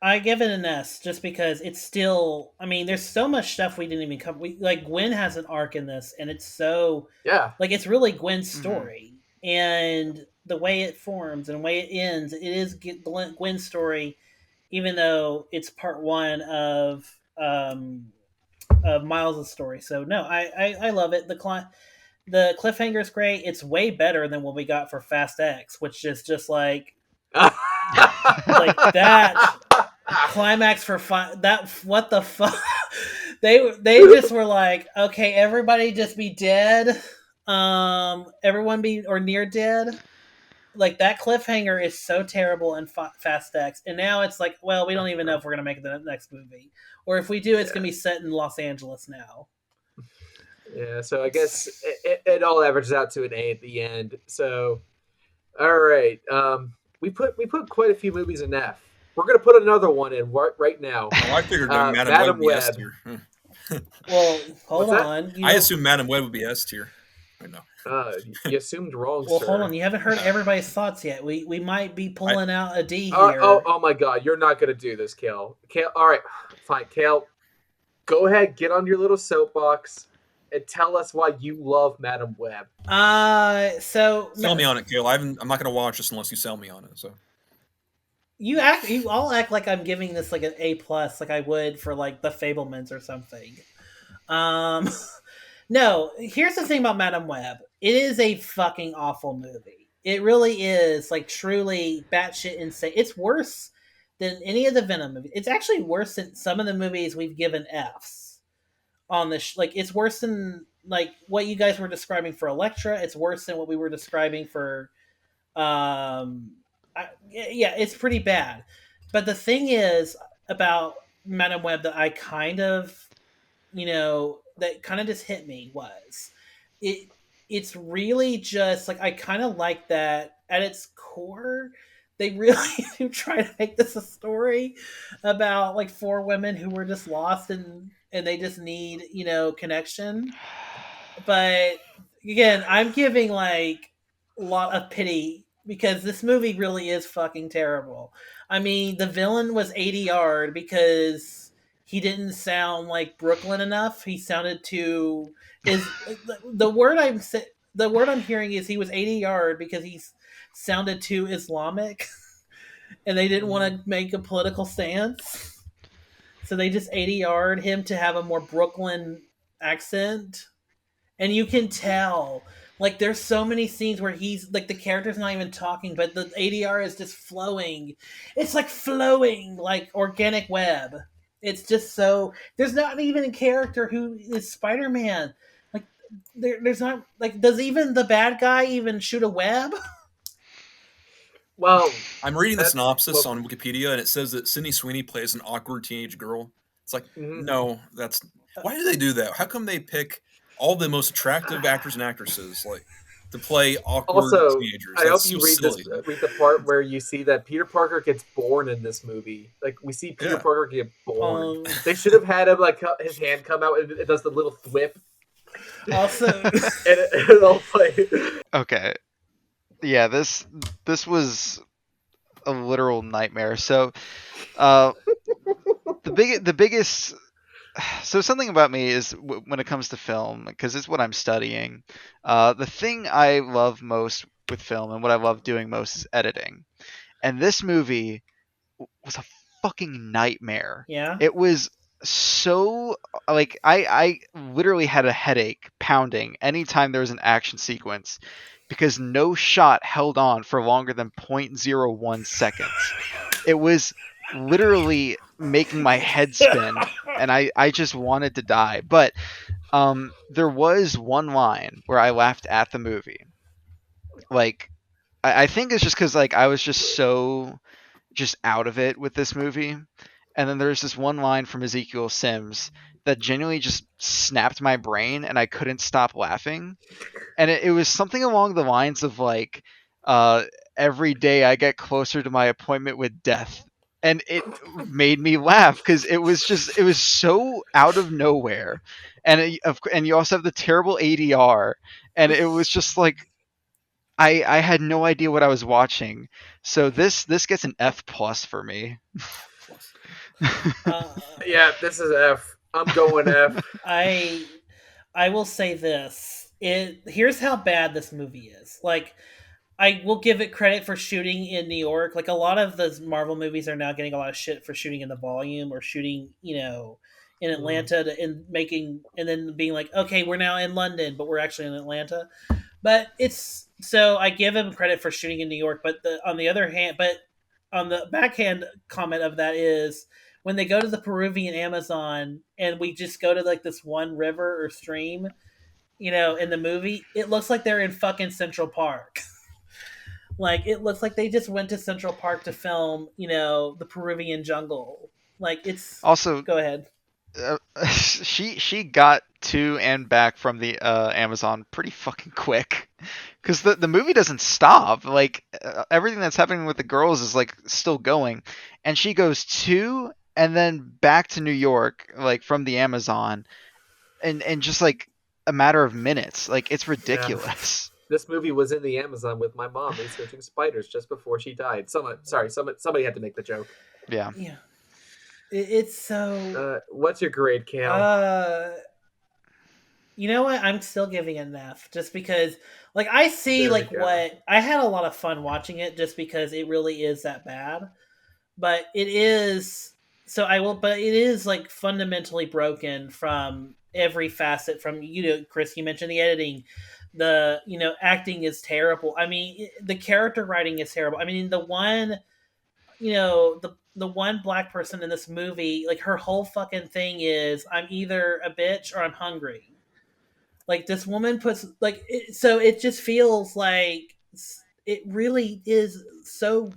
I give it an S just because it's still. I mean, there's so much stuff we didn't even cover. Like Gwen has an arc in this, and it's so like it's really Gwen's story, and the way it forms and the way it ends, it is Gwen's story, even though it's part one of Miles' story. So no, I love it. The cliffhanger is great. It's way better than what we got for Fast X, which is just like that climax for that. What the fuck? They just were like, okay, everybody just be dead. Everyone be or near dead. Like that cliffhanger is so terrible in Fast X, and now it's like, well, we don't even know if we're gonna make the next movie, or if we do, it's gonna be set in Los Angeles now. Yeah, so I guess it all averages out to an A at the end. So, all right, we put quite a few movies in F. We're gonna put another one in right now. I figured Madam Web would be S tier. Well, hold on. I assume Madam Web would be S tier. I know. You assumed wrong. Well, sir. Hold on. You haven't heard everybody's thoughts yet. We might be pulling out a D here. Oh my God! You're not gonna do this, Kale. Kale, all right, fine. Kale, go ahead, get on your little soapbox, and tell us why you love Madam Web. So sell me on it, Kale. I'm not gonna watch this unless you sell me on it. So you all act like I'm giving this like an A+, like I would for like The Fabelmans or something. No, here's the thing about Madam Web. It is a fucking awful movie. It really is, like, truly batshit insane. It's worse than any of the Venom movies. It's actually worse than some of the movies we've given Fs on this. Like, it's worse than, like, what you guys were describing for Elektra. It's worse than what we were describing for, yeah, it's pretty bad. But the thing is about Madam Web that I kind of, that kind of just hit me was it's really just like I kind of like that at its core they really do try to make this a story about like 4 women who were just lost and they just need connection. But again, I'm giving like a lot of pity because this movie really is fucking terrible. I mean, the villain was 80 Yard because he didn't sound like Brooklyn enough. He sounded too the word I'm hearing is he was 80 Yard because he sounded too Islamic, and they didn't want to make a political stance, so they just 80 Yard him to have a more Brooklyn accent, and you can tell. Like, there's so many scenes where he's like the character's not even talking, but the ADR is just flowing. It's like flowing like organic web. It's just so there's not even a character who is Spider-Man. Like there's not like does even the bad guy even shoot a web? Well, I'm reading the synopsis on Wikipedia and it says that Sydney Sweeney plays an awkward teenage girl. It's like no, that's why do they do that? How come they pick all the most attractive actors and actresses like to play awkward teenagers? I hope you read the part where you see that Peter Parker gets born in this movie. Like we see Peter Parker get born. They should have had him like his hand come out and it does the little thwip. Also, and it'll play. Okay, yeah, this was a literal nightmare. So, the biggest. So something about me is when it comes to film, because it's what I'm studying, the thing I love most with film and what I love doing most is editing. And this movie was a fucking nightmare. Yeah. It was so, like, I literally had a headache pounding anytime there was an action sequence because no shot held on for longer than 0.01 seconds. It was literally making my head spin and I just wanted to die. But there was one line where I laughed at the movie. Like I think it's just because like I was just so just out of it with this movie. And then there's this one line from Ezekiel Sims that genuinely just snapped my brain, and I couldn't stop laughing. And it was something along the lines of like, every day I get closer to my appointment with death. And it made me laugh because it was so out of nowhere. And and you also have the terrible ADR, and it was just like, I had no idea what I was watching. So this gets an F plus for me. Yeah, this is F. I'm going F. I will say this. Here's how bad this movie is. Like, I will give it credit for shooting in New York. Like, a lot of the Marvel movies are now getting a lot of shit for shooting in the volume or shooting, in Atlanta and then being like, okay, we're now in London, but we're actually in Atlanta. But so I give him credit for shooting in New York. But on the backhand comment of that is when they go to the Peruvian Amazon and we just go to like this one river or stream, in the movie, it looks like they're in fucking Central Park. Like, it looks like they just went to Central Park to film, the Peruvian jungle. Like, it's... Also, go ahead. She got to and back from the Amazon pretty fucking quick, because the movie doesn't stop. Like, everything that's happening with the girls is like still going, and she goes to and then back to New York, like from the Amazon, and just like a matter of minutes. Like, it's ridiculous. Yeah. This movie was in the Amazon with my mom researching spiders just before she died. Somebody had to make the joke. Yeah. Yeah. It's so... what's your grade, Kale? You know what? I'm still giving it an F, just because, like, I see, like, what... I had a lot of fun watching it just because it really is that bad. But it is... But it is, like, fundamentally broken from every facet. From, Chris, you mentioned the editing. The, acting is terrible. I mean, the character writing is terrible. I mean, the one... the one black person in this movie, like, her whole fucking thing is, I'm either a bitch or I'm hungry. Like, this woman puts, like, so it just feels like it really is so...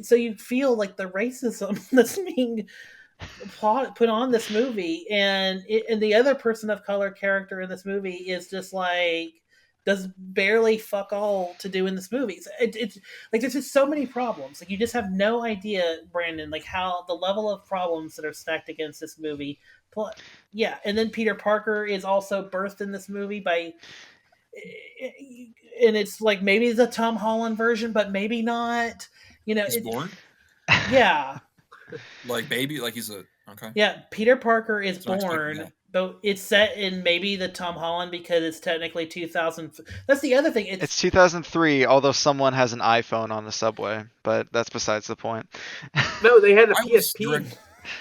so you feel like the racism that's being put on this movie, and the other person of color character in this movie is just like... does barely fuck all to do in this movie. It's like, there's just so many problems. Like, you just have no idea, Brandon, like, how the level of problems that are stacked against this movie. Yeah, and then Peter Parker is also birthed in this movie by... and it's like, maybe the Tom Holland version, but maybe not. He's born? Yeah. Like, baby? Like, he's a... Okay. Yeah, Peter Parker is born... But it's set in maybe the Tom Holland because it's technically 2000. That's the other thing. It's 2003, although someone has an iPhone on the subway, but that's besides the point. No, they had a PSP.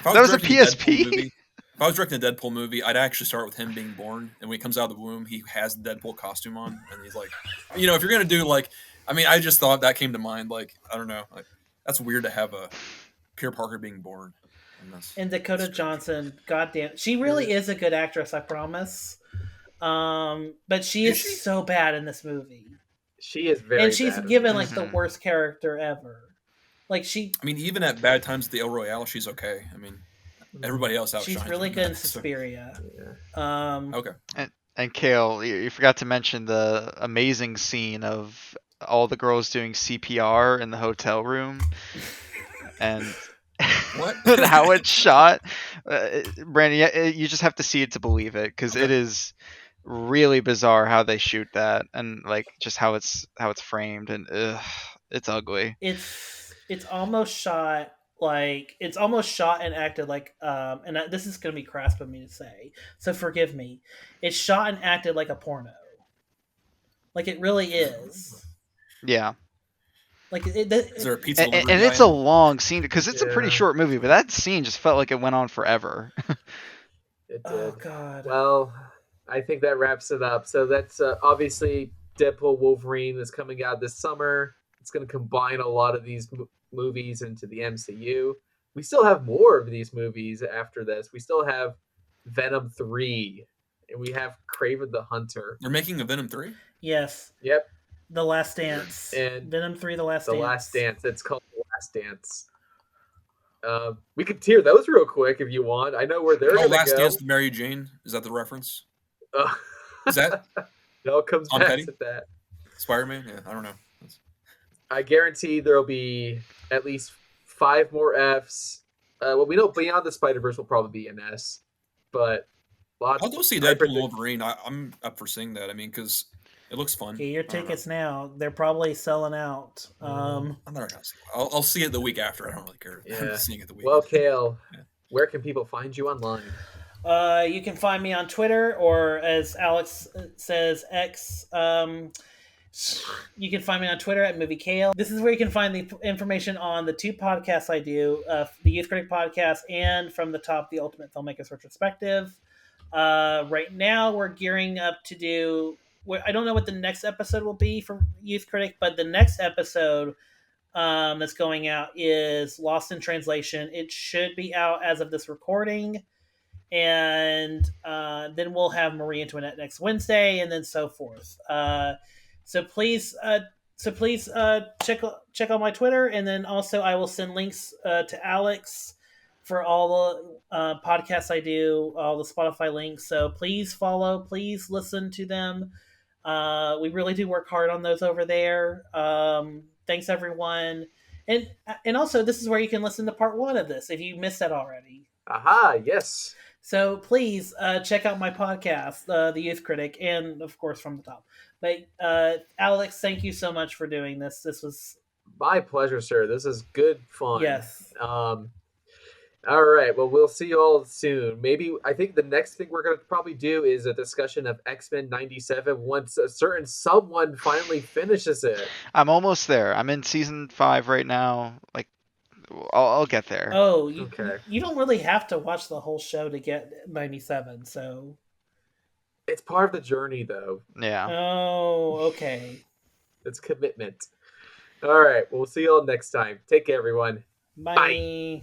That was a PSP? If I was directing a Deadpool movie, I'd actually start with him being born, and when he comes out of the womb, he has the Deadpool costume on, and he's like, if you're going to do, like, I mean, I just thought that came to mind, like, I don't know, like, that's weird to have a Peter Parker being born. And Dakota Johnson, goddamn, she really is a good actress, I promise. But she is so bad in this movie. She is very, and she's bad given like the worst character ever. Like, she... I mean, even at bad times at the El Royale, she's okay. I mean, everybody else outshines. She's really good in Suspiria. Okay. And Kale, you forgot to mention the amazing scene of all the girls doing CPR in the hotel room, and what? and how it's shot. Brandon, you just have to see it to believe it, because it is really bizarre how they shoot that, and like just how it's framed, and it's ugly. It's almost shot like, it's almost shot and acted like, and this is gonna be crass of me to say, so forgive me. It's shot and acted like a porno. Like, it really is. Yeah. Like, is there a pizza and it's a long scene, because it's a pretty short movie, but that scene just felt like it went on forever. It did. Oh God. Well, I think that wraps it up. So that's obviously Deadpool Wolverine is coming out this summer. It's going to combine a lot of these movies into the MCU. We still have more of these movies after this. We still have Venom 3, and we have Kraven the Hunter. They're making a Venom 3? Yes. Yep. The Last Dance. And Venom 3, The Last The Dance. Last Dance. It's called The Last Dance. We could tier those real quick if you want. I know where they're going to go. Last Dance with Mary Jane. Is that the reference? Is that? It all comes Tom back Petty? to that. Spider-Man? Yeah, I don't know. I guarantee there'll be at least 5 more Fs. Well, we know Beyond the Spider-Verse will probably be an S, but I'll go see Deadpool Wolverine. I'm up for seeing that. I mean, because it looks fun. Get your tickets now. They're probably selling out. I'm never gonna see it. I'll see it the week after. I don't really care. Yeah. I'm seeing it the week. Well, Kale, where can people find you online? You can find me on Twitter, or as Alex says, X. You can find me on Twitter at Movie Kale. This is where you can find the information on the 2 podcasts I do, the Youth Critic Podcast and From the Top, the Ultimate Filmmakers Retrospective. Right now, we're gearing up to do... I don't know what the next episode will be for Youth Critic, but the next episode that's going out is Lost in Translation. It should be out as of this recording. And then we'll have Marie Antoinette next Wednesday, and then so forth. So please check out my Twitter, and then also I will send links to Alex for all the podcasts I do, all the Spotify links. So please follow, please listen to them. We really do work hard on those over there. Thanks everyone, and also this is where you can listen to part 1 of this if you missed that already. Aha, yes. So please check out my podcast, The Youth Critic, and of course From the Top. But Alex, thank you so much for doing this. This was my pleasure, sir. This is good fun. Yes. All right. Well, we'll see you all soon. Maybe I think the next thing we're going to probably do is a discussion of X-Men 97 once a certain someone finally finishes it. I'm almost there. I'm in season 5 right now. Like, I'll get there. Oh, Okay. You don't really have to watch the whole show to get 97, so... It's part of the journey, though. Yeah. Oh, okay. It's commitment. All right. We'll see you all next time. Take care, everyone. Bye. Bye.